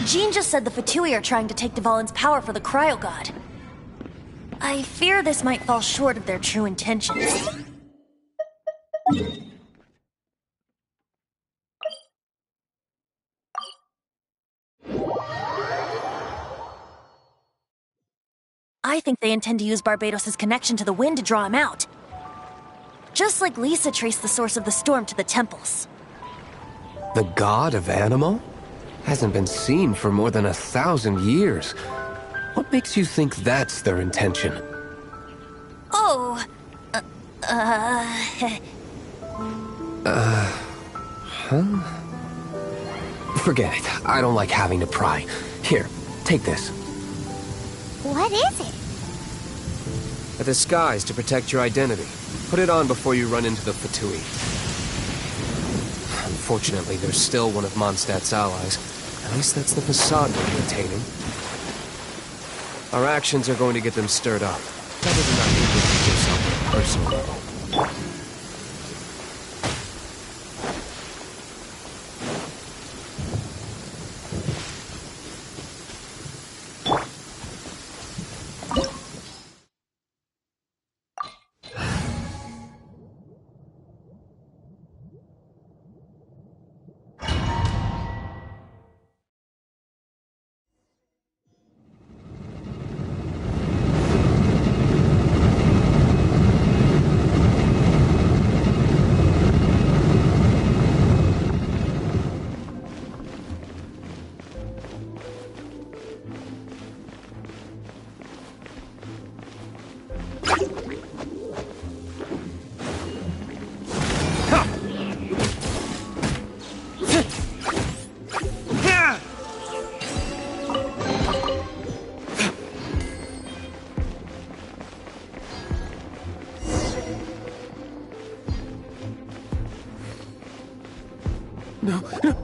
Jean just said the Fatui are trying to take Dvalin's power for the Cryo-God. I fear this might fall short of their true intentions. I think they intend to use Barbados' connection to the wind to draw him out. Just like Lisa traced the source of the storm to the temples. The god of Animo? Hasn't been seen for more than 1,000 years. What makes you think that's their intention? Oh... Huh? Forget it. I don't like having to pry. Here, take this. What is it? A disguise to protect your identity. Put it on before you run into the Fatui. Unfortunately, there's still one of Mondstadt's allies. At least that's the facade we're maintaining. Our actions are going to get them stirred up. Better than not able to do something on a personal level.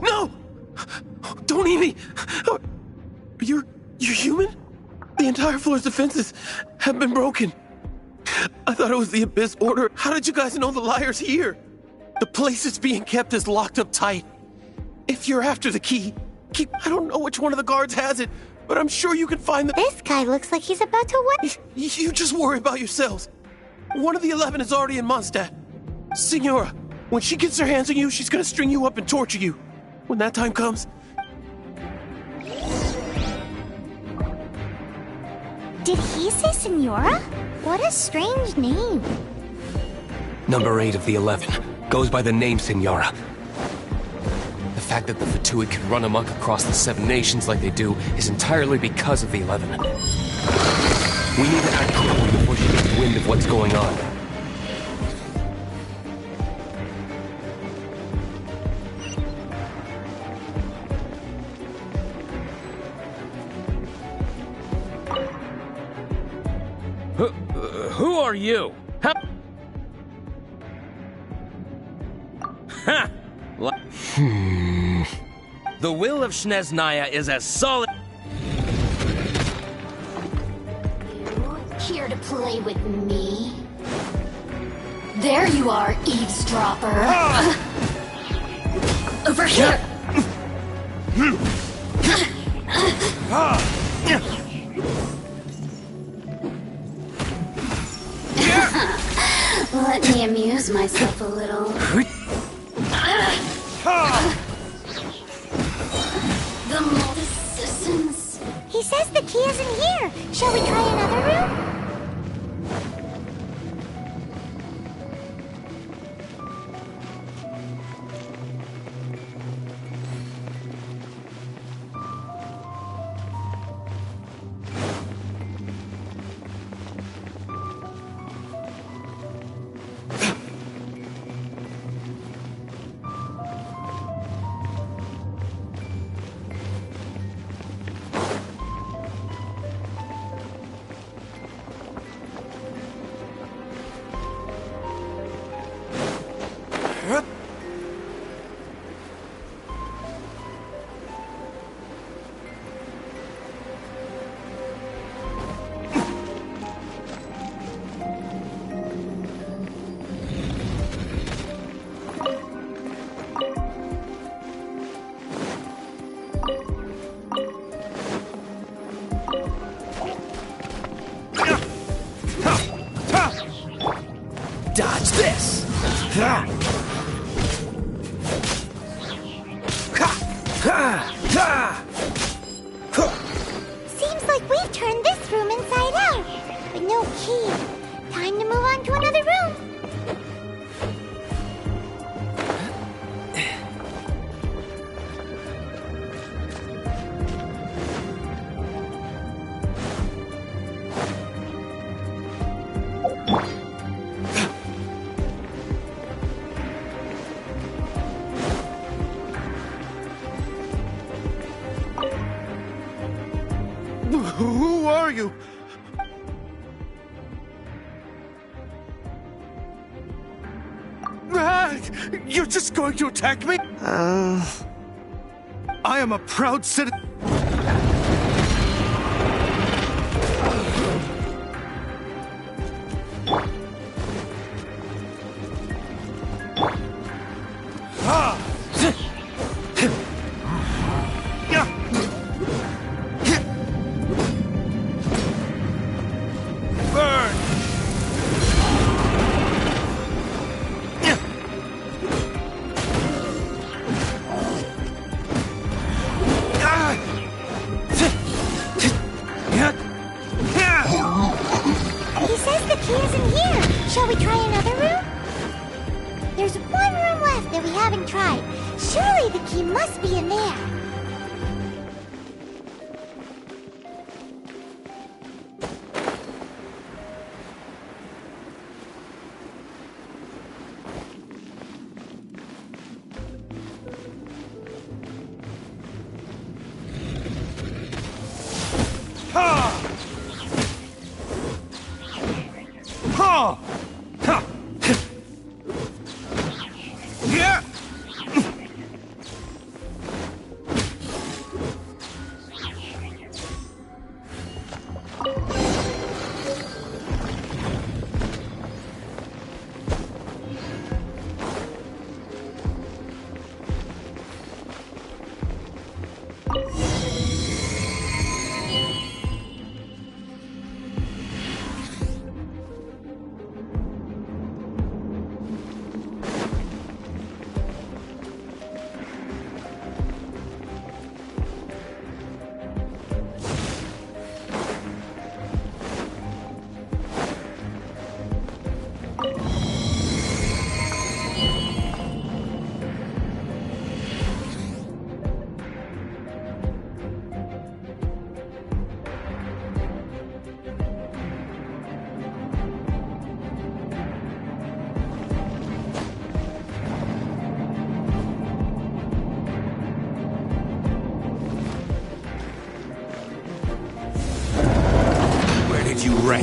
No! Don't eat me! You're human? The entire floor's defenses have been broken. I thought it was the Abyss Order. How did you guys know the Lyre's here? The place it's being kept is locked up tight. If you're after the key, I don't know which one of the guards has it, but I'm sure you can find the... This guy looks like he's about to what? You just worry about yourselves. One of the 11 is already in Mondstadt. Signora, when she gets her hands on you, she's gonna string you up and torture you. When that time comes... Did he say Senora? What a strange name. Number 8 of the 11 goes by the name Senora. The fact that the Fatui can run amok across the 7 nations like they do is entirely because of the 11. We need to act quickly before she gets wind of what's going on. Who are you? Ha! The will of Snezhnaya is as solid. Here to play with me? There you are, eavesdropper. Over here. Let me amuse myself a little. The multi-systems. He says the key isn't here. Shall we try another room? Dodge this! Seems like we've turned this room inside out. But no key. Time to move on to another room. Who are you? You're just going to attack me? I am a proud citizen. He says the key isn't here. Shall we try another room? There's one room left that we haven't tried. Surely the key must be in there.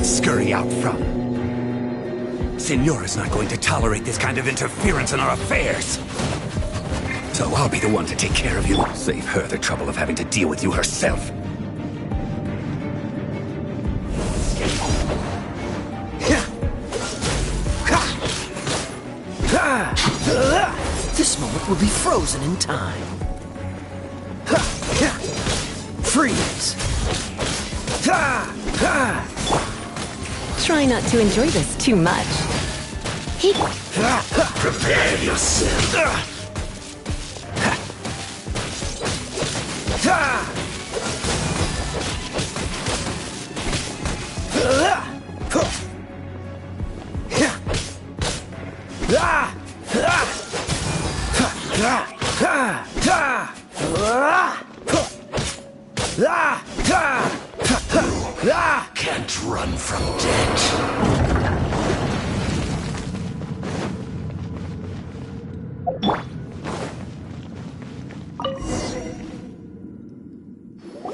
and scurry out from. Senora's not going to tolerate this kind of interference in our affairs. So I'll be the one to take care of you. Save her the trouble of having to deal with you herself. This moment will be frozen in time. Freeze! Try not to enjoy this too much. Prepare yourself. Can't run from death.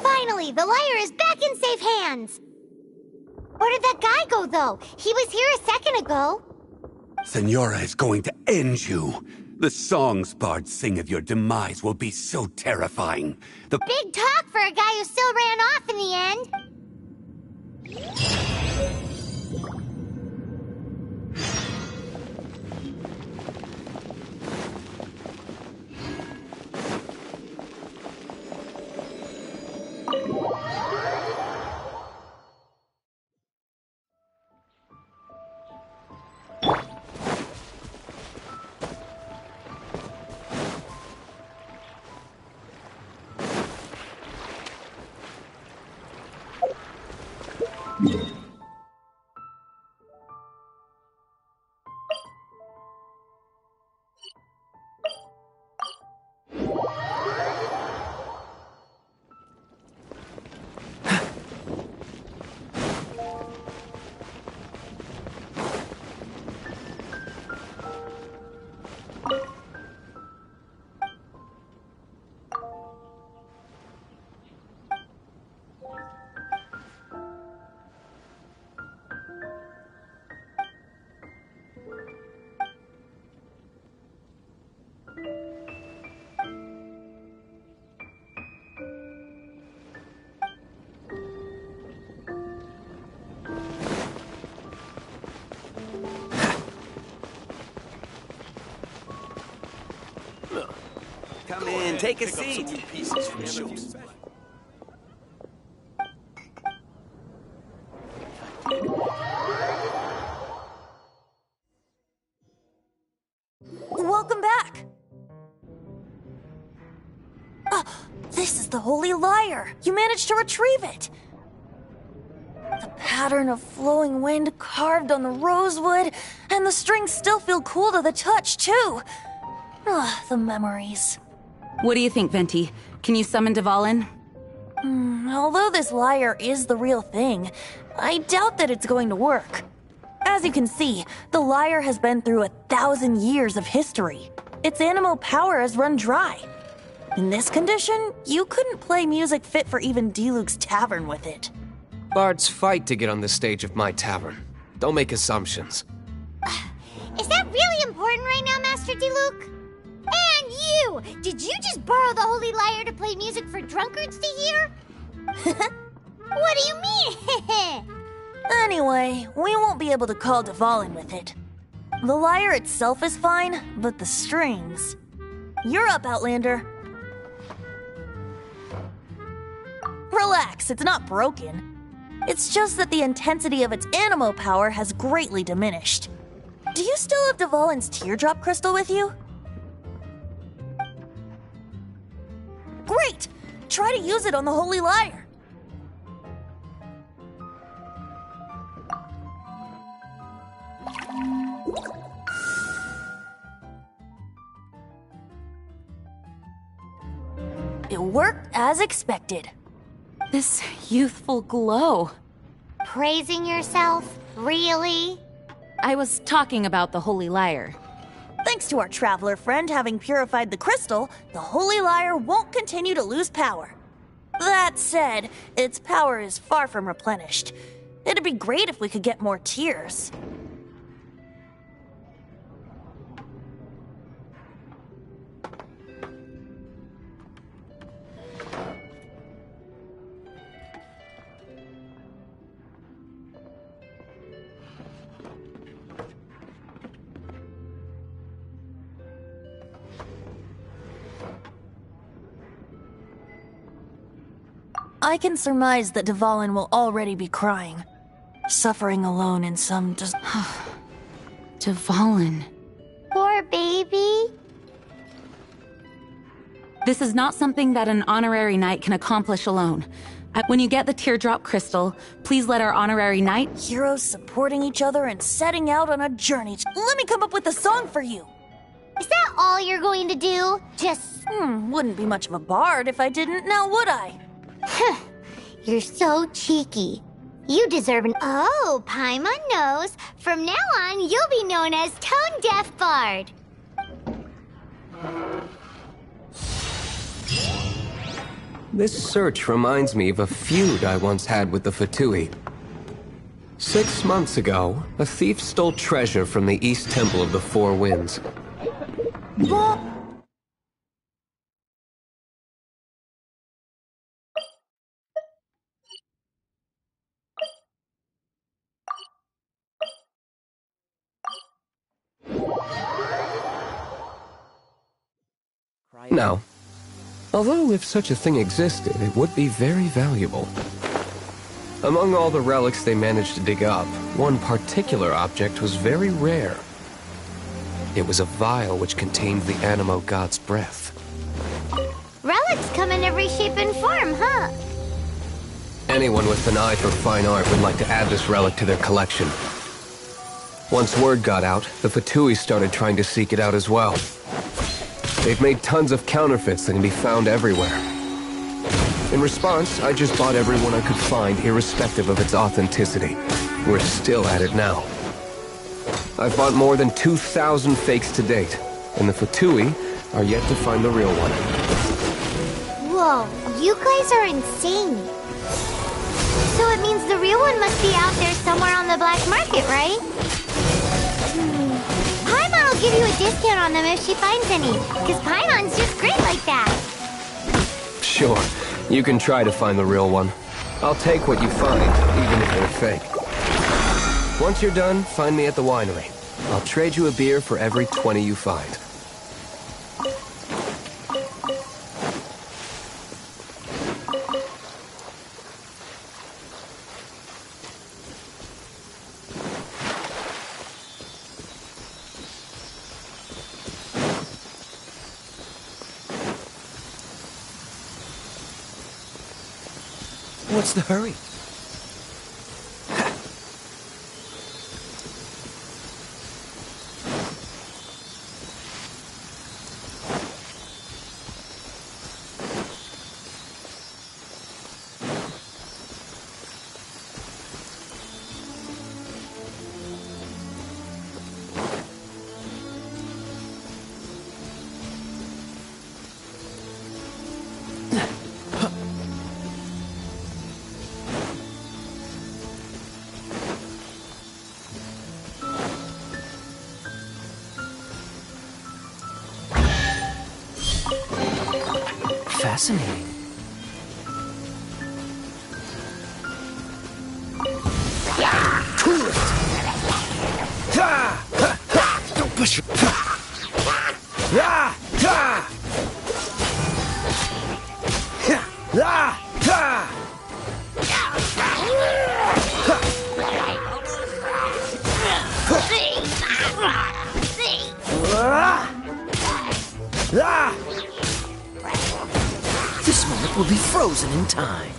Finally, the lyre is back in safe hands. Where did that guy go, though? He was here a second ago. Senora is going to end you. The songs bards sing of your demise will be so terrifying. The Big talk for a guy who still ran off in the end. Come in, take a seat. Welcome back! This is the Holy Lyre! You managed to retrieve it! The pattern of flowing wind carved on the rosewood, and the strings still feel cool to the touch, too! The memories. What do you think, Venti? Can you summon Dvalin? Although this lyre is the real thing, I doubt that it's going to work. As you can see, the lyre has been through 1,000 years of history. Its animal power has run dry. In this condition, you couldn't play music fit for even Diluc's tavern with it. Bards fight to get on the stage of my tavern. Don't make assumptions. Is that really important right now, Master Diluc? And you! Did you just borrow the Holy Lyre to play music for drunkards to hear? What do you mean? Anyway, we won't be able to call Dvalin with it. The lyre itself is fine, but the strings... You're up, Outlander. Relax, it's not broken. It's just that the intensity of its animo power has greatly diminished. Do you still have Dvalin's teardrop crystal with you? Great! Try to use it on the Holy Lyre. It worked as expected. This youthful glow. Praising yourself? Really? I was talking about the Holy Lyre. Thanks to our traveler friend having purified the crystal, the Holy Lyre won't continue to lose power. That said, its power is far from replenished. It'd be great if we could get more tears. I can surmise that Dvalin will already be crying, suffering alone in some Dvalin. Poor baby. This is not something that an honorary knight can accomplish alone. When you get the teardrop crystal, please let our honorary knight... Heroes supporting each other and setting out on a journey. Let me come up with a song for you. Is that all you're going to do? Just... Wouldn't be much of a bard if I didn't, now would I? You're so cheeky. You deserve an... Oh, Paimon knows. From now on, you'll be known as Tone Deaf Bard. This search reminds me of a feud I once had with the Fatui. 6 months ago, a thief stole treasure from the East Temple of the Four Winds. Now, although if such a thing existed, it would be very valuable. Among all the relics they managed to dig up, one particular object was very rare. It was a vial which contained the Animo god's breath. Relics come in every shape and form, huh? Anyone with an eye for fine art would like to add this relic to their collection. Once word got out, the Fatui started trying to seek it out as well. They've made tons of counterfeits that can be found everywhere. In response, I just bought every one I could find, irrespective of its authenticity. We're still at it now. I've bought more than 2,000 fakes to date, and the Fatui are yet to find the real one. Whoa, you guys are insane. So it means the real one must be out there somewhere on the black market, right? Paimon will give you a discount on them if she finds any, because Paimon's just great like that. Sure, you can try to find the real one. I'll take what you find, even if they're fake. Once you're done, find me at the winery. I'll trade you a beer for every 20 you find. What's the hurry? Fascinating. Don't push. This moment will be frozen in time.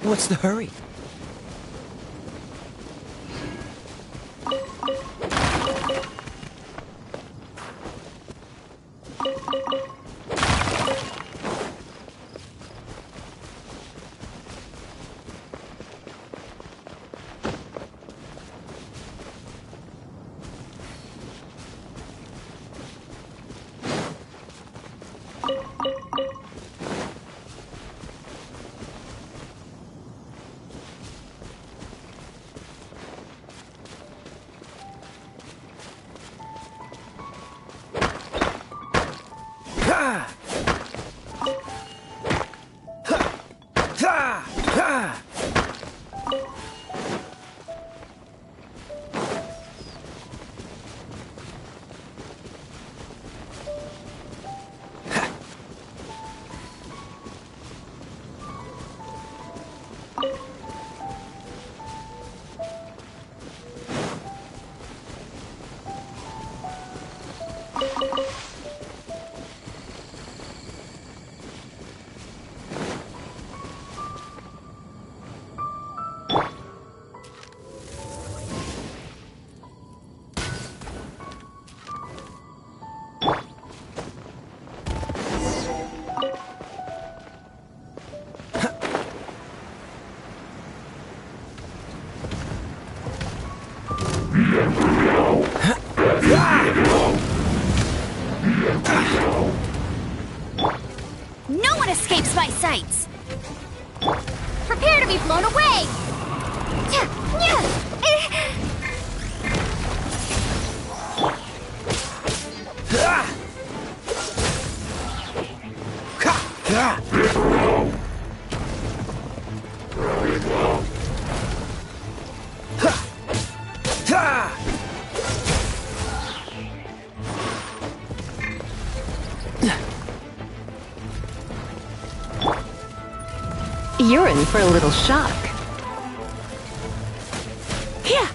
What's the hurry? No one escapes my sights! Prepare to be blown away! You're in for a little shock. Yeah.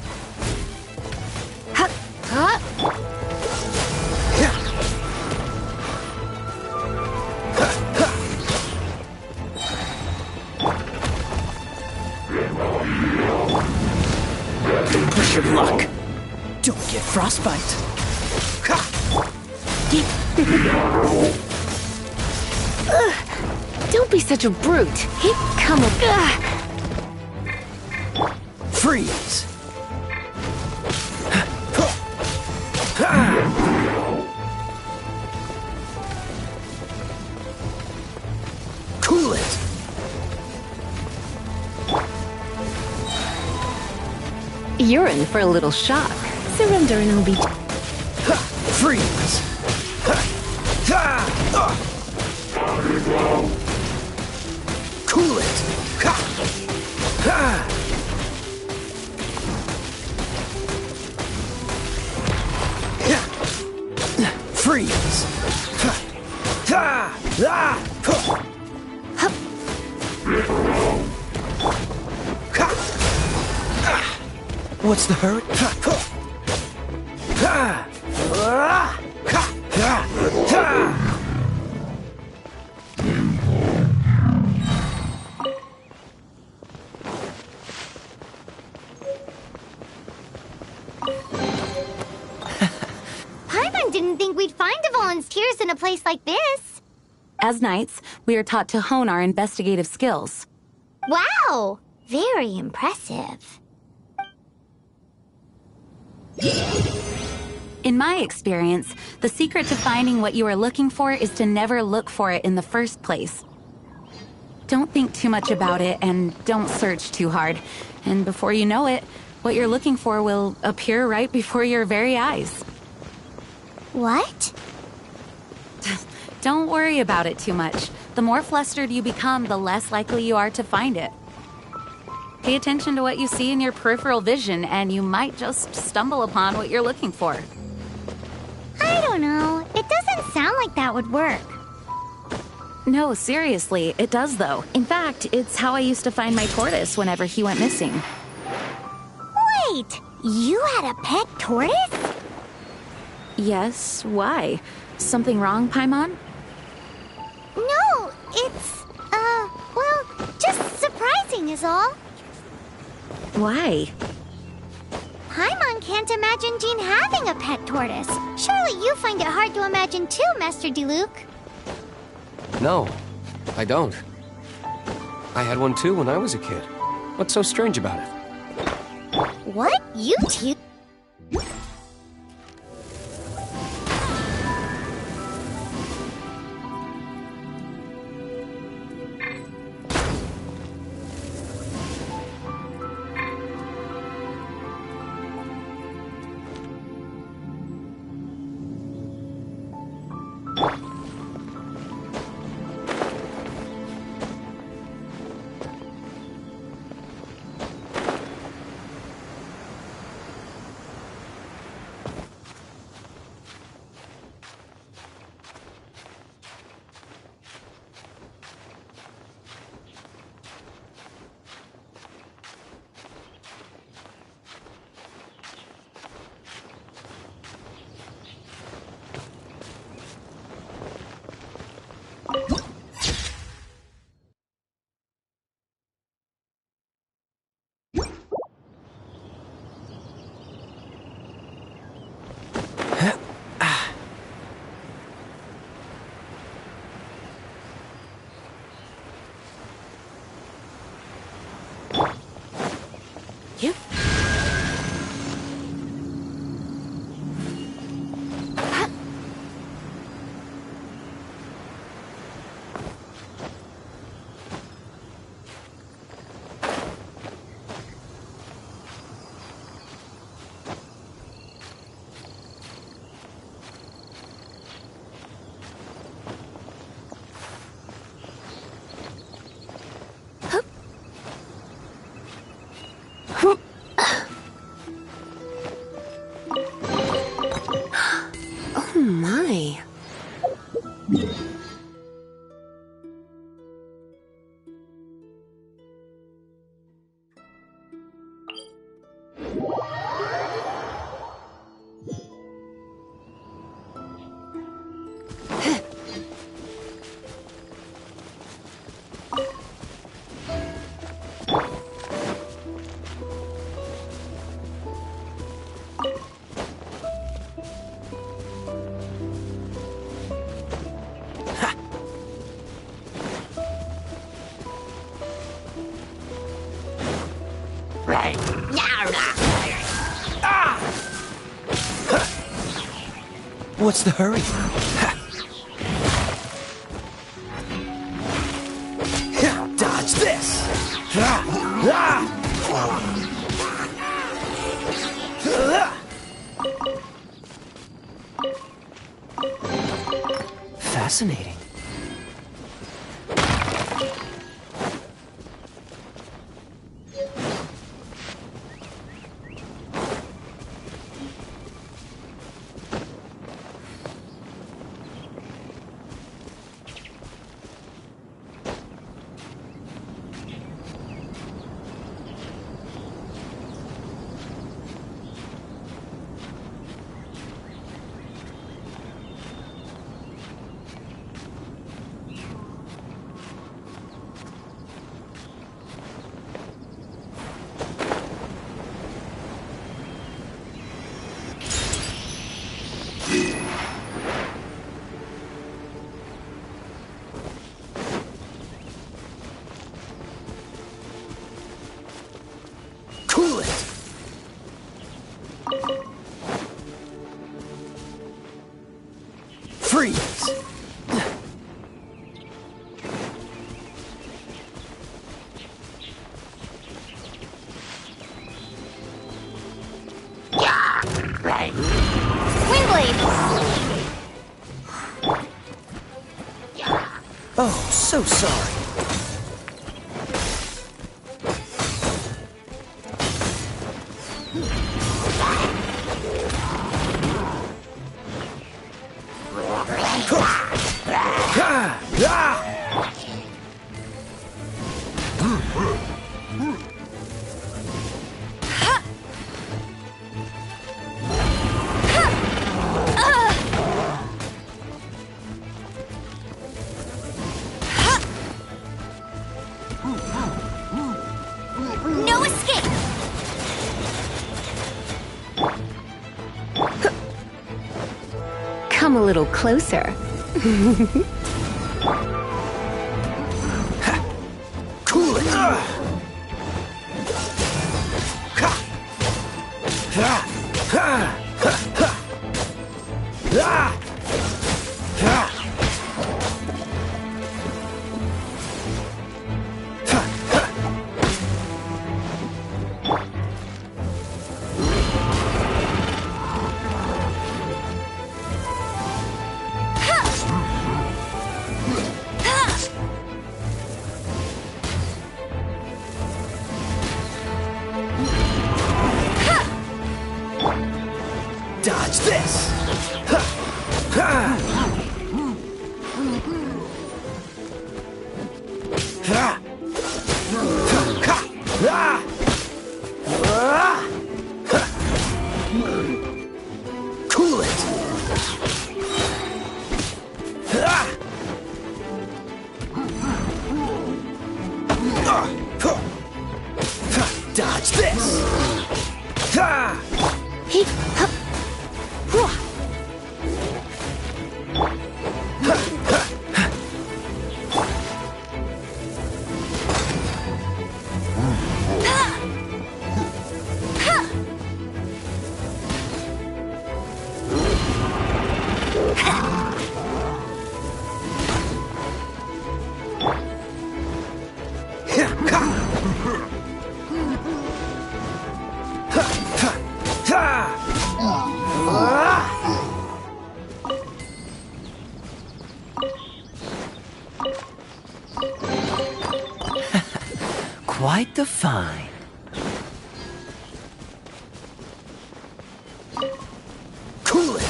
Push your luck. Don't get frostbite. Don't be such a brute. Come on. Freeze. Cool it. You're in for a little shock. Surrender and I'll be... Freeze. Cool it. Freeze. What's the hurry? Paimon didn't think we'd find the volunteers in a place like this. As knights, we are taught to hone our investigative skills. Wow! Very impressive. In my experience, the secret to finding what you are looking for is to never look for it in the first place. Don't think too much about it and don't search too hard. And before you know it, what you're looking for will appear right before your very eyes. What? Don't worry about it too much. The more flustered you become, the less likely you are to find it. Pay attention to what you see in your peripheral vision, and you might just stumble upon what you're looking for. I don't know. It doesn't sound like that would work. No, seriously, it does though. In fact, it's how I used to find my tortoise whenever he went missing. Wait! You had a pet tortoise? Yes, why? Something wrong, Paimon? No, it's, well, just surprising is all. Why? Paimon can't imagine Jean having a pet tortoise. Surely you find it hard to imagine too, Master Diluc. No, I don't. I had one too when I was a kid. What's so strange about it? What? You two? What's the hurry? Dodge this! Fascinating. Cool it! Freeze! Oh, so sorry. No escape! Come a little closer. Cool it! Dodge this! Cool it! Dodge this! Quite the find. Cool it!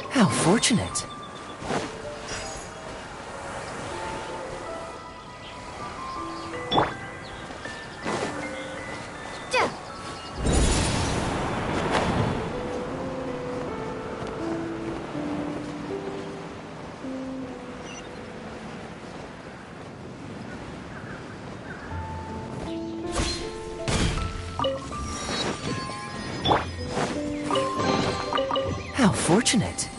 How fortunate. fortunate.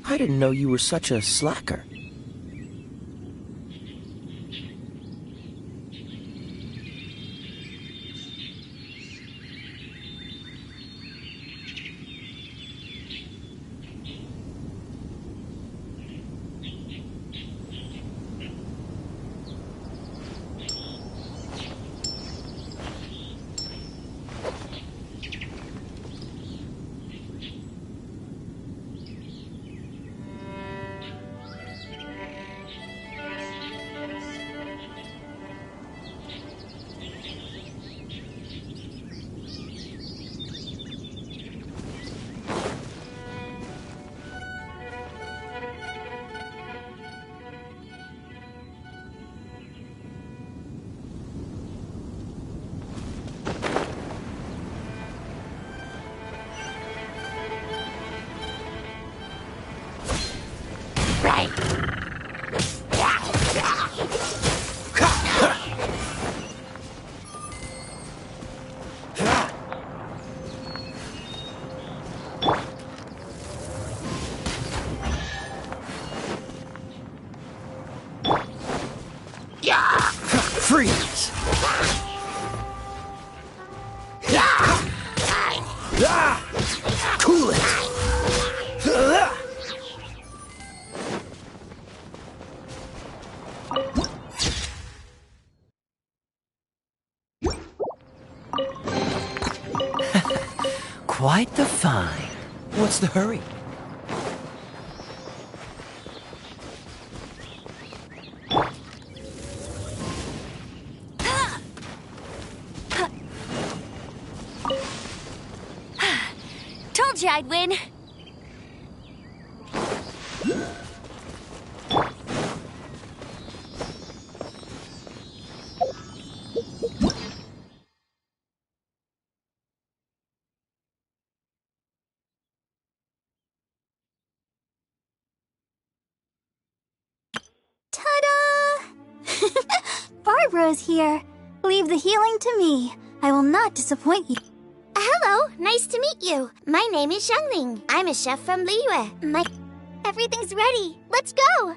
I didn't know you were such a slacker. Freeze! Cool it! Quite the find. What's the hurry? Told you I'd win. Ta-da! Barbara's here. Leave the healing to me. I will not disappoint you. Hello, nice to meet you. My name is Xiangling. I'm a chef from Liyue. Everything's ready. Let's go.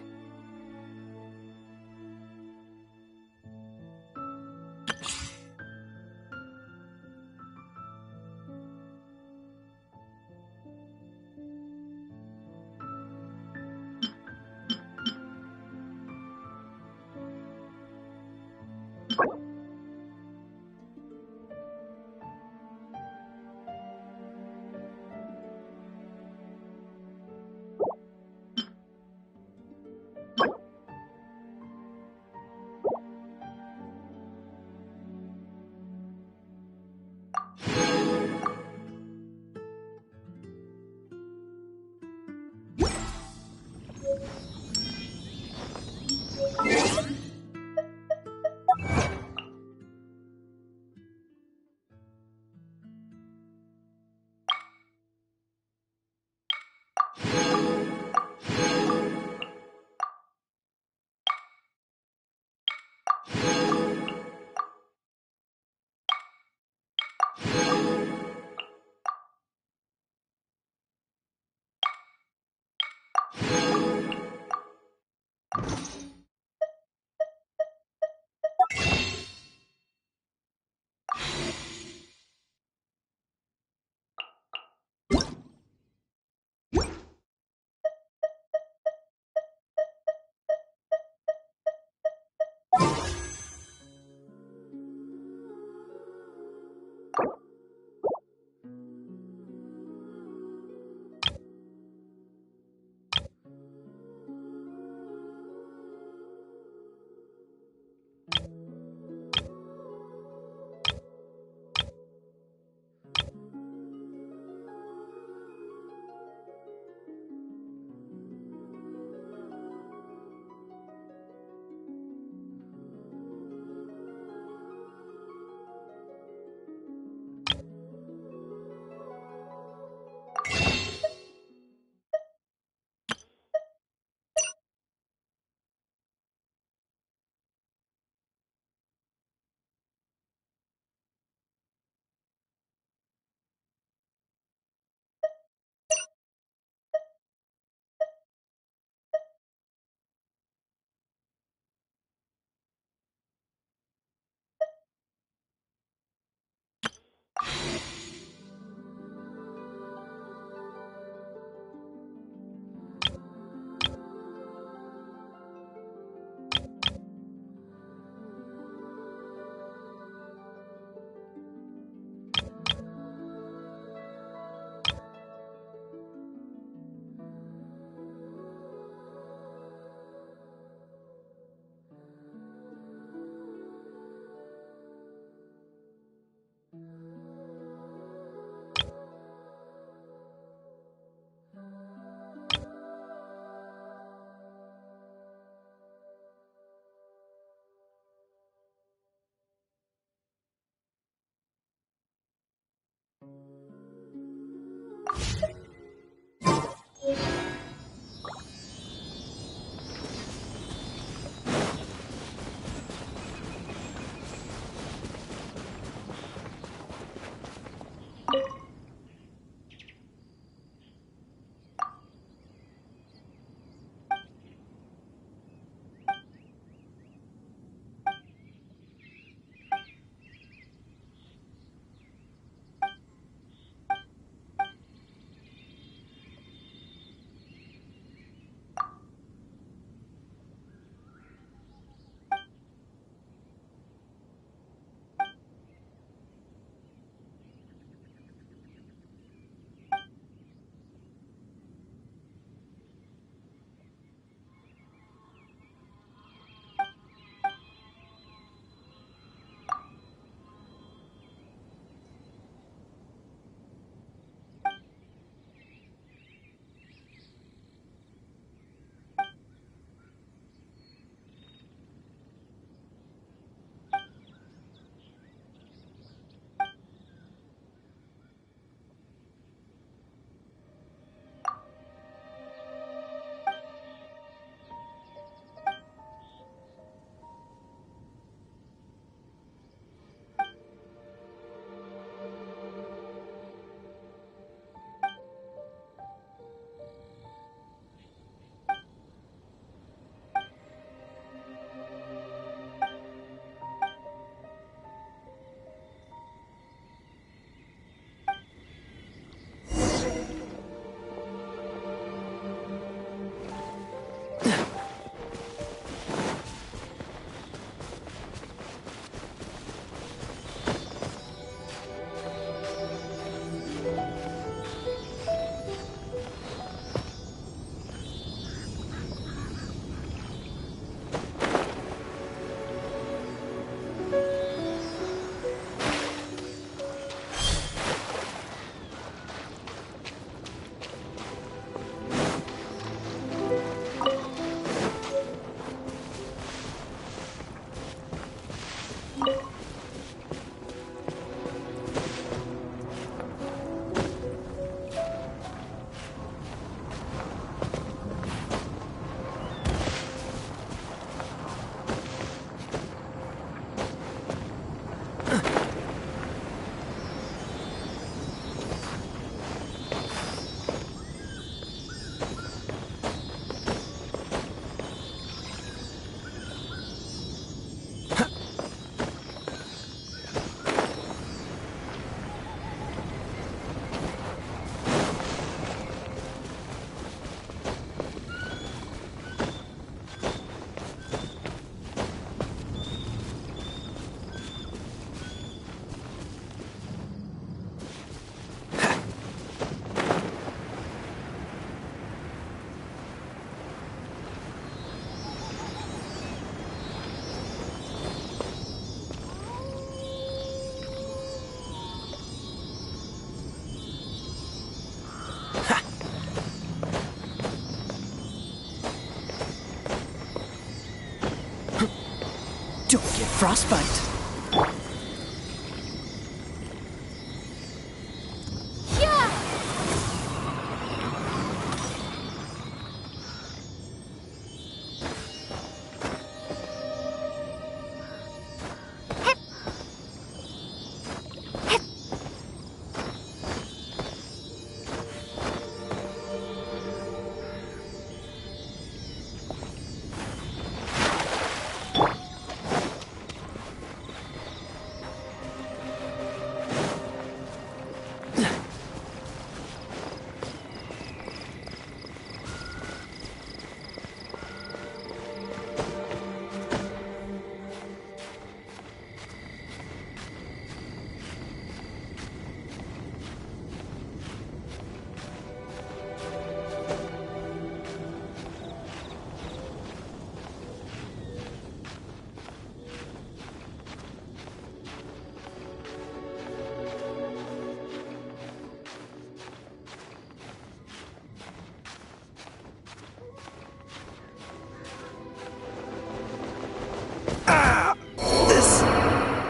frostbite.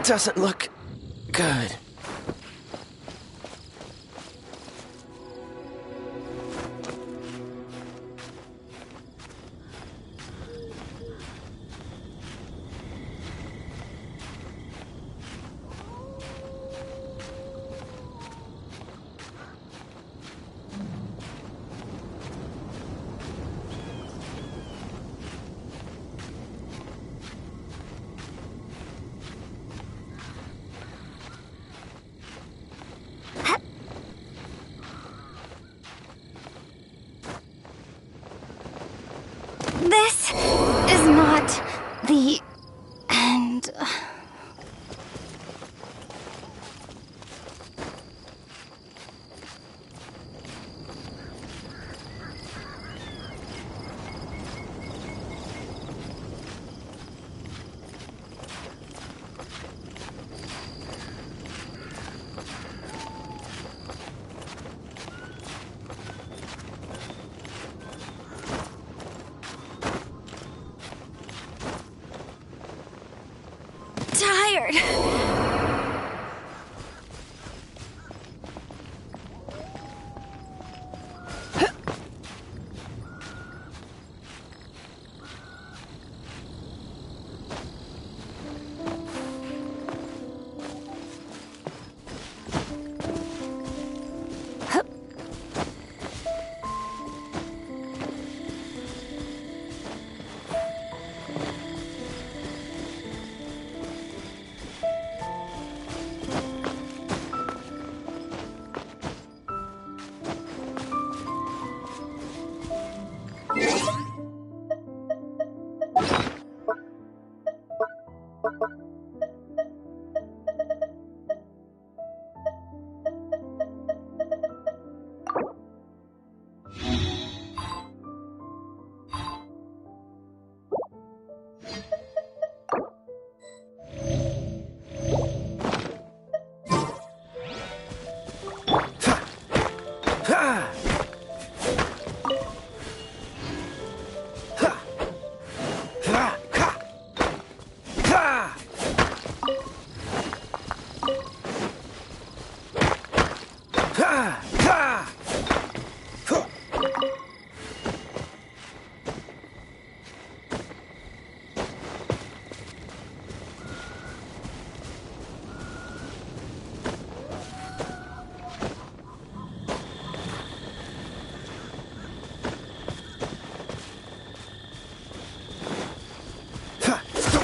Doesn't look good. This is not the end. Tired.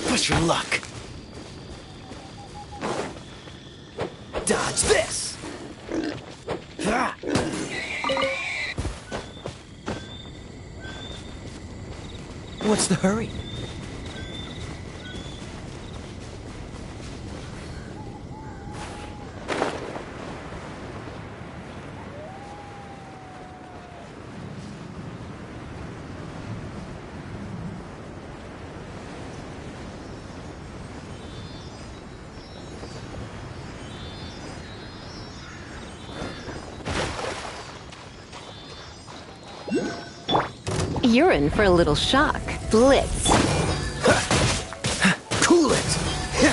Push your luck. Dodge this. What's the hurry? You're in for a little shock. Blitz. Cool it.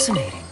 Fascinating.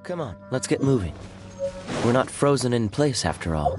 Come on, let's get moving. We're not frozen in place after all.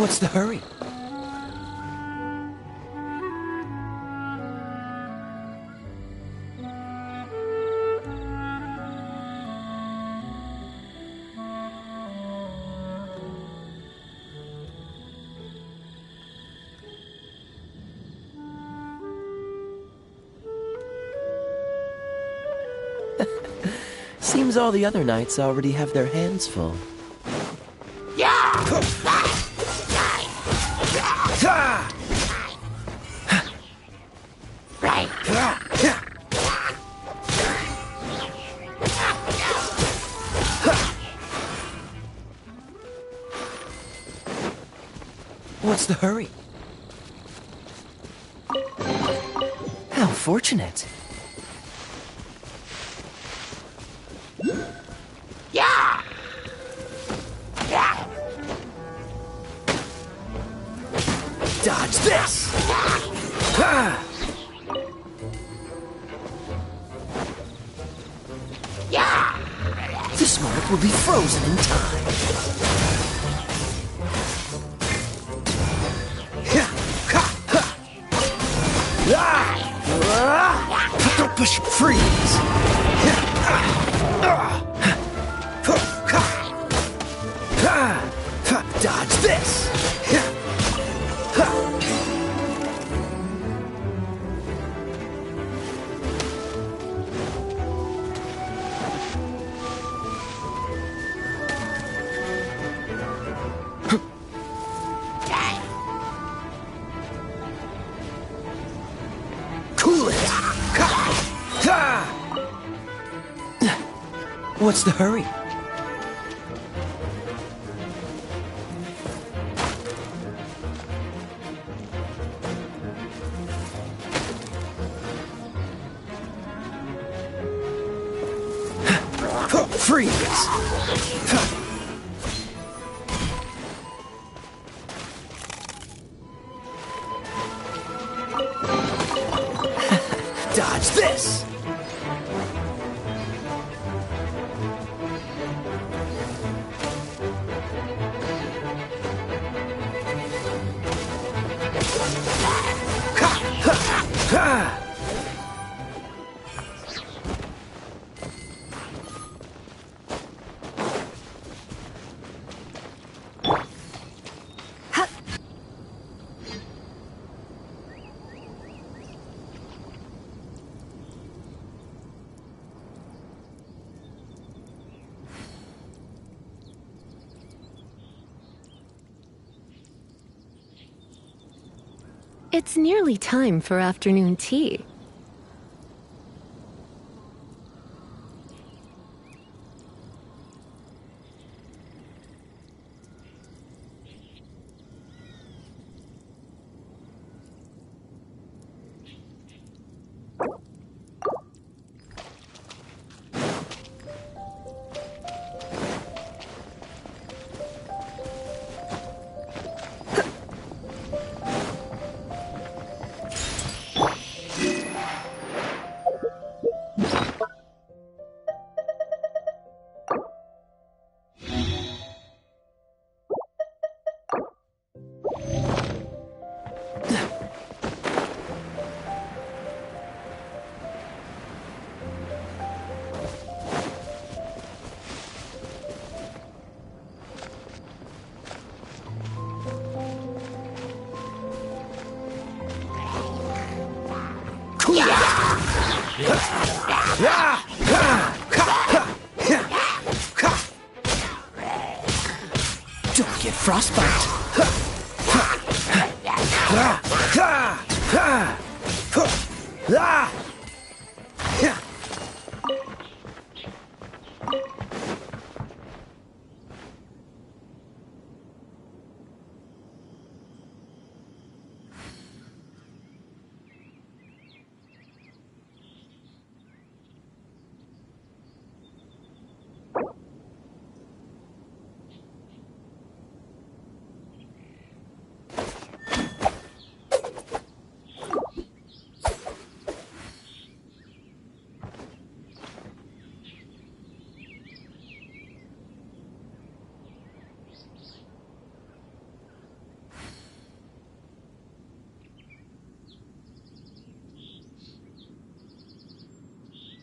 What's the hurry? Seems all the other knights already have their hands full. What's the hurry? How fortunate. Yeah! Yeah! Dodge this! Ah! Yeah! This moment will be frozen in time. Don't push, freeze! Dodge this! Cool it! What's the hurry? Freeze! Dodge this! It's nearly time for afternoon tea. Don't get frostbite.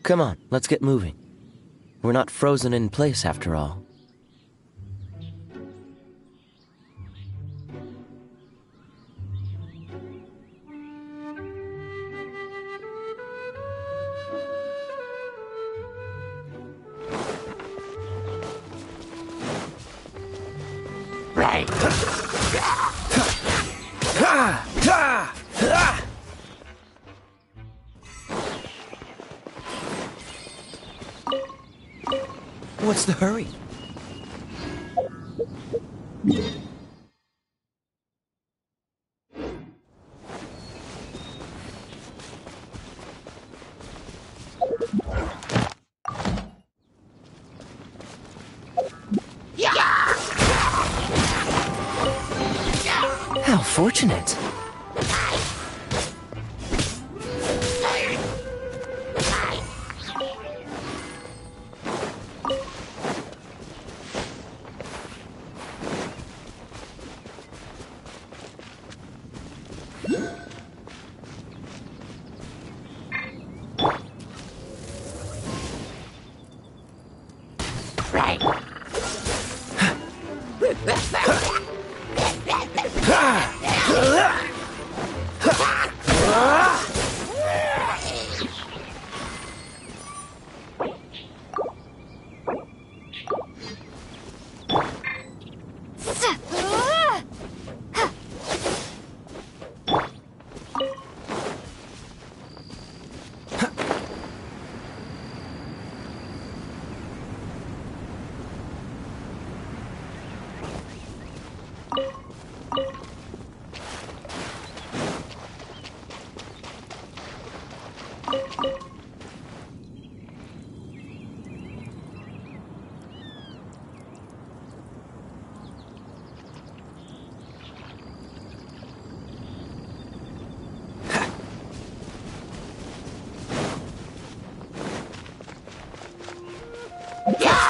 Come on, let's get moving. We're not frozen in place after all. Right. What's the hurry? unfortunate.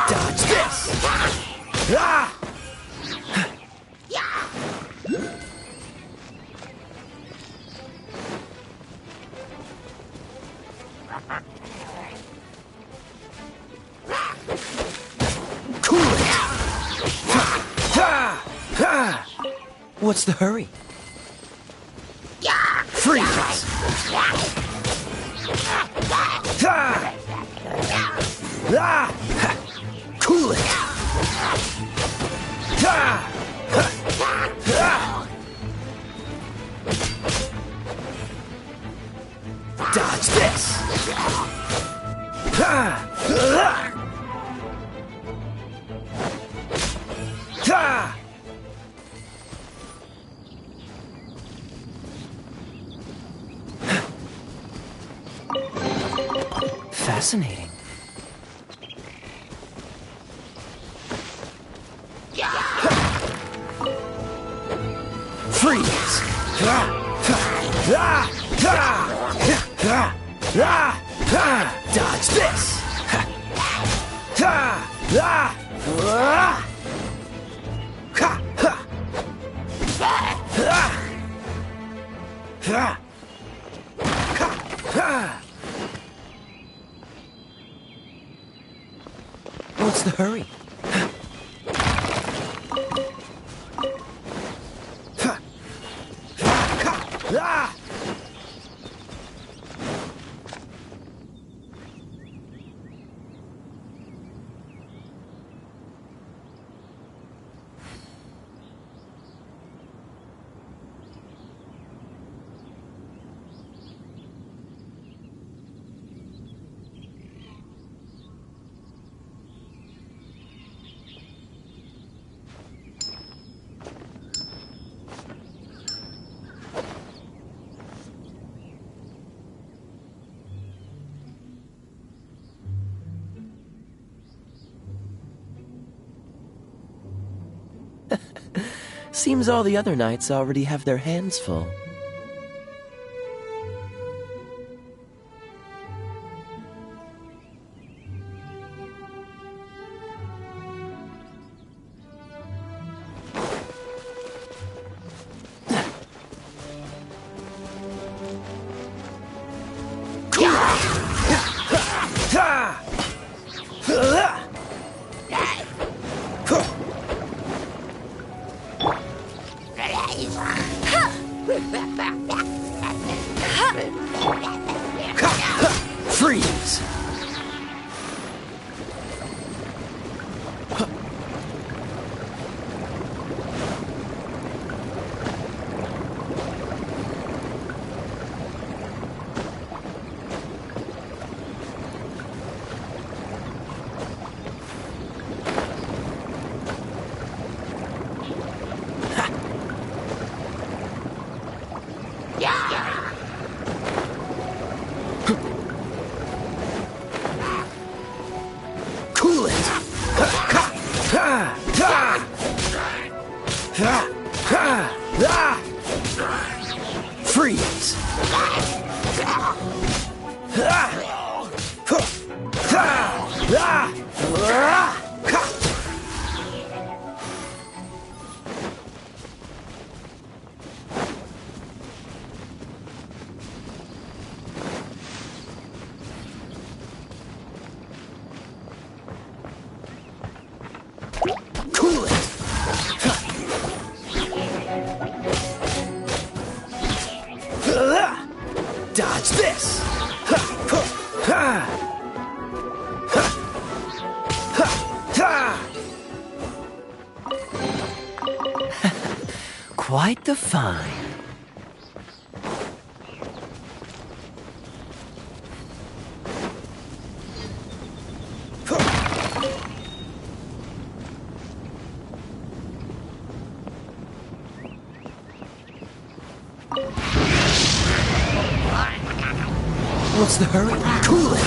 Dodge this! Ah! Cool it! What's the hurry? Freeze! Cool it! Dodge this! Fascinating. Freeze! Dodge this! What's the hurry? Seems all the other knights already have their hands full. Freeze! Cool it! Freeze! Cool it! Dodge this! Quite the find. What's the hurry? Cool it!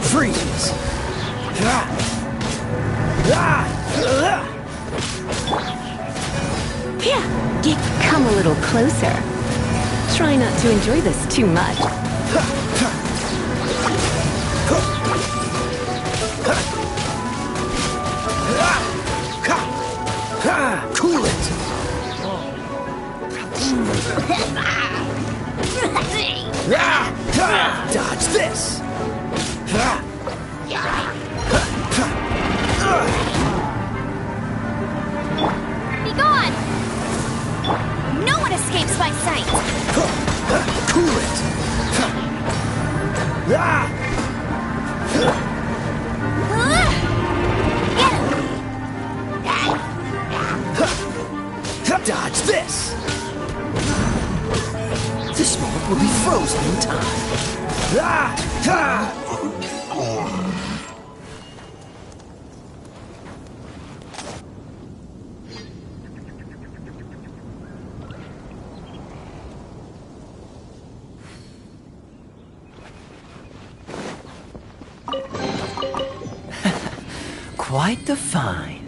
Freeze! Yeah, come a little closer. Try not to enjoy this too much. Cool it! Dodge this! Be gone! No one escapes my sight! Cool it! Dodge this! This moment will be frozen in time. Quite the find.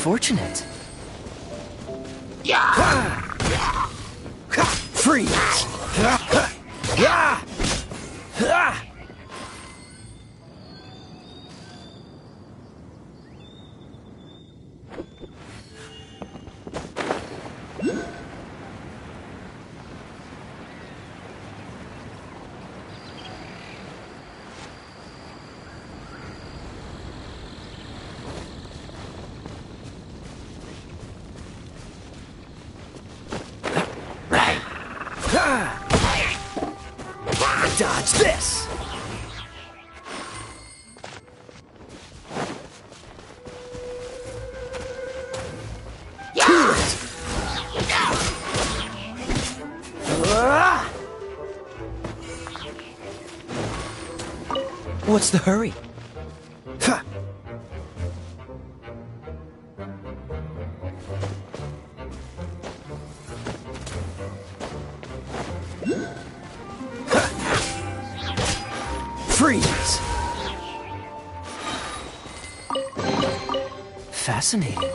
Fortunate. Freeze! Dodge this! Cool it! What's the hurry? Ha! Freeze! Fascinating.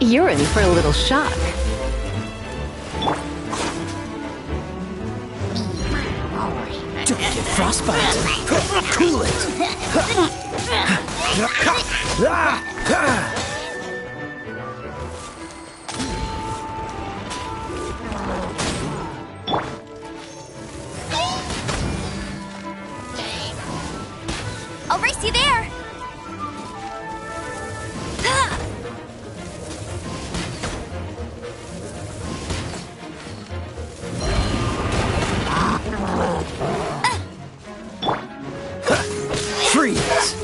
You're in for a little shock. Don't get frostbite. Cool it. I'll race you there. Freeze!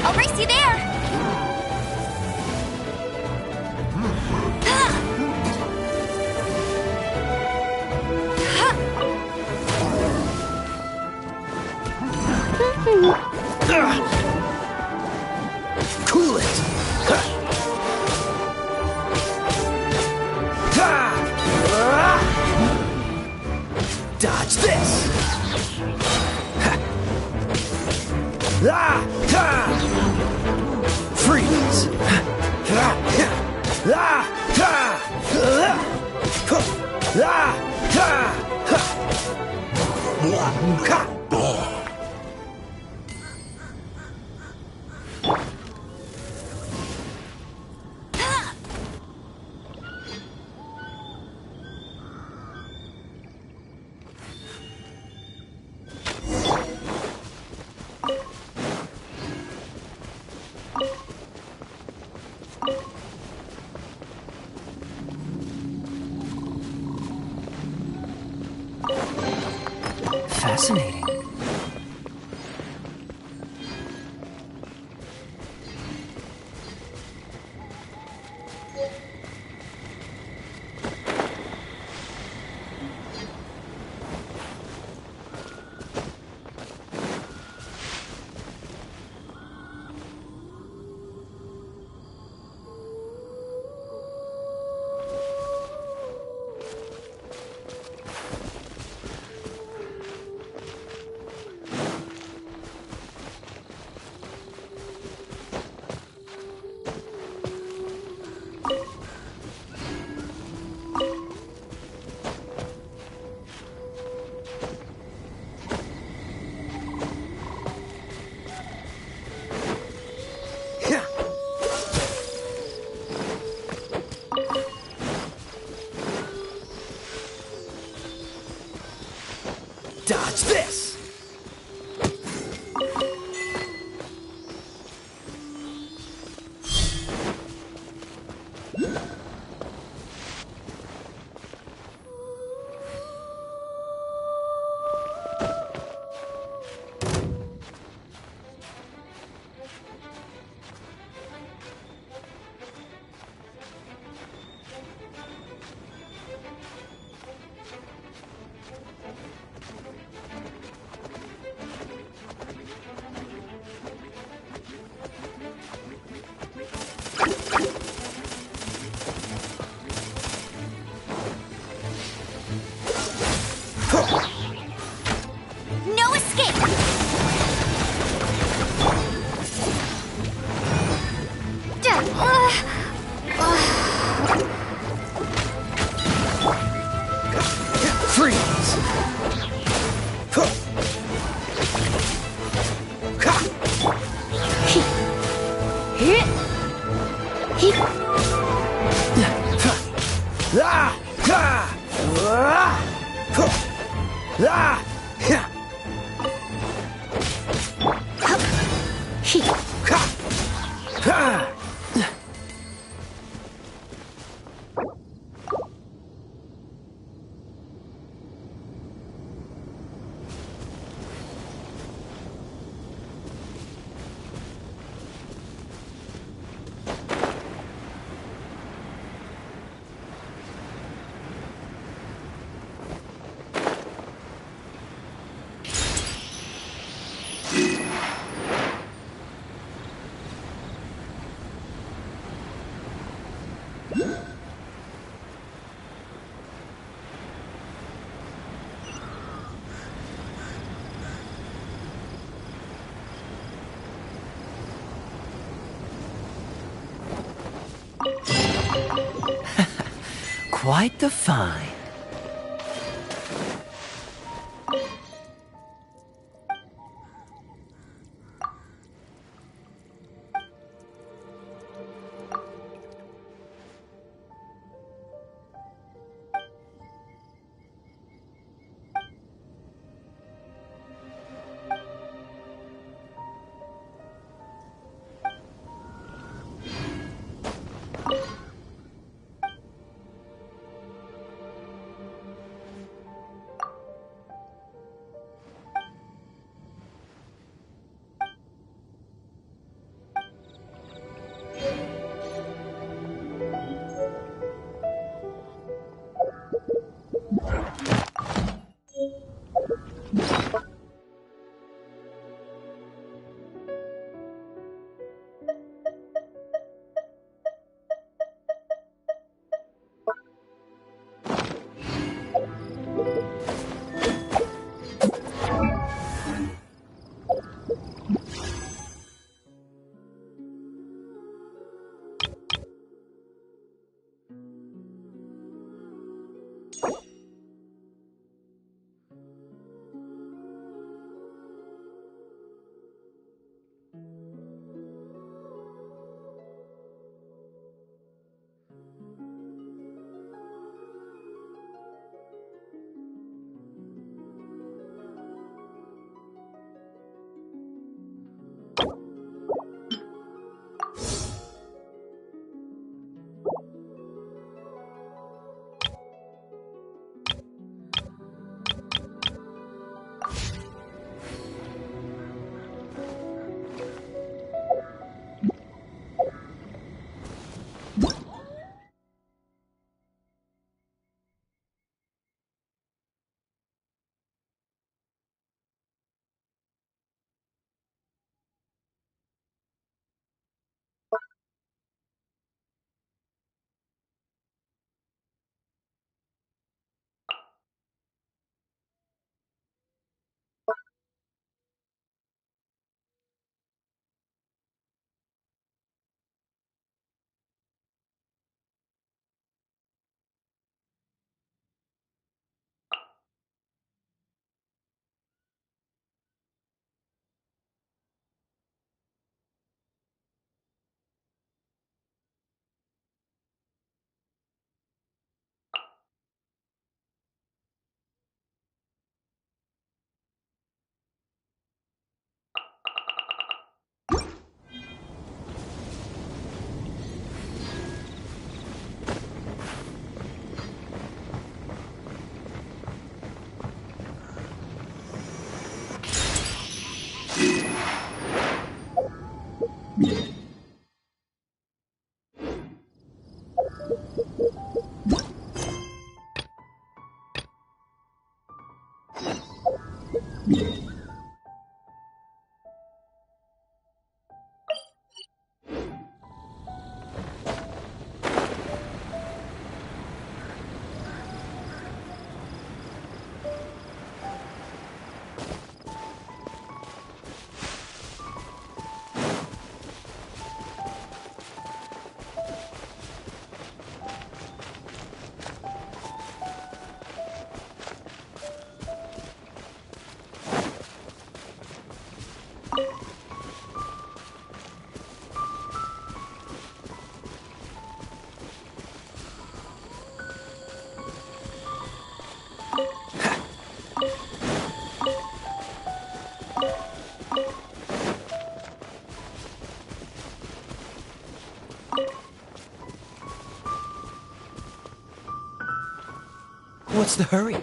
I'll race you there. Cool it! Dodge this! Freeze! Fascinating. Dodge this! Ah! Quite the find. What's the hurry?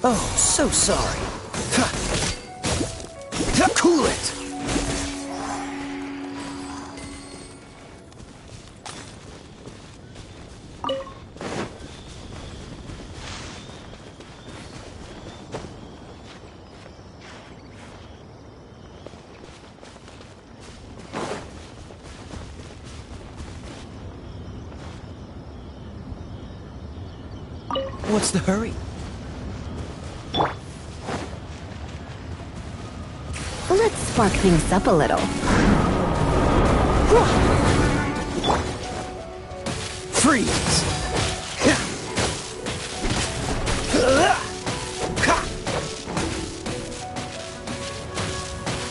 Oh, so sorry. Cool it! What's the hurry? Let's spark things up a little. Freeze!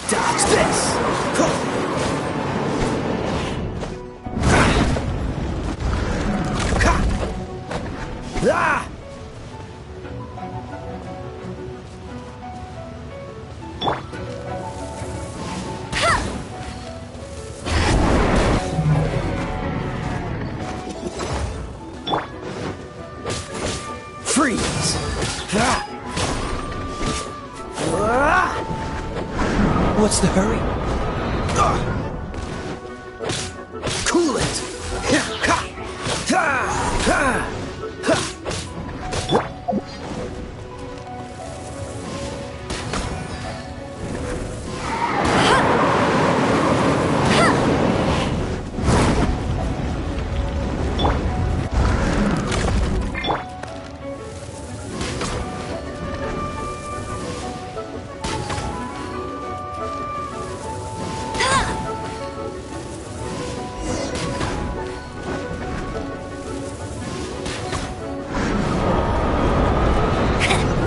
Dodge this! Ah! Freeze! What's the hurry? Cool it!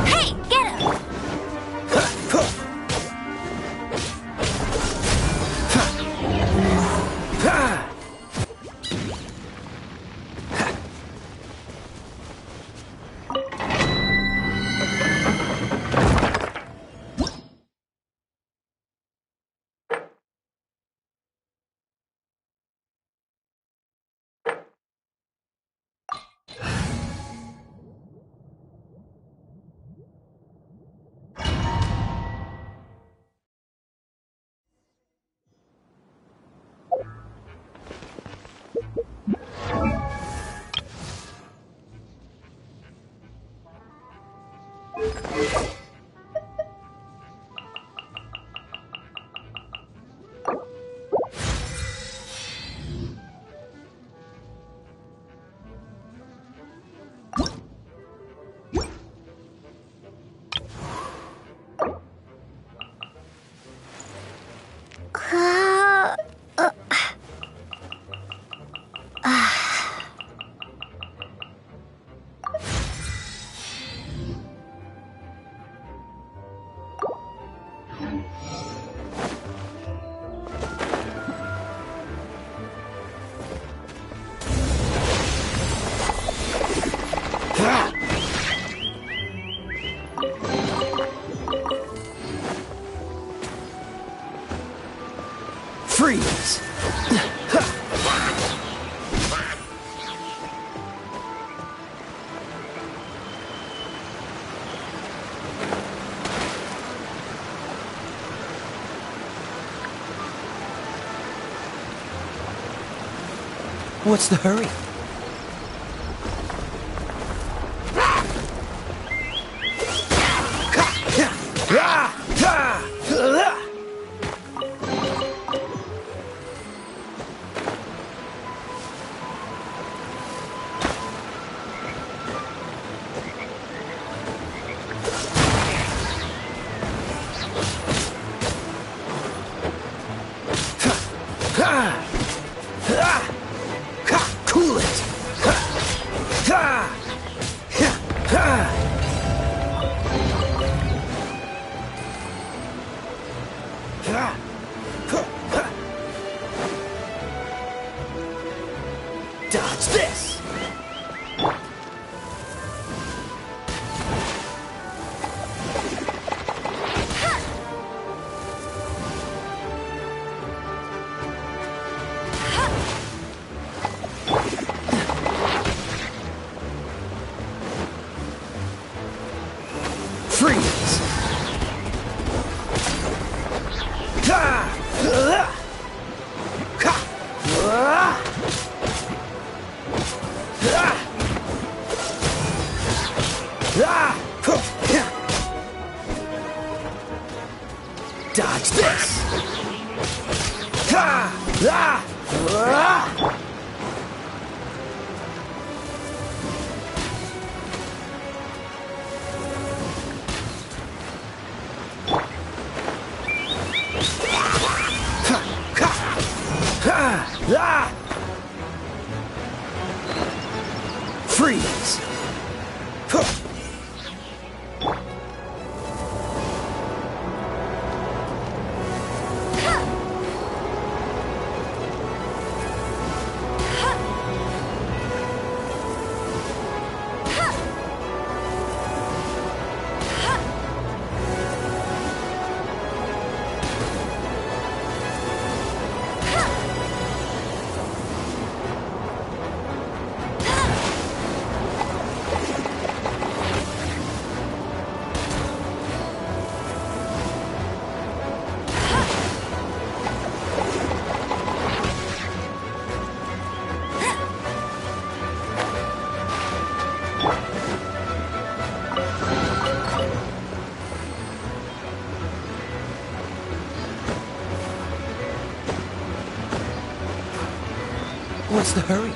Hey, get him! Freeze! What's the hurry? Dodge this! Freeze! Ha! Dodge this! Freeze! What's the hurry?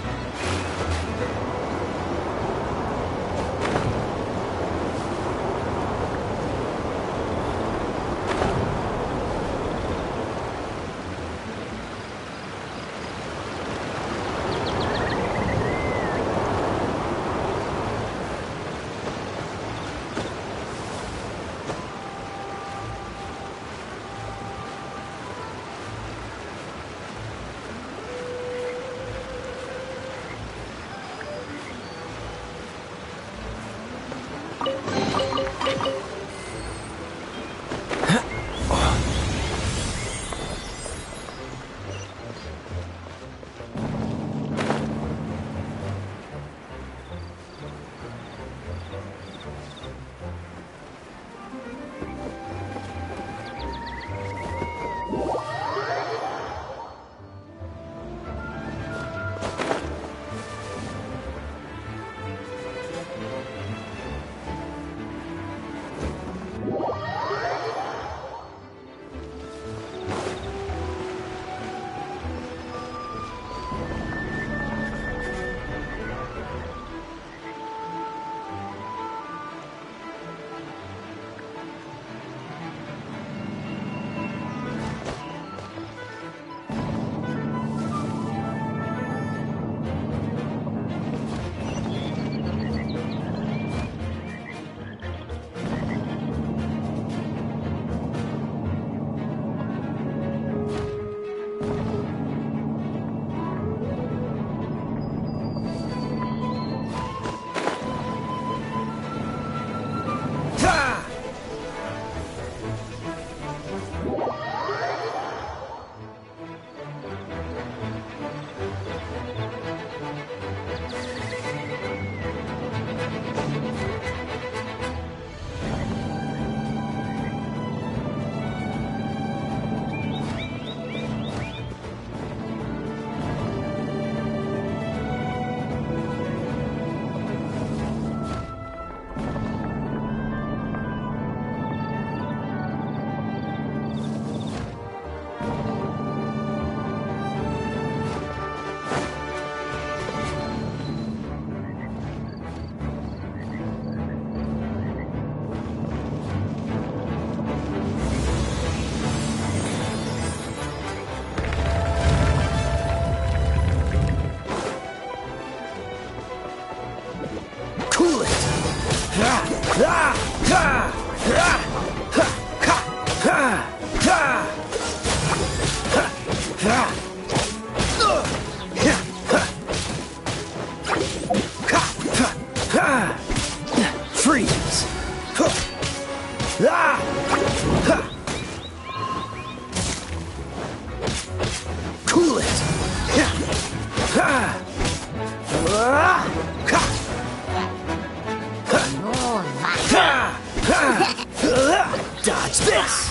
Dodge this!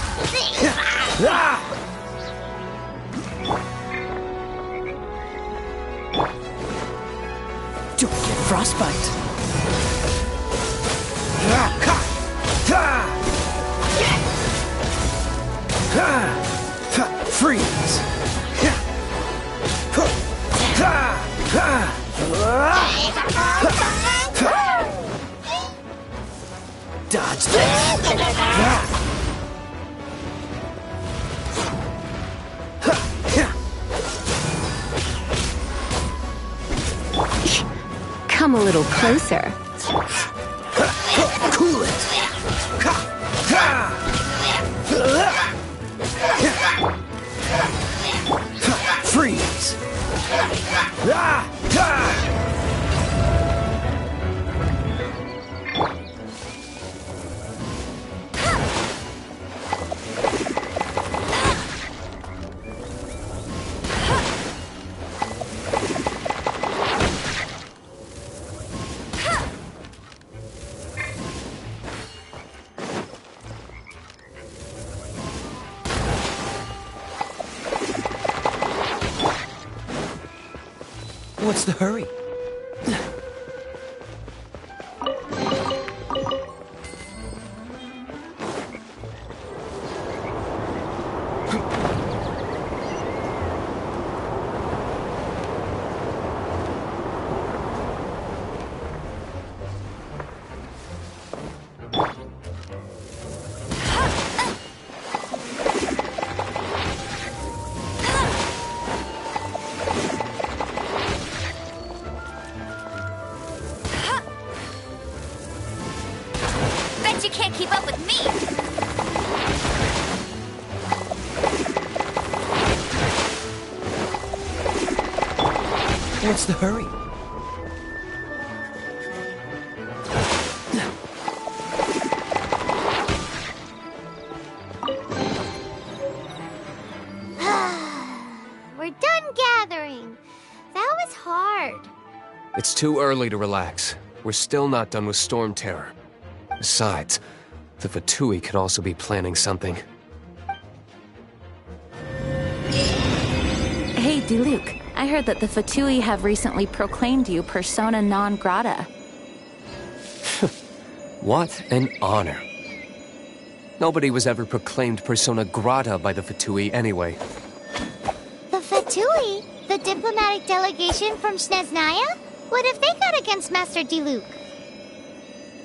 Don't get frostbite. Freeze! Dodge this! Come a little closer. Cool it! Freeze! What's the hurry? Bet you can't keep up with me! What's the hurry? We're done gathering. That was hard. It's too early to relax. We're still not done with Storm Terror. Besides, the Fatui could also be planning something. Hey, Diluc. I heard that the Fatui have recently proclaimed you persona non grata. What an honor. Nobody was ever proclaimed persona grata by the Fatui anyway. The Fatui? The diplomatic delegation from Snezhnaya? What have they got against Master Diluc?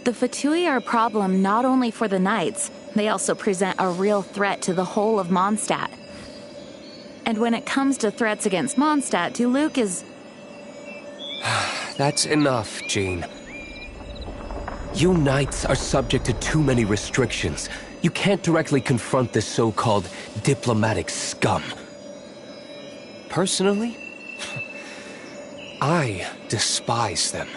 The Fatui are a problem not only for the Knights, they also present a real threat to the whole of Mondstadt. And when it comes to threats against Mondstadt, Diluc is... That's enough, Jean. You Knights are subject to too many restrictions. You can't directly confront this so-called diplomatic scum. Personally, I despise them.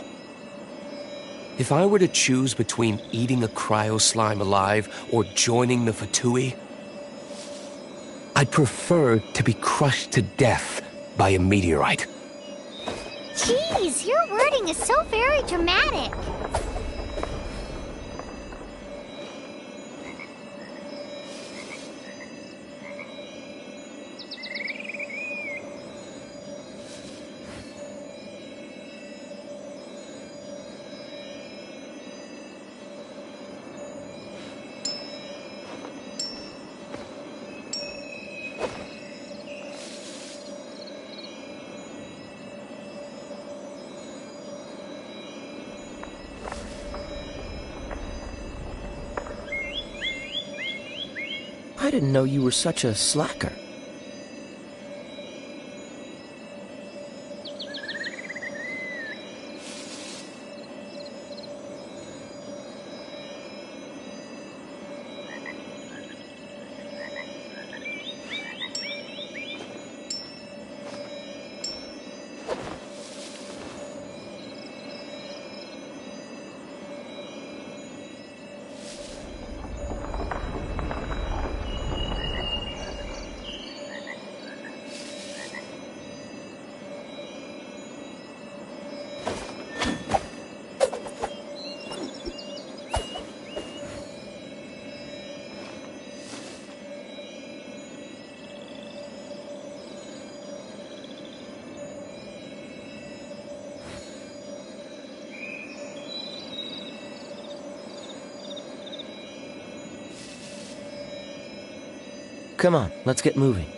If I were to choose between eating a cryo slime alive or joining the Fatui, I'd prefer to be crushed to death by a meteorite. Jeez, your wording is so very dramatic. I didn't know you were such a slacker. Come on, let's get moving.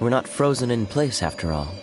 We're not frozen in place after all.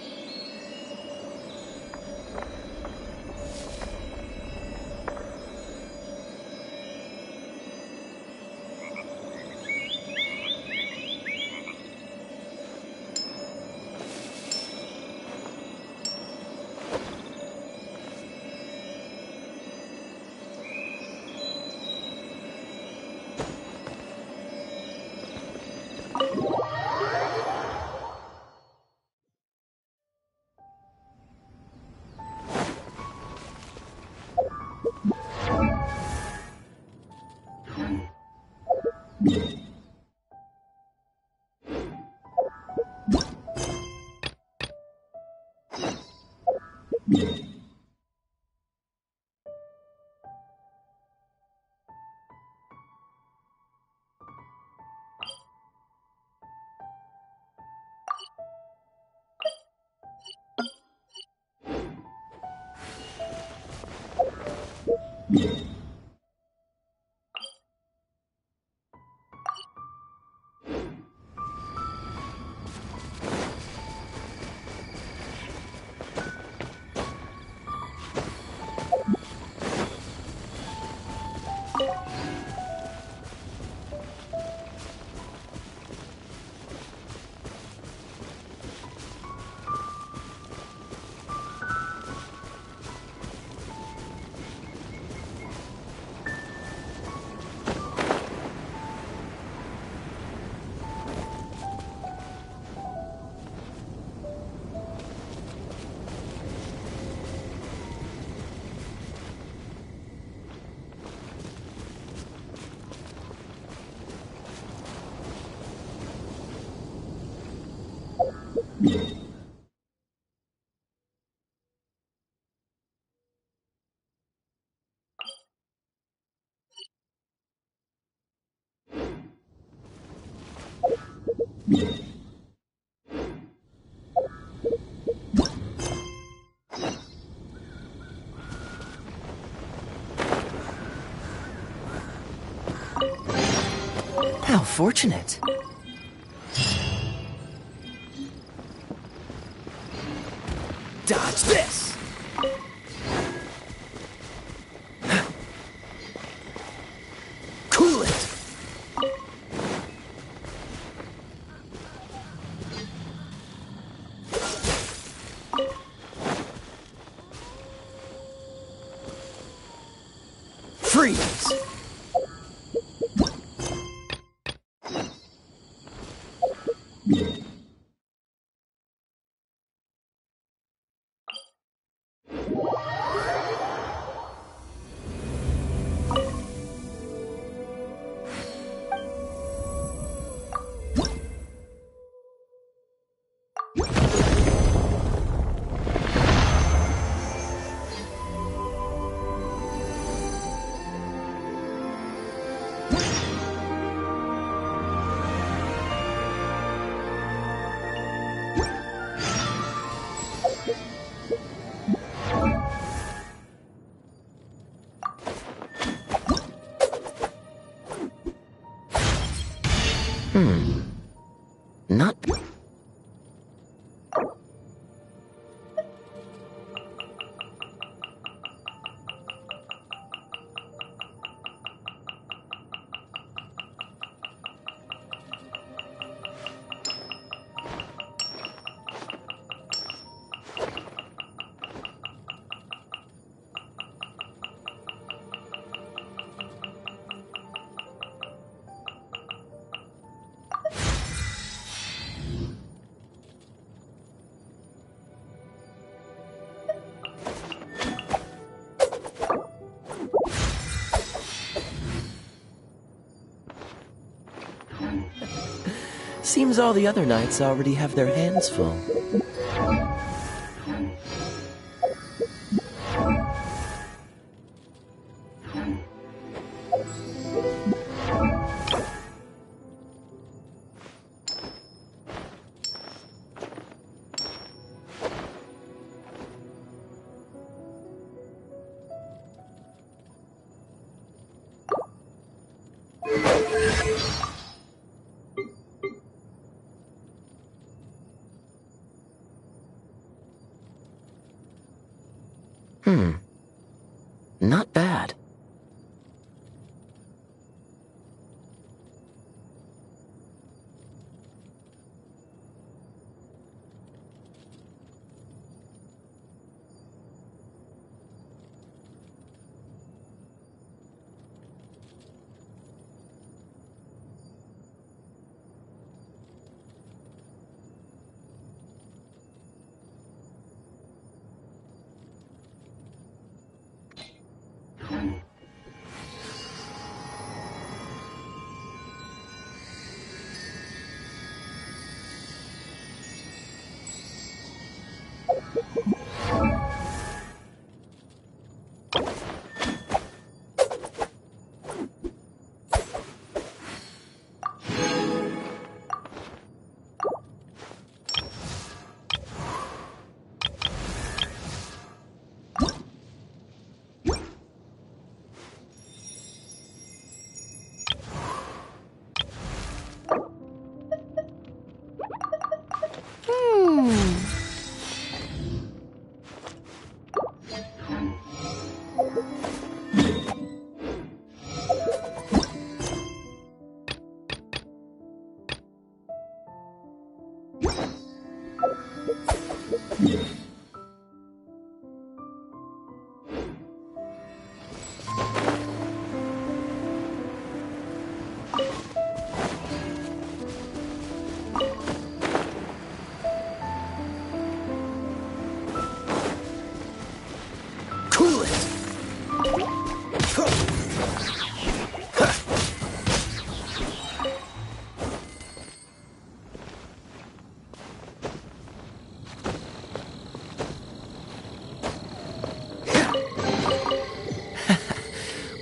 How fortunate. Dodge this! Cool it! Freeze! Not... Seems all the other knights already have their hands full. Not bad.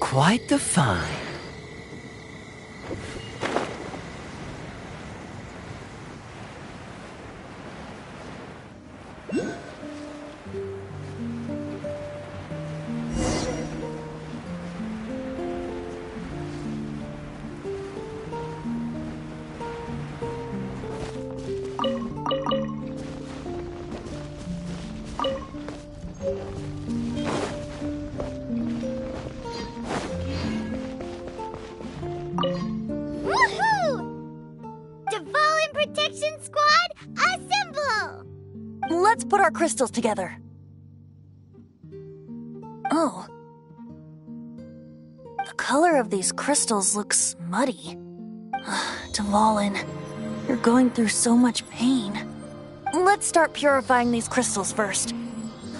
Quite the find. Let's put our crystals together. Oh. The color of these crystals looks muddy. Dvalin, you're going through so much pain. Let's start purifying these crystals first.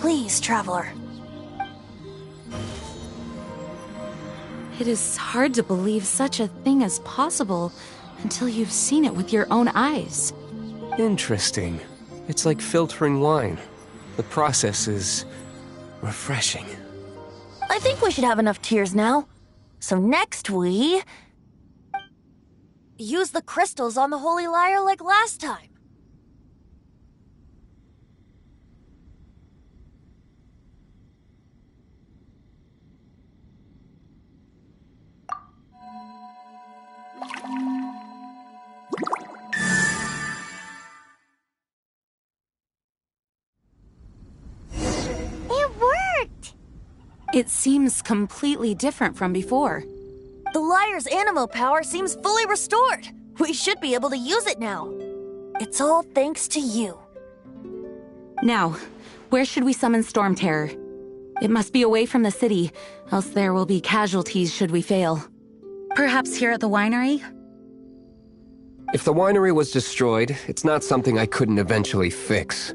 Please, Traveler. It is hard to believe such a thing is possible until you've seen it with your own eyes. Interesting. It's like filtering wine. The process is refreshing. I think we should have enough tears now. So next we use the crystals on the Holy Lyre like last time. It seems completely different from before. The Lyre's animo power seems fully restored. We should be able to use it now. It's all thanks to you. Now, where should we summon Storm Terror? It must be away from the city, else there will be casualties should we fail. Perhaps here at the winery? If the winery was destroyed, it's not something I couldn't eventually fix.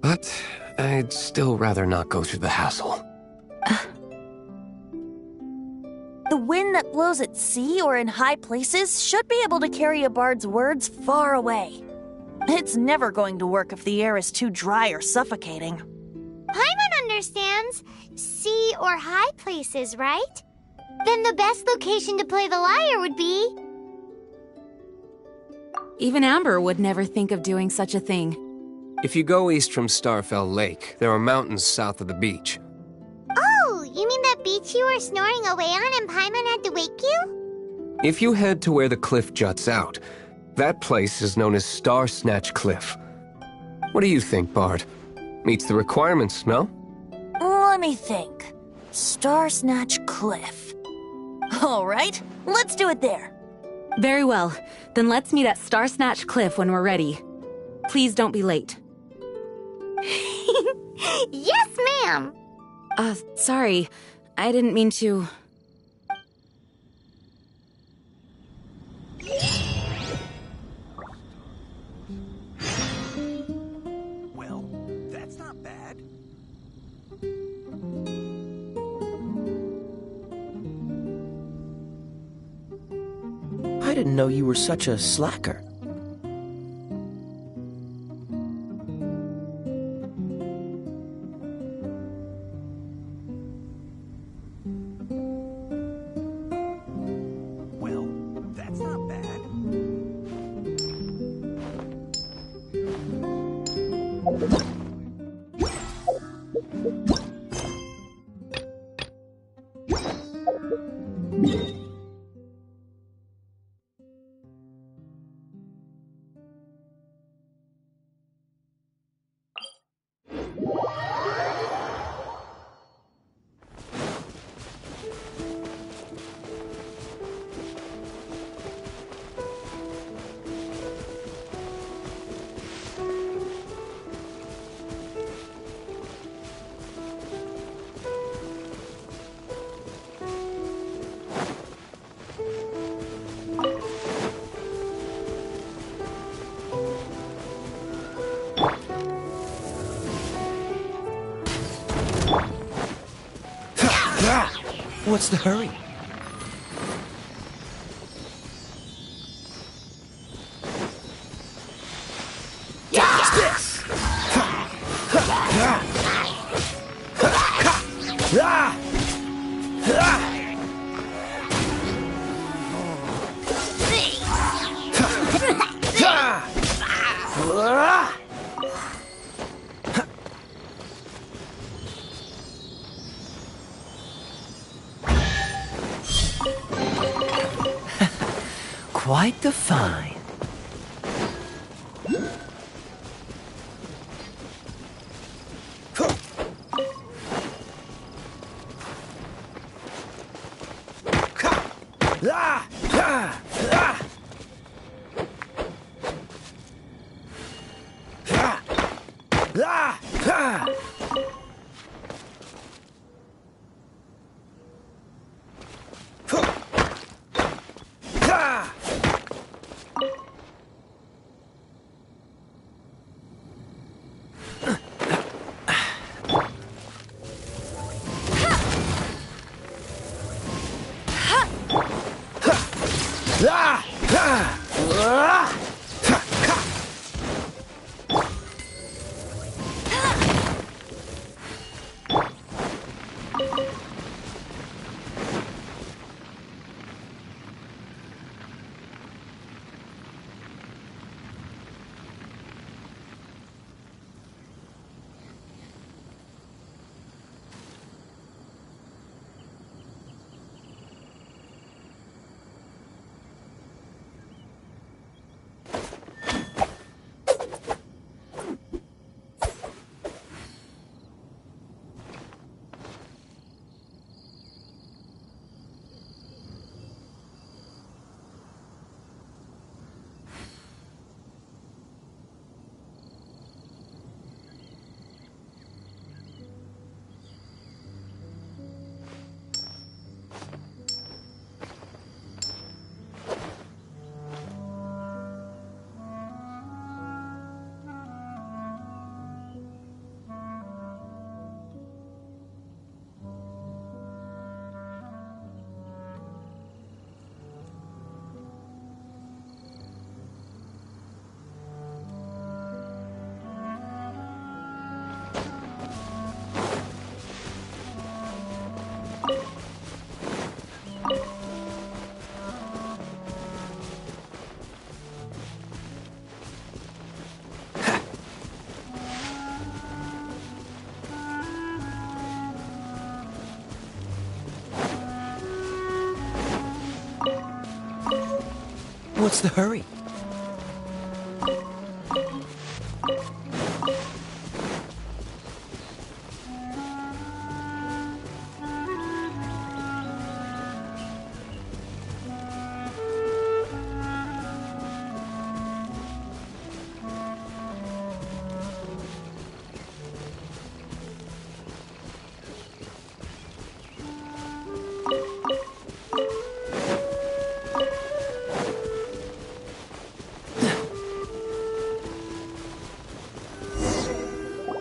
But I'd still rather not go through the hassle. The wind that blows at sea or in high places should be able to carry a bard's words far away. It's never going to work if the air is too dry or suffocating. Paimon understands sea or high places, right? Then the best location to play the lyre would be... Even Amber would never think of doing such a thing. If you go east from Starfell Lake, there are mountains south of the beach. Oh, you mean that beach you were snoring away on and Paimon had to wake you? If you head to where the cliff juts out, that place is known as Star Snatch Cliff. What do you think, Bard? Meets the requirements, no? Let me think. Star Snatch Cliff. All right, let's do it there. Very well. Then let's meet at Star Snatch Cliff when we're ready. Please don't be late. Yes, ma'am. Sorry. I didn't mean to... Well, that's not bad. I didn't know you were such a slacker. Well, that's not bad. What's the hurry? Quite the find. What's the hurry?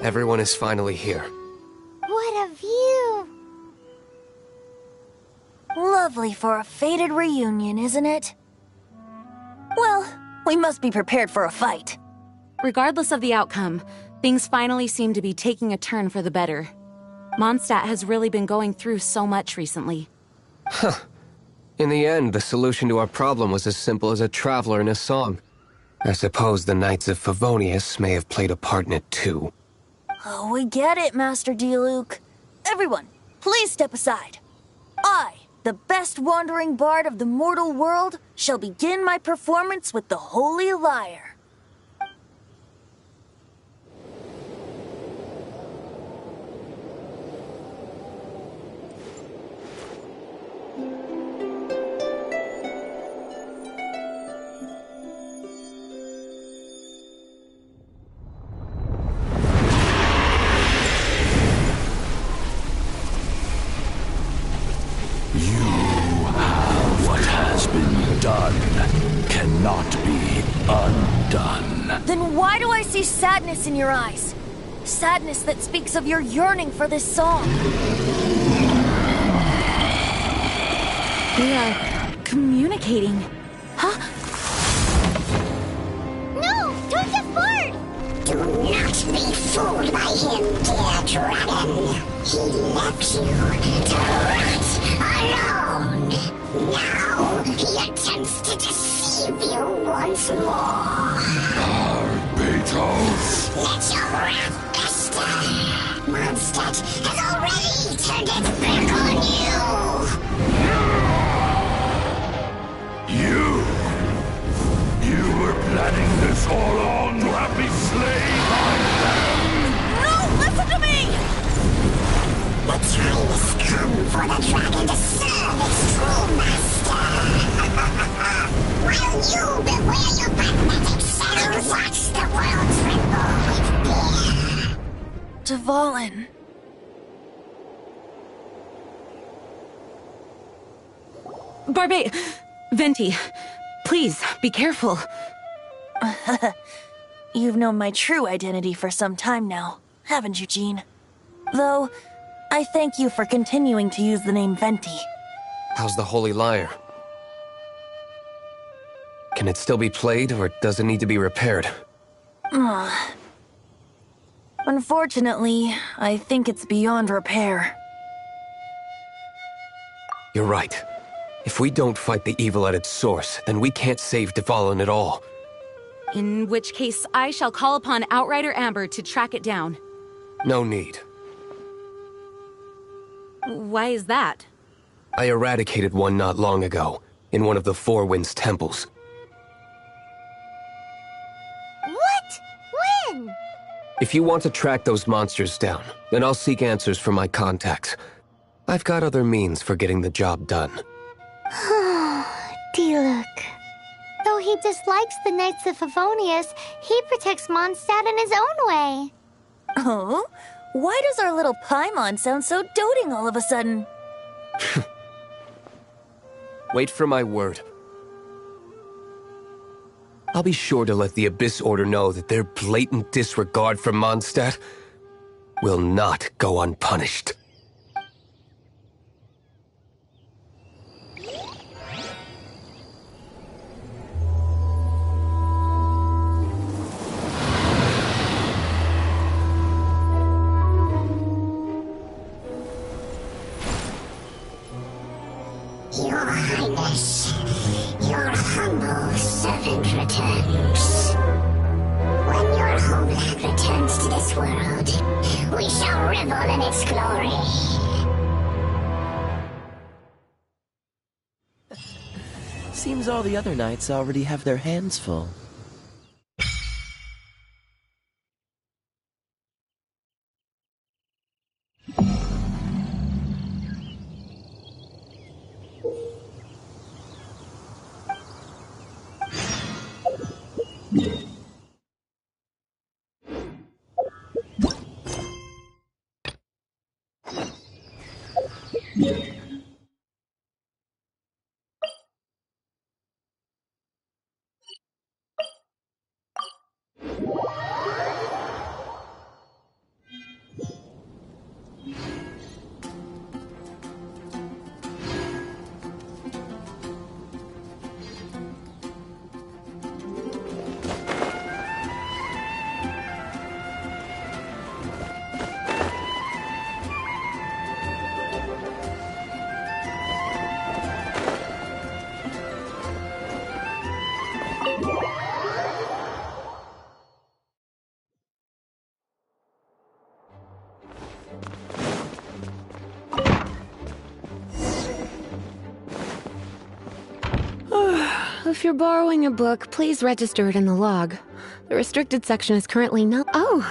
Everyone is finally here. What a view! Lovely for a fated reunion, isn't it? Well, we must be prepared for a fight. Regardless of the outcome, things finally seem to be taking a turn for the better. Mondstadt has really been going through so much recently. Huh. In the end, the solution to our problem was as simple as a traveler in a song. I suppose the Knights of Favonius may have played a part in it too. Oh, we get it, Master Diluc. Everyone, please step aside. I, the best wandering bard of the mortal world, shall begin my performance with the Holy Lyre. Cannot be undone. Then why do I see sadness in your eyes? Sadness that speaks of your yearning for this song. They are communicating. Huh? No! Don't get bored! Do not be fooled by him, dear dragon. He left you to rot alone. Now he attempts to deceive you once more. Barbatos! Let your wrath fester. Mondstadt has already turned its back on You! You were planning this all along to have me slain by them! No! Listen to me! The time has come for the dragon to serve its true master. While you beware your magnetic shadows, watch the world tremble with fear. Dvalin. Venti, please, be careful. You've known my true identity for some time now, haven't you, Jean? Though, I thank you for continuing to use the name Venti. How's the Holy Lyre? Can it still be played, or does it need to be repaired? Unfortunately, I think it's beyond repair. You're right. If we don't fight the evil at its source, then we can't save Dvalin at all. In which case, I shall call upon Outrider Amber to track it down. No need. Why is that? I eradicated one not long ago, in one of the Four Winds temples. What? When? If you want to track those monsters down, then I'll seek answers from my contacts. I've got other means for getting the job done. Diluc. Though he dislikes the Knights of Favonius, he protects Mondstadt in his own way. Oh? Why does our little Paimon sound so doting all of a sudden? Wait for my word. I'll be sure to let the Abyss Order know that their blatant disregard for Mondstadt will not go unpunished. Your Highness, your humble servant returns. When your homeland returns to this world, we shall revel in its glory. Seems all the other knights already have their hands full. If you're borrowing a book, please register it in the log. The restricted section is currently not— Oh,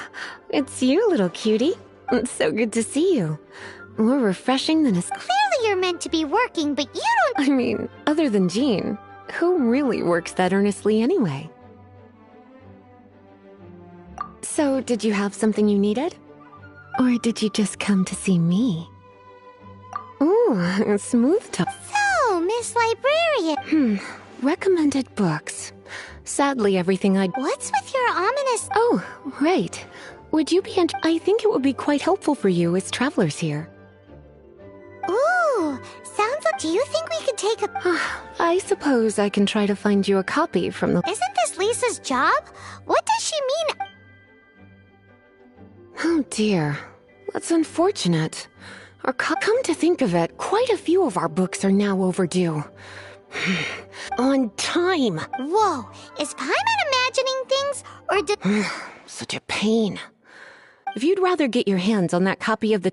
it's you, little cutie. It's so good to see you. More refreshing than a— Clearly you're meant to be working, but you don't— I mean, other than Jean, who really works that earnestly anyway? So, did you have something you needed? Or did you just come to see me? Ooh, smooth talk. So, Miss Librarian. Recommended books. Sadly, everything I'd— What's with your ominous— Oh, right. Would you be I think it would be quite helpful for you as travelers here. Ooh, sounds like— Do you think we could take a— I suppose I can try to find you a copy from the— Isn't this Lisa's job? What does she mean? Oh dear. That's unfortunate. Come to think of it, quite a few of our books are now overdue. On time! Whoa, is Paimon imagining things, or did— Such a pain. If you'd rather get your hands on that copy of the—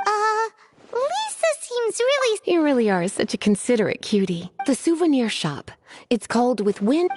Lisa seems really— You really are such a considerate cutie. The souvenir shop. It's called With Wind—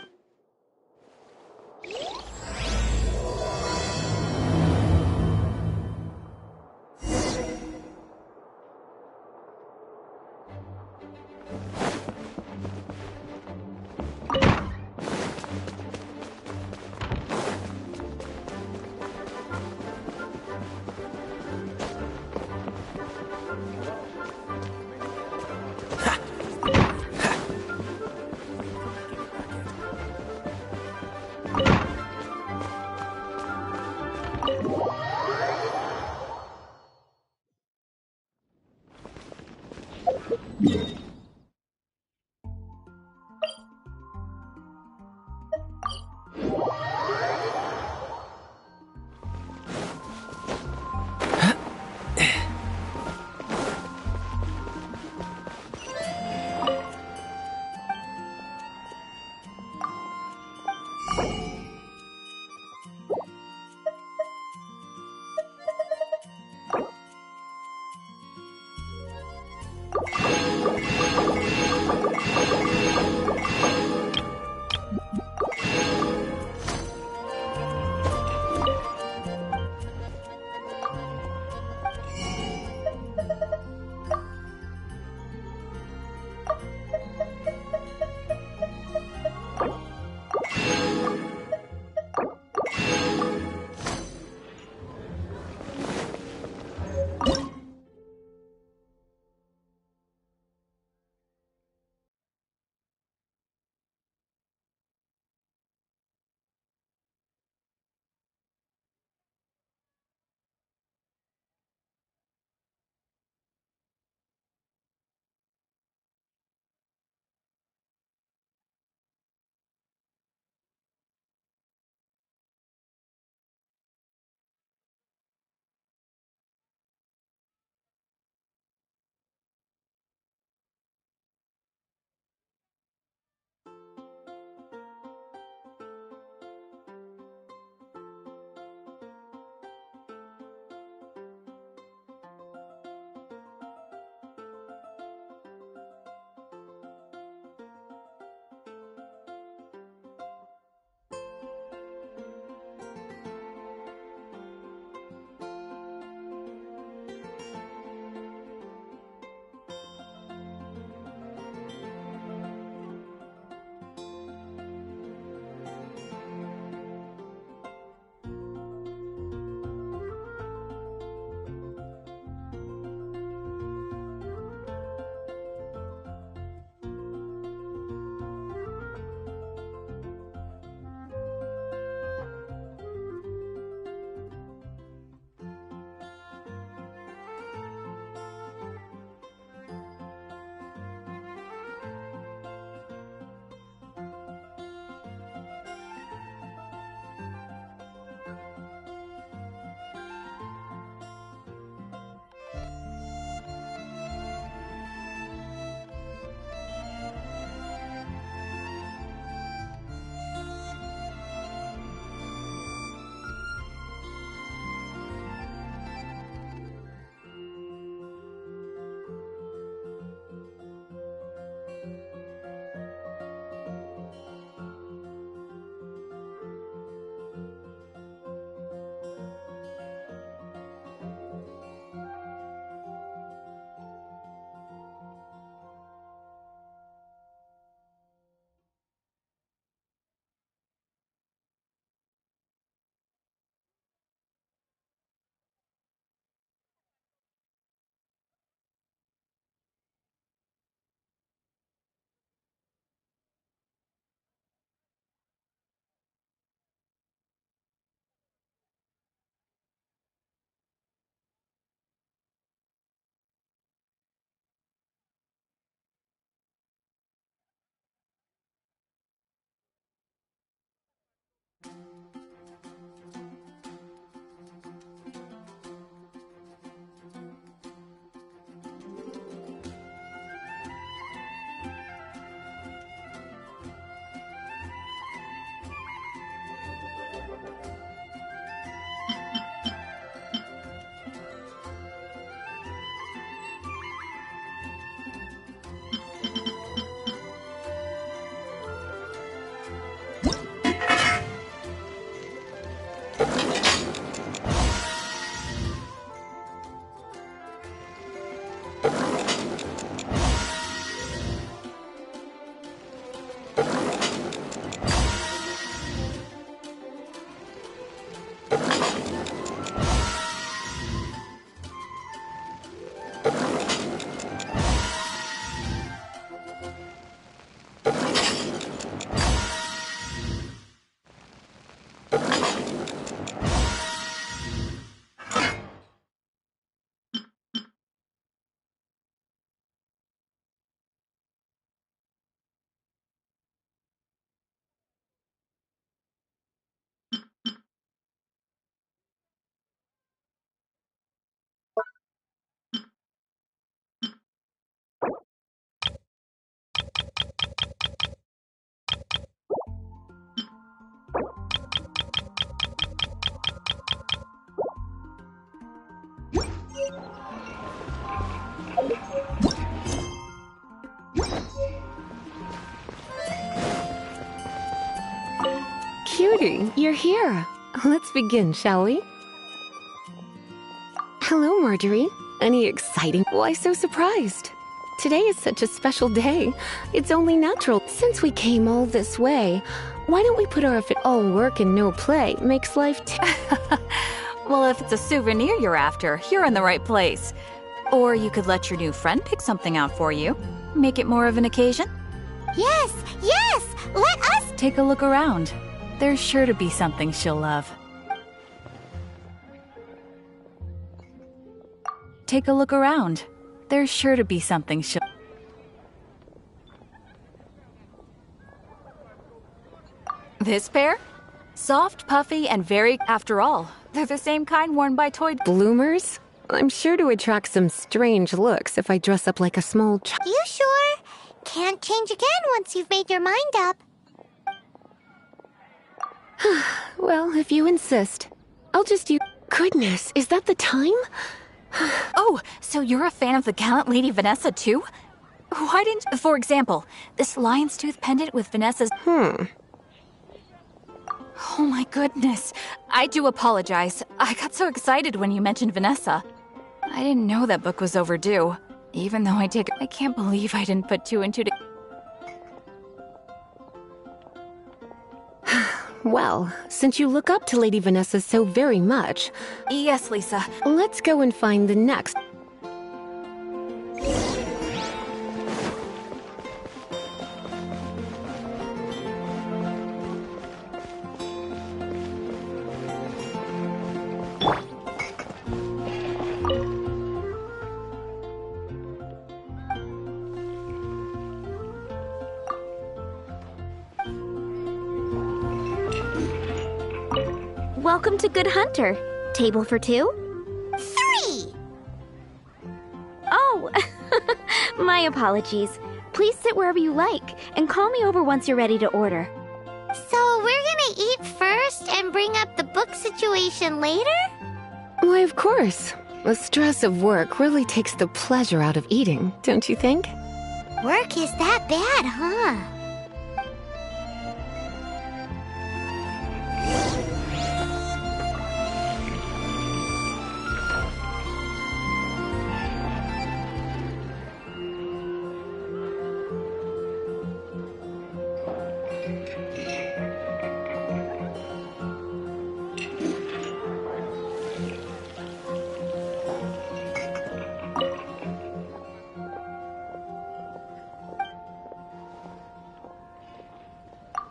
Cutie, you're here. Let's begin, shall we? Hello, Marjorie. Any exciting? Why so surprised? Today is such a special day. It's only natural. Since we came all this way, why don't we put our all work and no play makes life Well, if it's a souvenir you're after, you're in the right place. Or you could let your new friend pick something out for you. Make it more of an occasion. Yes, yes! Let us Take a look around. There's sure to be something she'll love. Take a look around. There's sure to be something she'll... This pair? Soft, puffy, and very... After all, they're the same kind worn by toy... bloomers? I'm sure to attract some strange looks if I dress up like a small child. You sure? Can't change again once you've made your mind up. Well, if you insist. I'll just use... Goodness, is that the time? Oh, so you're a fan of the gallant Lady Vanessa, too? Why didn't... For example, this lion's tooth pendant with Vanessa's... Oh my goodness. I do apologize. I got so excited when you mentioned Vanessa. I didn't know that book was overdue. Even though I can't believe I didn't put two and two together. Well, since you look up to Lady Vanessa so very much... Yes, Lisa. Let's go and find the next... Welcome to Good Hunter. Table for two? 3! Oh, my apologies. Please sit wherever you like, and call me over once you're ready to order. So we're gonna eat first and bring up the book situation later? Why, of course. The stress of work really takes the pleasure out of eating, don't you think? Work is that bad, huh?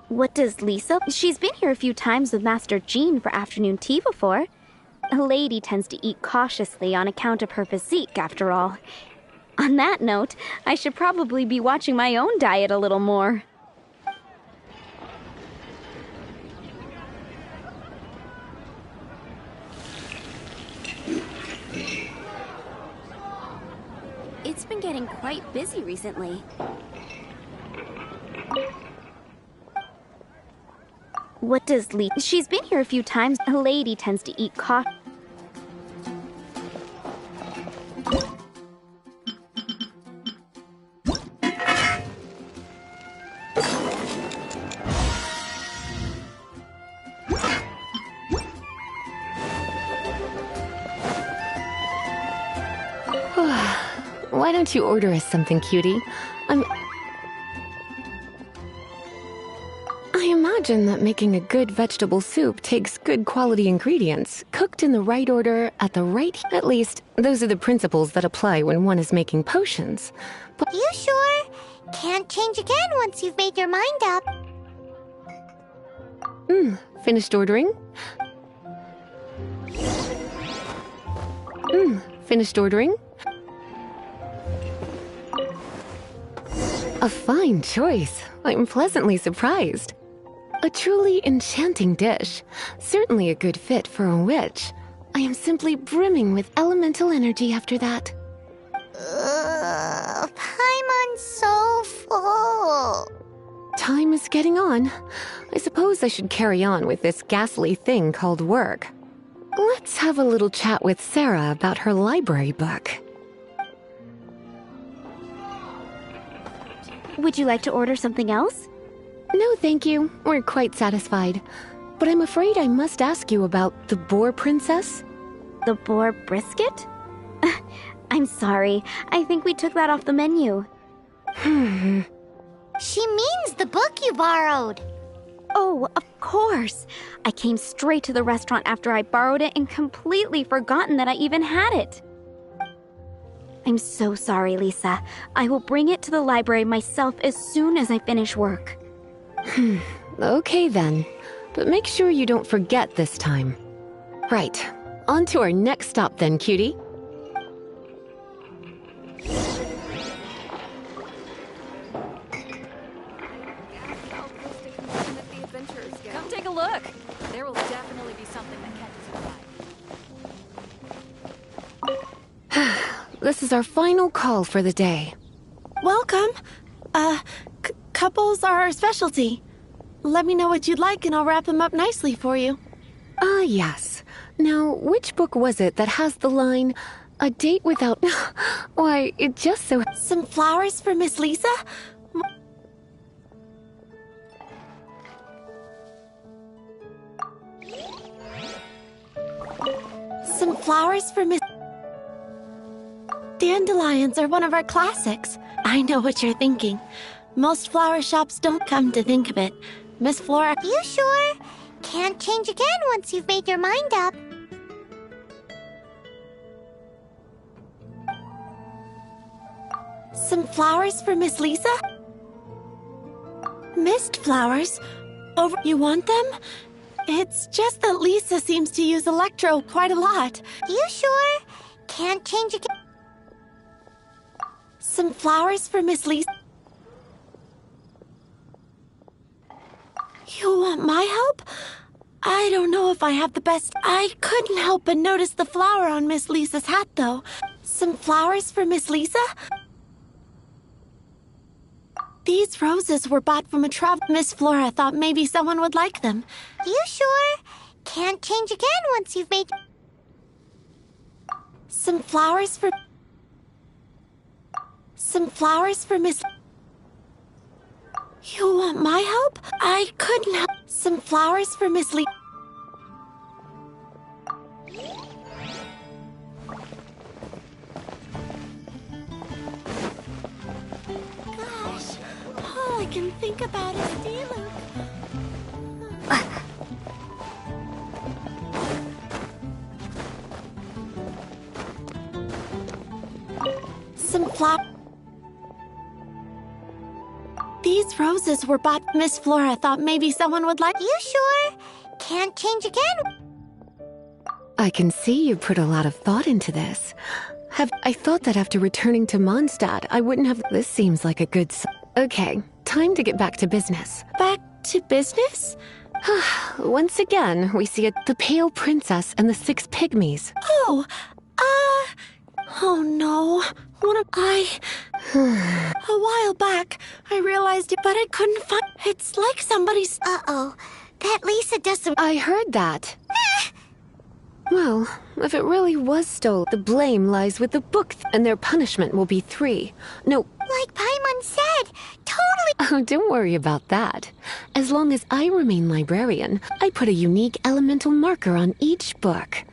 What does Lisa? She's been here a few times with Master Jean for afternoon tea before. A lady tends to eat cautiously on account of her physique, after all. On that note, I should probably be watching my own diet a little more. It's been getting quite busy recently. What does She's been here a few times. A lady tends to eat Why don't you order us something, cutie? I imagine that making a good vegetable soup takes good quality ingredients, cooked in the right order, at the right... At least, those are the principles that apply when one is making potions. But you sure? Can't change again once you've made your mind up. Finished ordering? Finished ordering? A fine choice. I'm pleasantly surprised. A truly enchanting dish. Certainly a good fit for a witch. I am simply brimming with elemental energy after that. Paimon's so full. Time is getting on. I suppose I should carry on with this ghastly thing called work. Let's have a little chat with Sarah about her library book. Would you like to order something else? No, thank you. We're quite satisfied. But I'm afraid I must ask you about the boar princess. The boar brisket? I'm sorry. I think we took that off the menu. She means the book you borrowed. Oh, of course. I came straight to the restaurant after I borrowed it and completely forgotten that I even had it. I'm so sorry, Lisa. I will bring it to the library myself as soon as I finish work. Okay then. But make sure you don't forget this time. Right. On to our next stop then, cutie. Come take a look. There will definitely be something that catches your eye. This is our final call for the day. Welcome. Couples are our specialty. Let me know what you'd like and I'll wrap them up nicely for you. Ah, yes. Now, which book was it that has the line, "A date without..." Why, it just so... Some flowers for Miss Lisa? Some flowers for Miss... Dandelions are one of our classics. I know what you're thinking. Most flower shops don't, come to think of it. Miss Flora... You sure? Can't change again once you've made your mind up. Some flowers for Miss Lisa? Mist flowers? Over... You want them? It's just that Lisa seems to use electro quite a lot. You sure? Can't change again. Some flowers for Miss Lisa? You want my help? I don't know if I have the best... I couldn't help but notice the flower on Miss Lisa's hat, though. Some flowers for Miss Lisa? These roses were bought from a travel... Miss Flora thought maybe someone would like them. You sure? Can't change again once you've made... Some flowers for... Some flowers for Miss... You want my help? I couldn't help... Some flowers for Miss Lee... Gosh, all I can think about is Diluc. Some flowers... These roses were bought... Miss Flora thought maybe someone would like... You sure? Can't change again. I can see you put a lot of thought into this. I thought that after returning to Mondstadt, I wouldn't have... This seems like a good... Okay, time to get back to business. Back to business? Once again, we see the Pale Princess and the 6 Pygmies. Oh no. A while back, I realized it, but I couldn't find... It's like somebody's... Uh-oh. That Lisa does some... I heard that. Well, if it really was stolen, the blame lies with the book, and their punishment will be 3. No... Like Paimon said, totally... Oh, don't worry about that. As long as I remain librarian, I put a unique elemental marker on each book.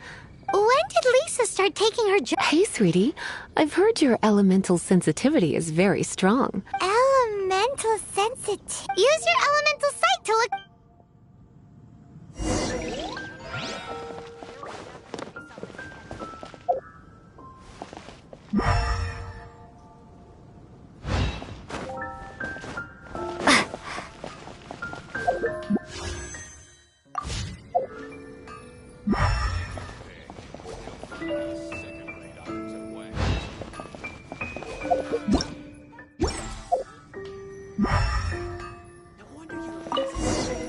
When did Lisa start taking her job? Hey, sweetie. I've heard your elemental sensitivity is very strong. Elemental sensitivity? Use your elemental sight to look...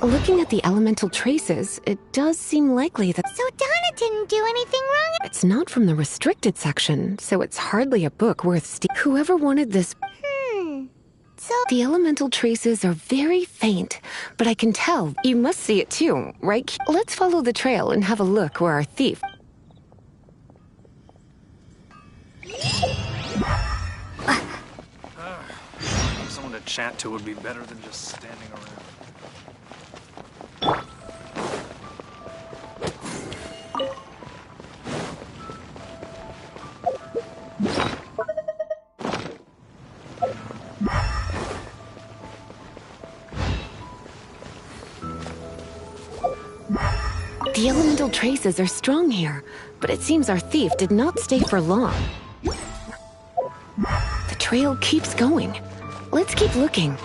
Looking at the elemental traces, it does seem likely that... So Donna didn't do anything wrong? It's not from the restricted section, so it's hardly a book worth Whoever wanted this... So... The elemental traces are very faint, but I can tell. You must see it too, right? Let's follow the trail and have a look where our thief... Someone to chat to would be better than just standing around. The elemental traces are strong here, but it seems our thief did not stay for long. The trail keeps going. Let's keep looking.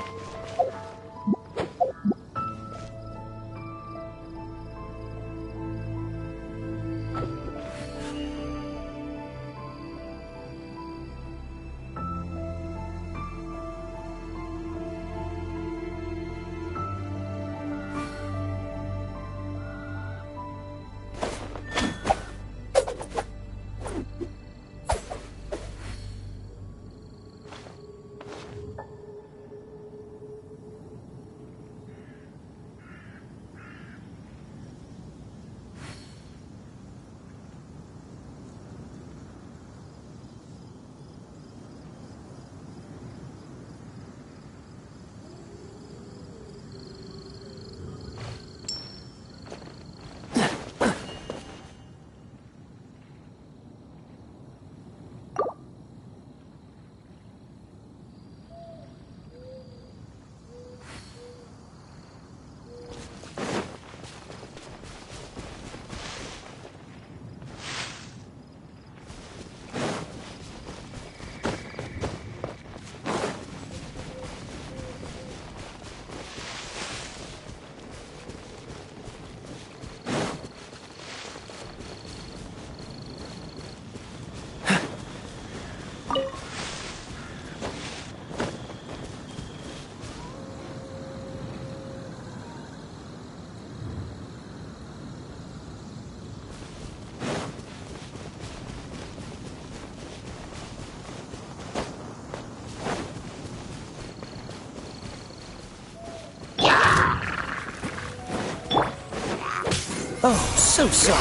Oh, so sorry.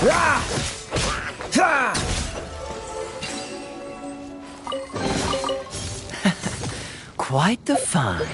Ah! Ah! Quite the find.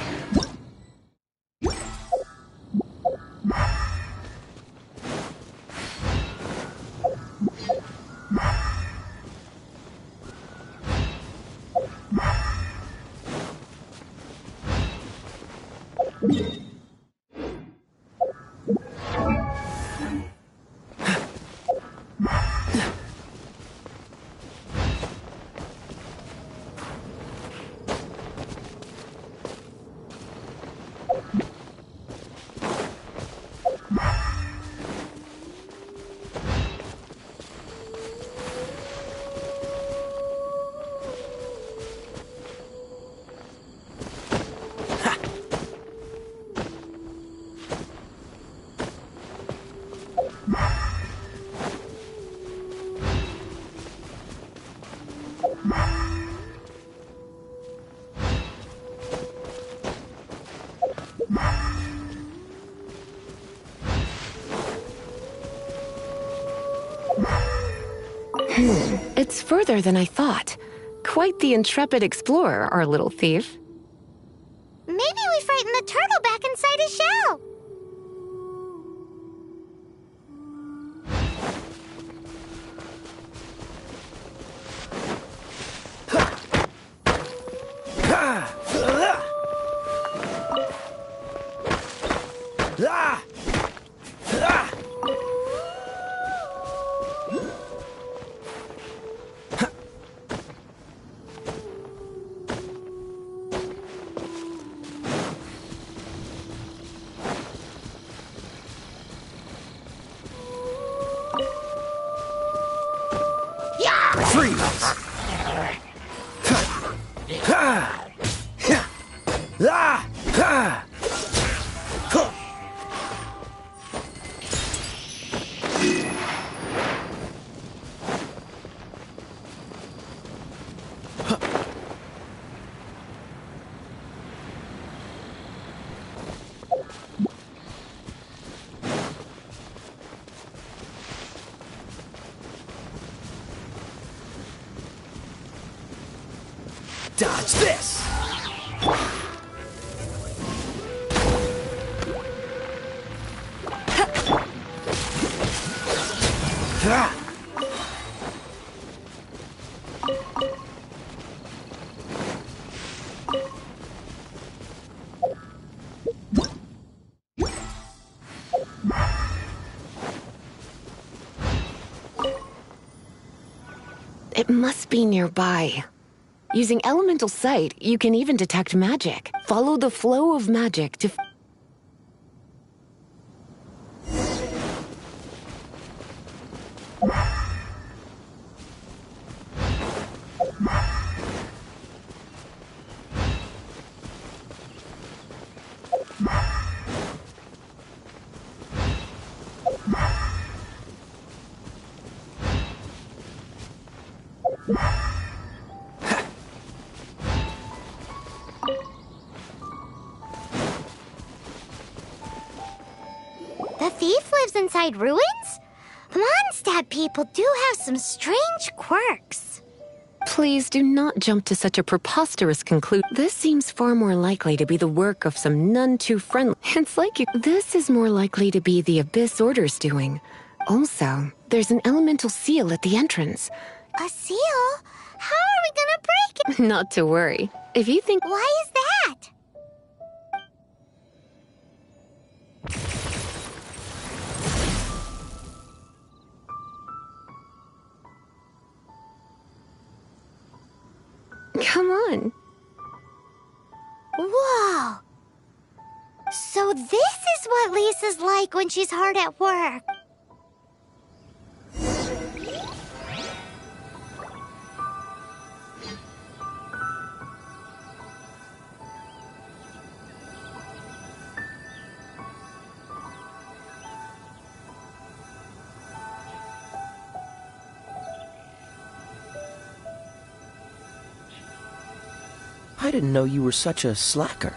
It's further than I thought. Quite the intrepid explorer, our little thief. Maybe we frightened the turtle back inside his shell. Dodge this! Must be nearby. Using elemental sight, you can even detect magic. Follow the flow of magic to... The thief lives inside ruins? Mondstadt people do have some strange quirks. Please do not jump to such a preposterous conclusion. This seems far more likely to be the work of some none too friendly. It's like you... This is more likely to be the Abyss Order's doing. Also, there's an elemental seal at the entrance. A seal? How are we gonna break it? Not to worry. If you think... Why is that? Come on. Whoa! So this is what Lisa's like when she's hard at work. I didn't know you were such a slacker.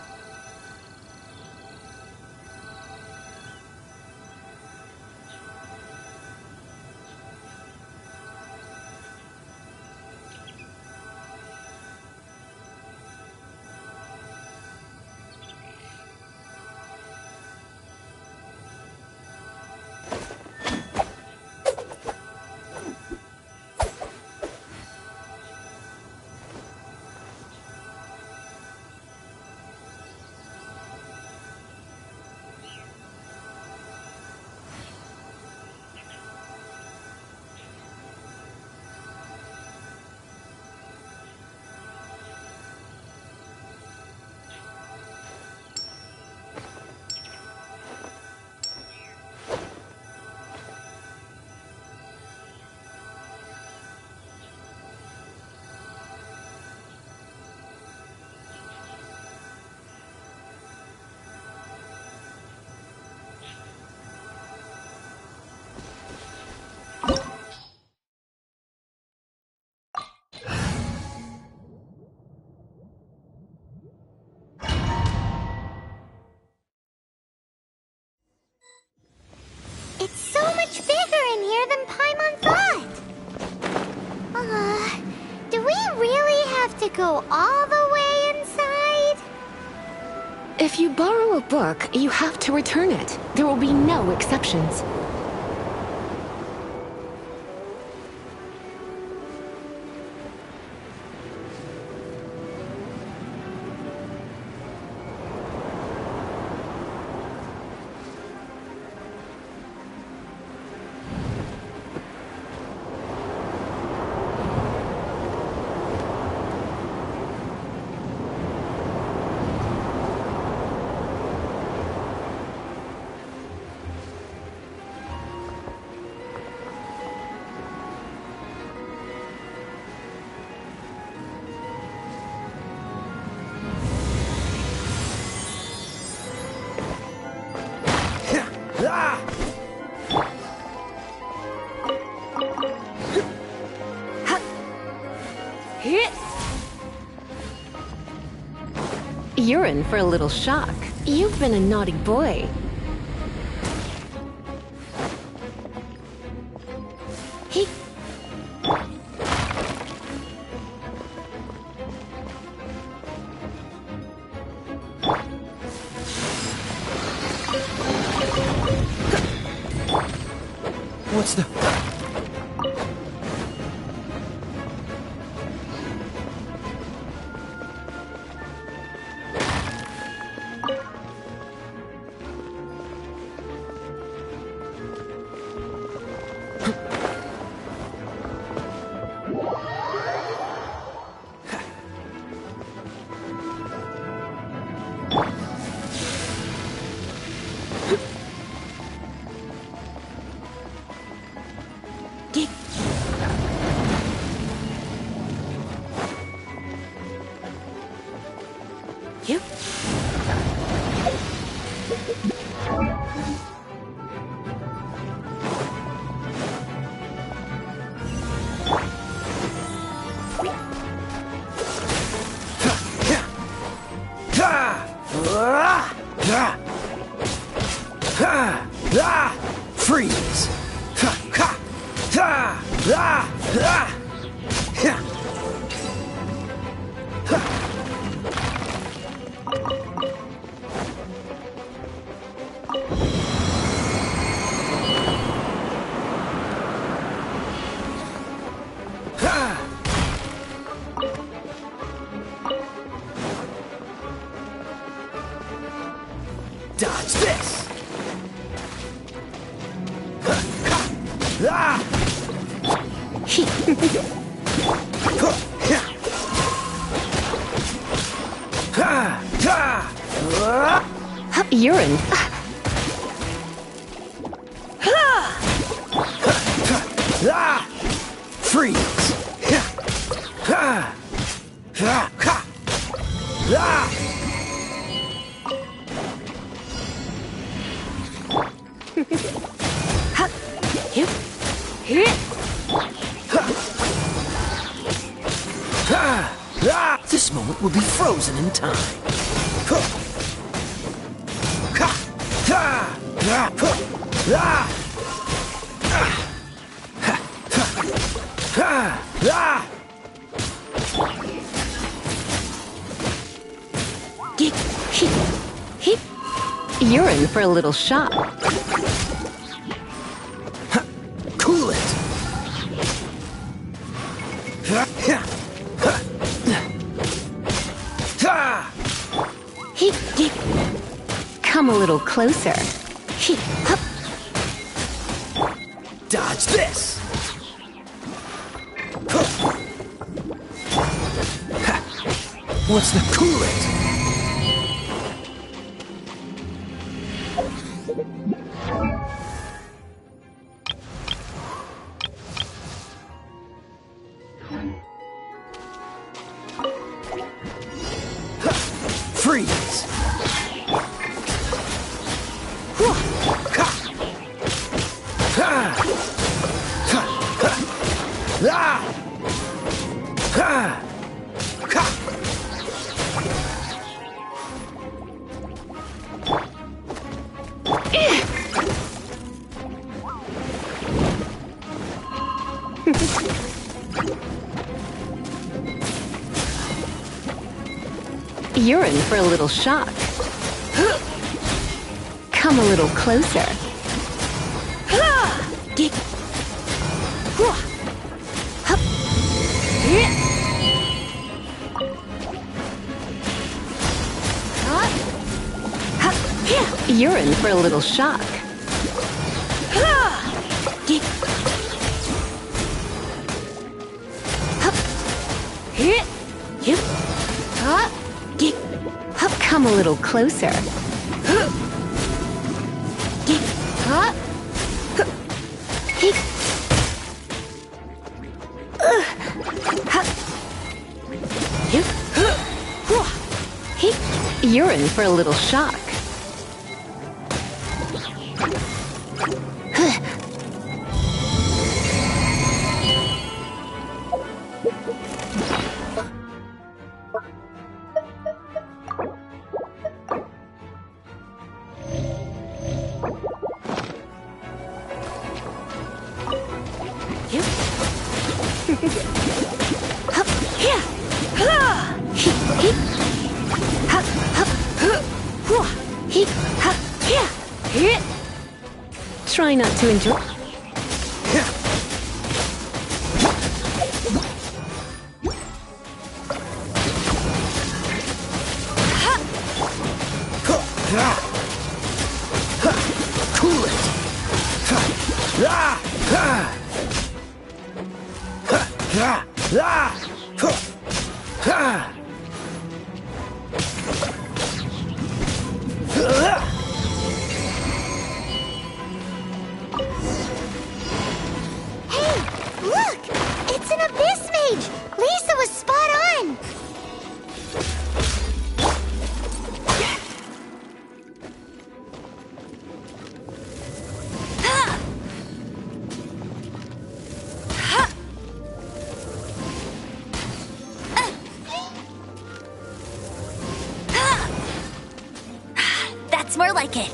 It's so much bigger in here than Paimon thought. Do we really have to go all the way inside? If you borrow a book, you have to return it. There will be no exceptions. You're in for a little shock. You've been a naughty boy. He... What's the... You. Freeze! Dodge this! Urine. Freeze! This moment will be frozen in time. Urine for a little shock. Cool it! Come a little closer. Dodge this! What's the coolant? Freeze! Urine for a little shock. Come a little closer. Urine for a little shock. Come a little closer. Urine for a little shock. Try not to enjoy. Cool it! Look! It's an Abyss Mage! Lisa was spot on! more like it.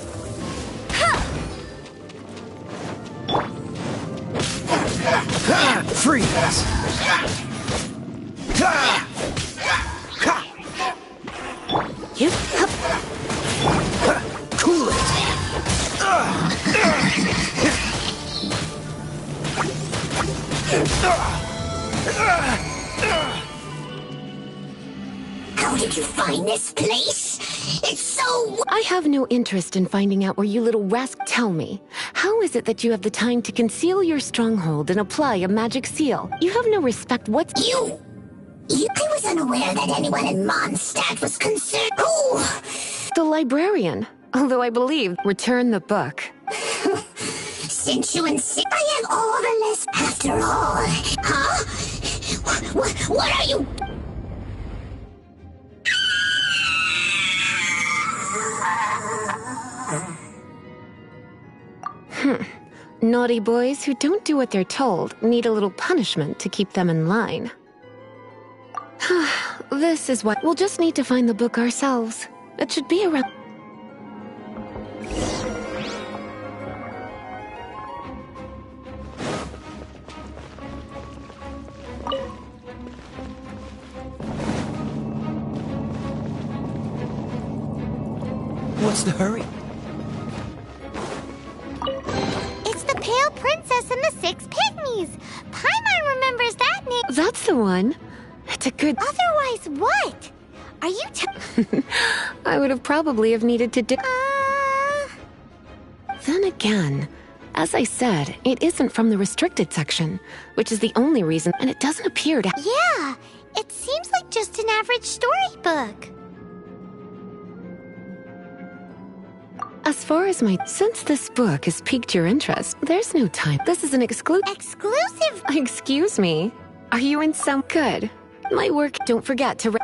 Freeze! Yep. Cool it! How did you find this place? It's so... I have no interest in finding out where you little rascal. Tell me, how is it that you have the time to conceal your stronghold and apply a magic seal? You have no respect whatsoever. I was unaware that anyone in Mondstadt was concerned. Oh! The librarian. Although I believe, return the book. Since you insist, I have all the list. After all, huh? What are you... Naughty boys who don't do what they're told need a little punishment to keep them in line. This is what... We'll just need to find the book ourselves. It should be around... What's the hurry? It's the Pale Princess and the Six Pygmies. Paimon remembers that name. That's the one. It's a good... Otherwise, what? Are you I would have probably have needed to do... Then again, as I said, it isn't from the restricted section, which is the only reason, and it doesn't appear to... Yeah, it seems like just an average storybook. As far as my... Since this book has piqued your interest, there's no time. This is an exclusive... Exclusive? Excuse me. Are you in some... Good. My work... Don't forget to...